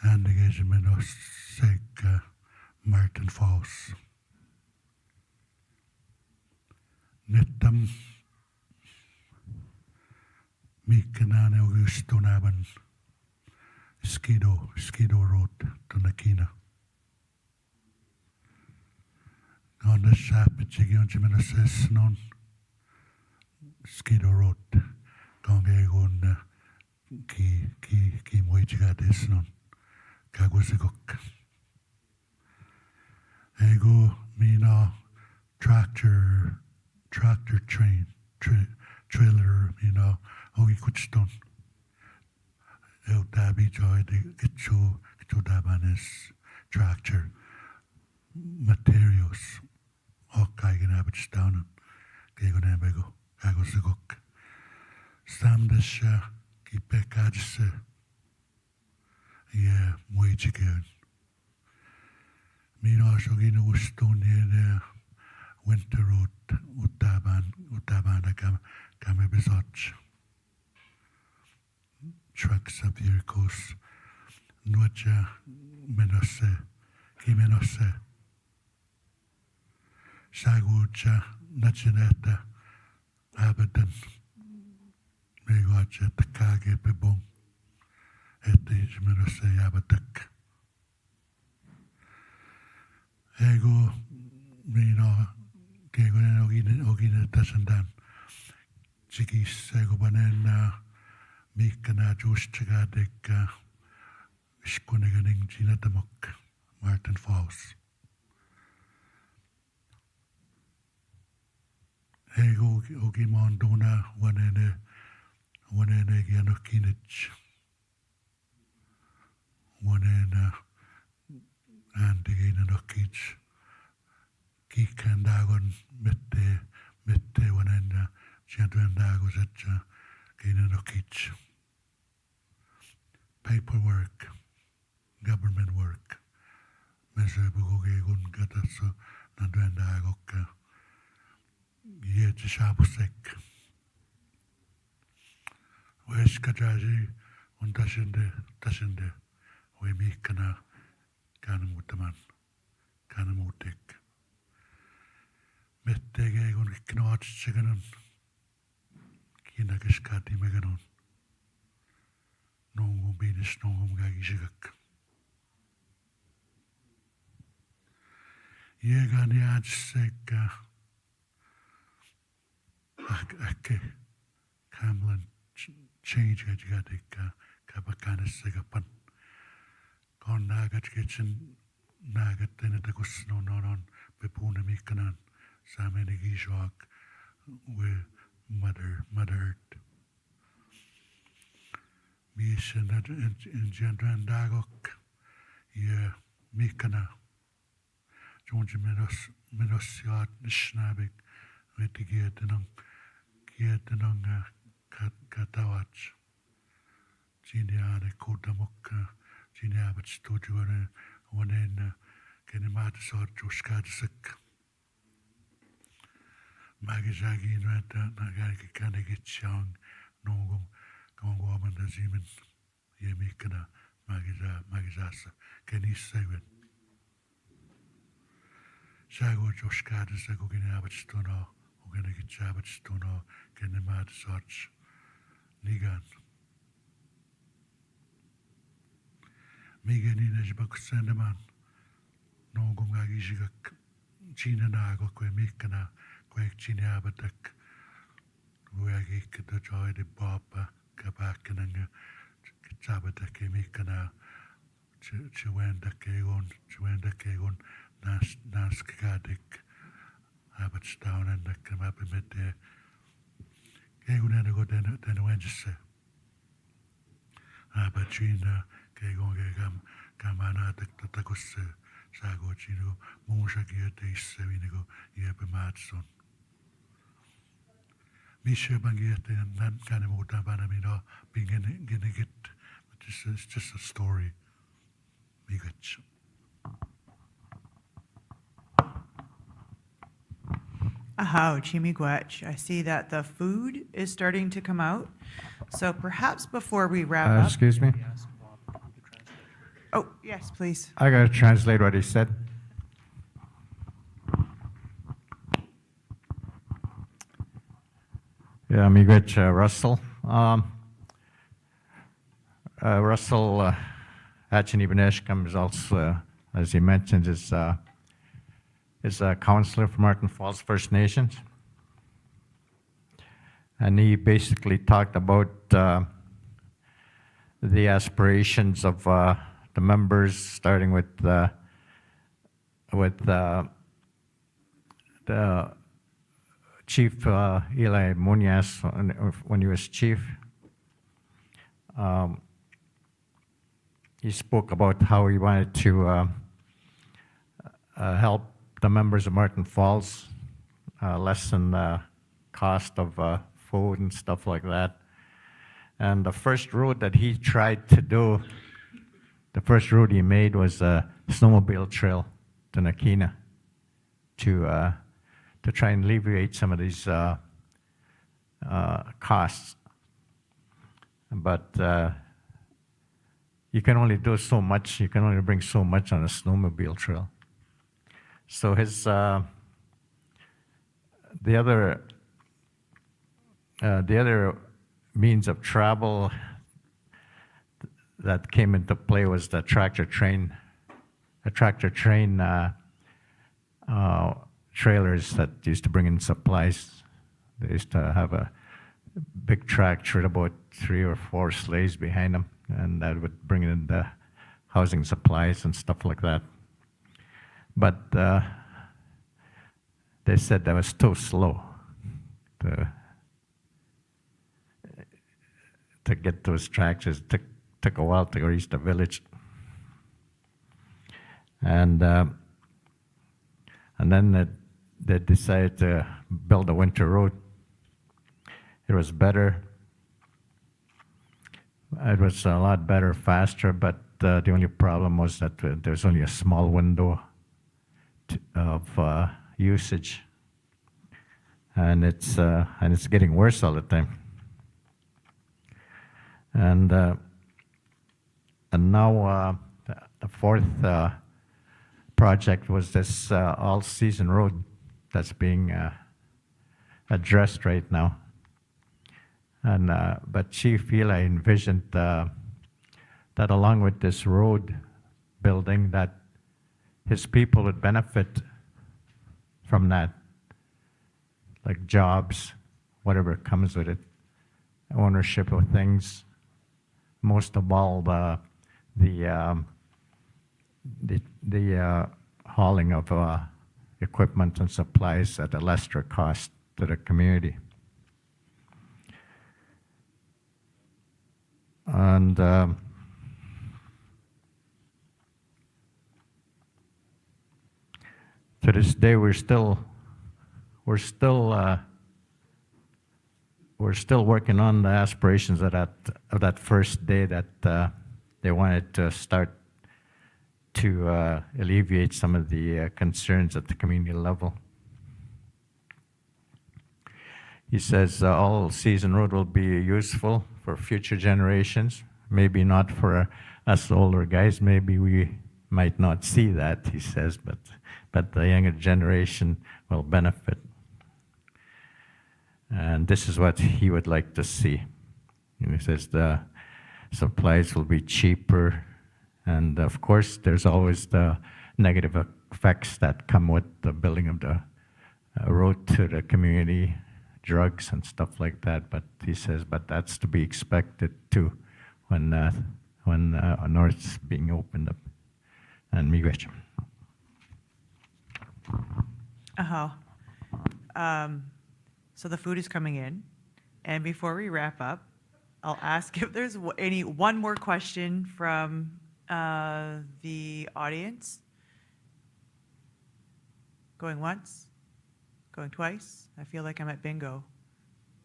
and the Gizminos Sek Martin Falls. Nittam Mikanan Augusto Naban, Skido Road to Nakina. On the shop at Chigion Jimenez non Skido Road, Gongagon Ki Moichigatis non Kagwasigok. Ego Mina tractor train, trailer, Ogi Kuchton. El Dabi Joy, the Gichu Dabanis tractor materials. Kaigen abich down, Gagon Abego, Agosagok. Stamdesha, Kipekadse, yeah, Moichigan. Mina Shogino Stone near Winter Road, Utabana Kamebizoch. Trucks of vehicles, Nuacha Menose, Kimenose. Sagucha, Nachineta, Abadan, Megocha, Takage, Bebong, Etis Menose, Abadak. Ego, Kegonen Ogina Tassandan, Chikis, Egobanen, Mikana, Justigadik, Shkuneganing, Ginatamok, Martin Falls. Ego Ogimondona, one in Gianokinich, one in Antiginokich, Kikandagon, Mitte, one in Chadrandagos at Ginanokich. Paperwork, government work, Mesebugogun Gataso, Nadrandagoka. Ye Chabusek. Wesh Kajaji, und Tashende, we Mikana, Kanamutaman, Kanamutek. Mettege und Knot Chiganon, Kinakishkati Meganon. No Binish no Gagishak. Yegani Sek. Ake, Camlin, change kabakanisagapan. Kon nagat kitchen nagat tenedagus no non bepuna mikanan samenigishok with mother Mission in Gendrandagok ye mikana Jonge menos nishnabik retigetenang katawach Giniane kodamok Giniabat stojuare wanen kenematisor joskadisik Magizagi renta nagaki kanegitchang nogum Gongwaman da Zeman Yemikana Magizasa Kenisewin Shago Joshkada Sagogin Abatstono Oganagit Abatstono Kenemad Sarch Nigan Miganin Ejbak Sandaman Nogum Agishigak China Nago Quemikana Quake China Abatak Wagik the joy de Baba Kabakananga Chabata Kemikana Chuenda Kegon Naskagadik Abbottstown and the Kamapimete Kegunago then Wednesday Abachina Kegon Kamana Takus Sago Chino Monshagia Taste Sevinigo Yebematson Misha Bangiete and Nan Kanemuta Banamino beginning it. It's just a story. Bigach. Ahow, Chimigwech. I see that the food is starting to come out. So perhaps before we wrap up. Excuse me? Oh, yes, please. I got to translate what he said. Yeah, Miigwech Russell. Russell Hatchin-Ibaneshkam is also, as he mentioned, is a counselor for Martin Falls First Nations. And he basically talked about the aspirations of the members, starting with the Chief Eli Munoz when he was chief. He spoke about how he wanted to help the members of Martin Falls lessen the cost of food and stuff like that. And the first road that he tried to do, the first road he made was a snowmobile trail to Nakina to try and alleviate some of these costs. But you can only do so much. You can only bring so much on a snowmobile trail. So his the other means of travel that came into play was the tractor train trailers that used to bring in supplies. They used to have a big tractor with about 3 or 4 sleighs behind them, and that would bring in the housing supplies and stuff like that. But they said that was too slow to get those tractors. It took a while to reach the village. And then they decided to build a winter road. It was better. It was a lot better, faster, but the only problem was that there's only a small window of usage, and it's getting worse all the time. And now the fourth project was this all-season road that's being addressed right now. And but Chief Eli envisioned that along with this road building, that his people would benefit from that, like jobs, whatever comes with it. ownership of things. Most of all, the hauling of equipment and supplies at a lesser cost to the community. And to this day, we're still working on the aspirations of that first day that they wanted to start to alleviate some of the concerns at the community level. He says all season road will be useful for future generations. Maybe not for us older guys. Maybe we might not see that, he says, but the younger generation will benefit. And this is what he would like to see. And he says the supplies will be cheaper. And of course, there's always the negative effects that come with the building of the road to the community, drugs and stuff like that. But he says, but that's to be expected too when North's being opened up. And miigwech. So the food is coming in. And before we wrap up, I'll ask if there's one more question from the audience. Going once? Going twice? I feel like I'm at bingo.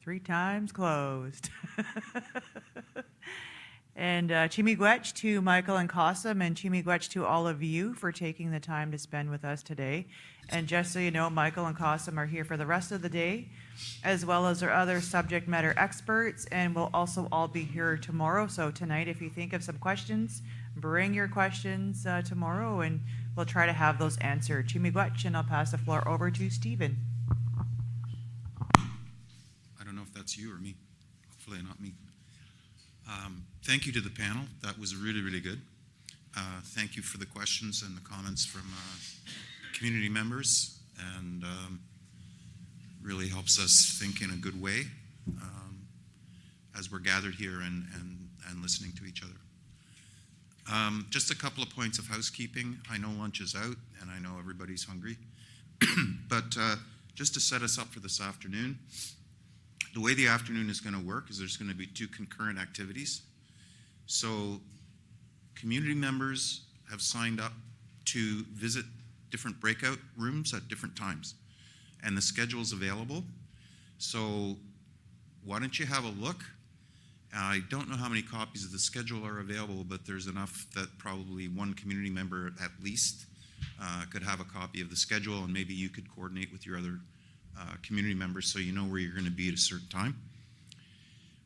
3 times closed. And chimigwech to Michael and Kasim, and chimigwech to all of you for taking the time to spend with us today. And just so you know, Michael and Kasim are here for the rest of the day, as well as our other subject matter experts, and we'll also all be here tomorrow. So tonight, if you think of some questions, bring your questions tomorrow, and we'll try to have those answered. Chimigwech, and I'll pass the floor over to Stephen. I don't know if that's you or me. Hopefully not me. Thank you to the panel. That was really, really good. Thank you for the questions and the comments from community members, and really helps us think in a good way as we're gathered here and listening to each other. Just a couple of points of housekeeping. I know lunch is out, and I know everybody's hungry. But just to set us up for this afternoon, the way the afternoon is going to work is there's going to be 2 concurrent activities. So community members have signed up to visit different breakout rooms at different times, and the schedule is available. So why don't you have a look? I don't know how many copies of the schedule are available, but there's enough that probably one community member at least could have a copy of the schedule, and maybe you could coordinate with your other community members so you know where you're going to be at a certain time.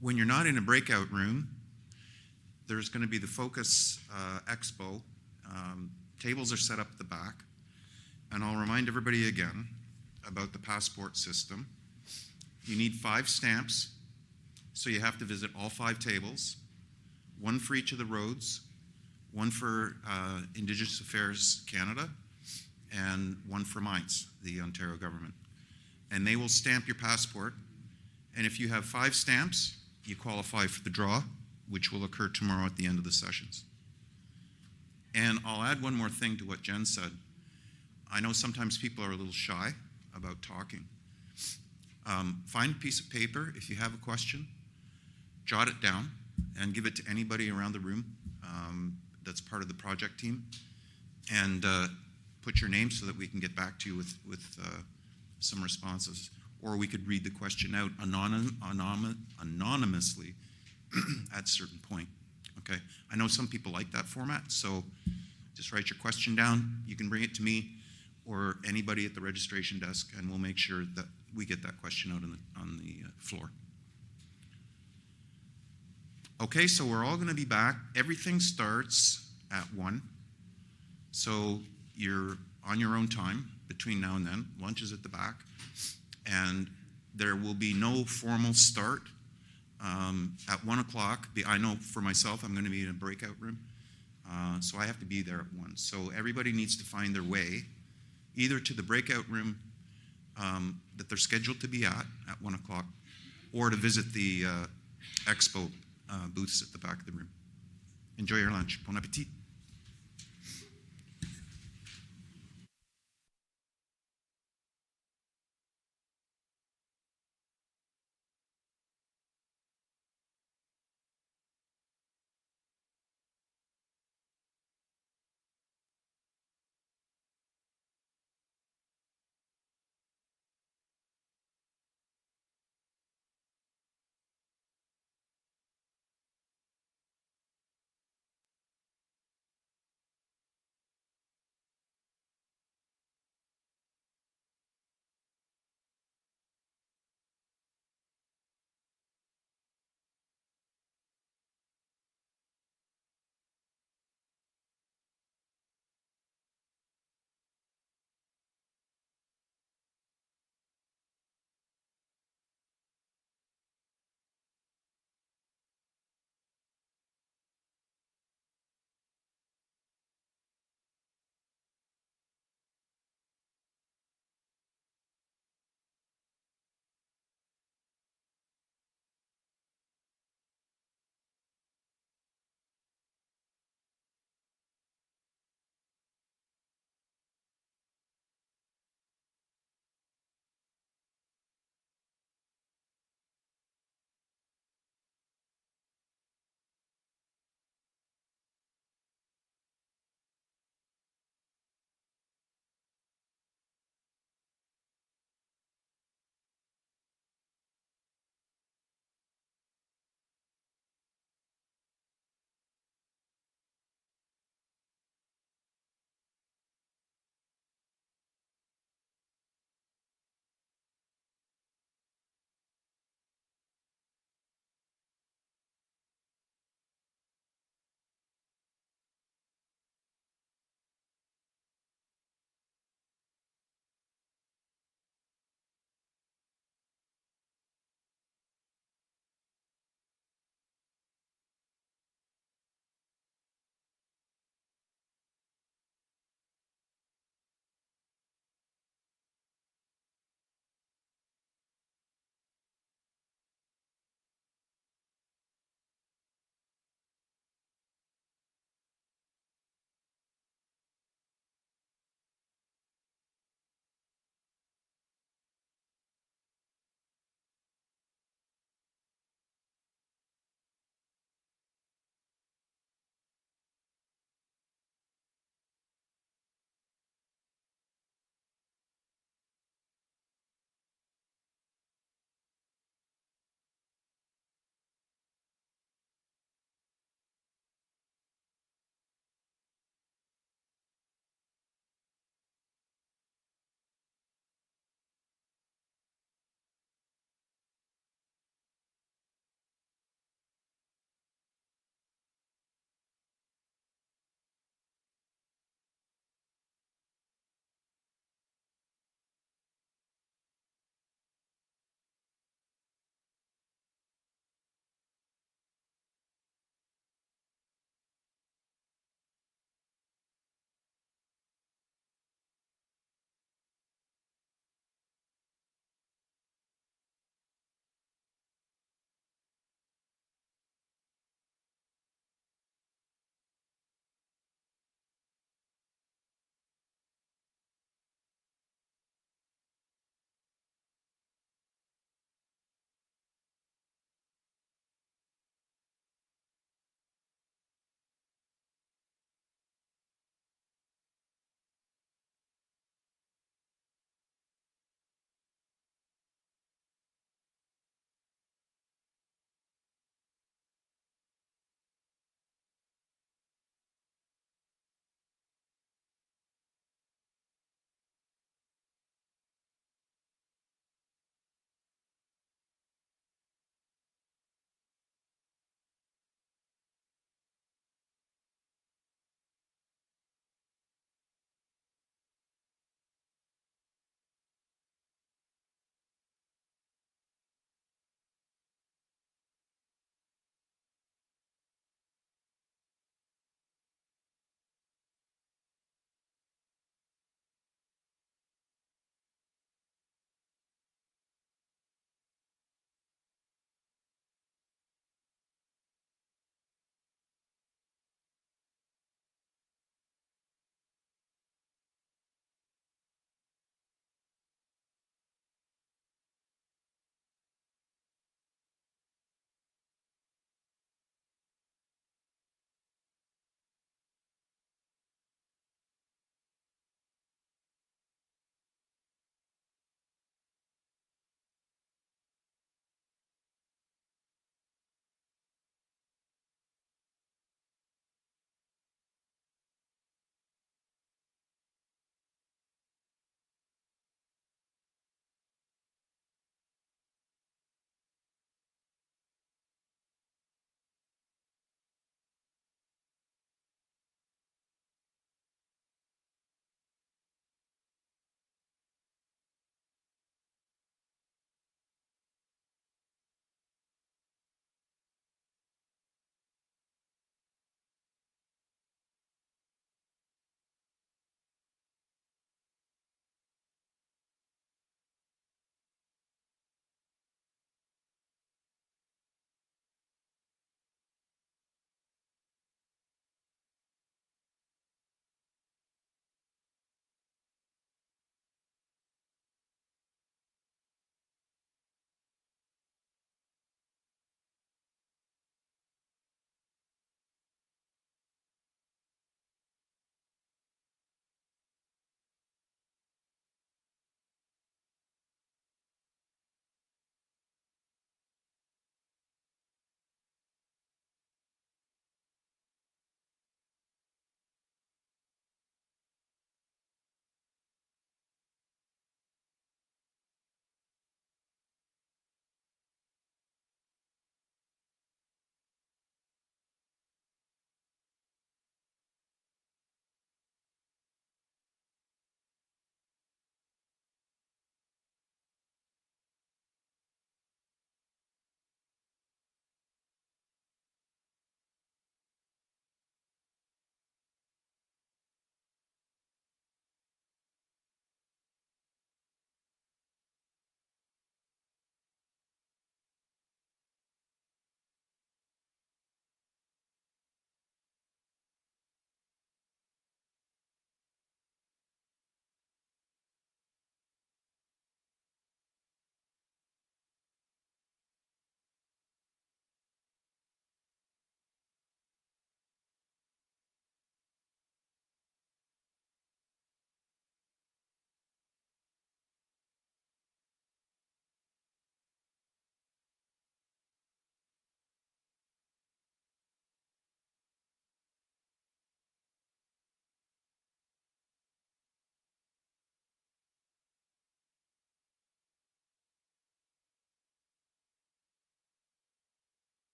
When you're not in a breakout room, there's going to be the Focus Expo. Tables are set up at the back. And I'll remind everybody again about the passport system. You need 5 stamps, so you have to visit all 5 tables, 1 for each of the roads, 1 for Indigenous Affairs Canada, and 1 for Mines, the Ontario government. And they will stamp your passport. And if you have 5 stamps, you qualify for the draw, which will occur tomorrow at the end of the sessions. And I'll add one more thing to what Jen said. I know sometimes people are a little shy about talking. Find a piece of paper. If you have a question, jot it down and give it to anybody around the room that's part of the project team, and put your name so that we can get back to you with some responses. Or we could read the question out anonymously at a certain point. Okay? I know some people like that format, so just write your question down. You can bring it to me or anybody at the registration desk, and we'll make sure that we get that question out on the floor. Okay, so we're all going to be back. Everything starts at 1. So you're on your own time between now and then. Lunch is at the back. And there will be no formal start at 1 o'clock. I know for myself, I'm going to be in a breakout room. So I have to be there at 1. So everybody needs to find their way either to the breakout room that they're scheduled to be at 1 o'clock, or to visit the Expo booths at the back of the room. Enjoy your lunch. Bon appetit.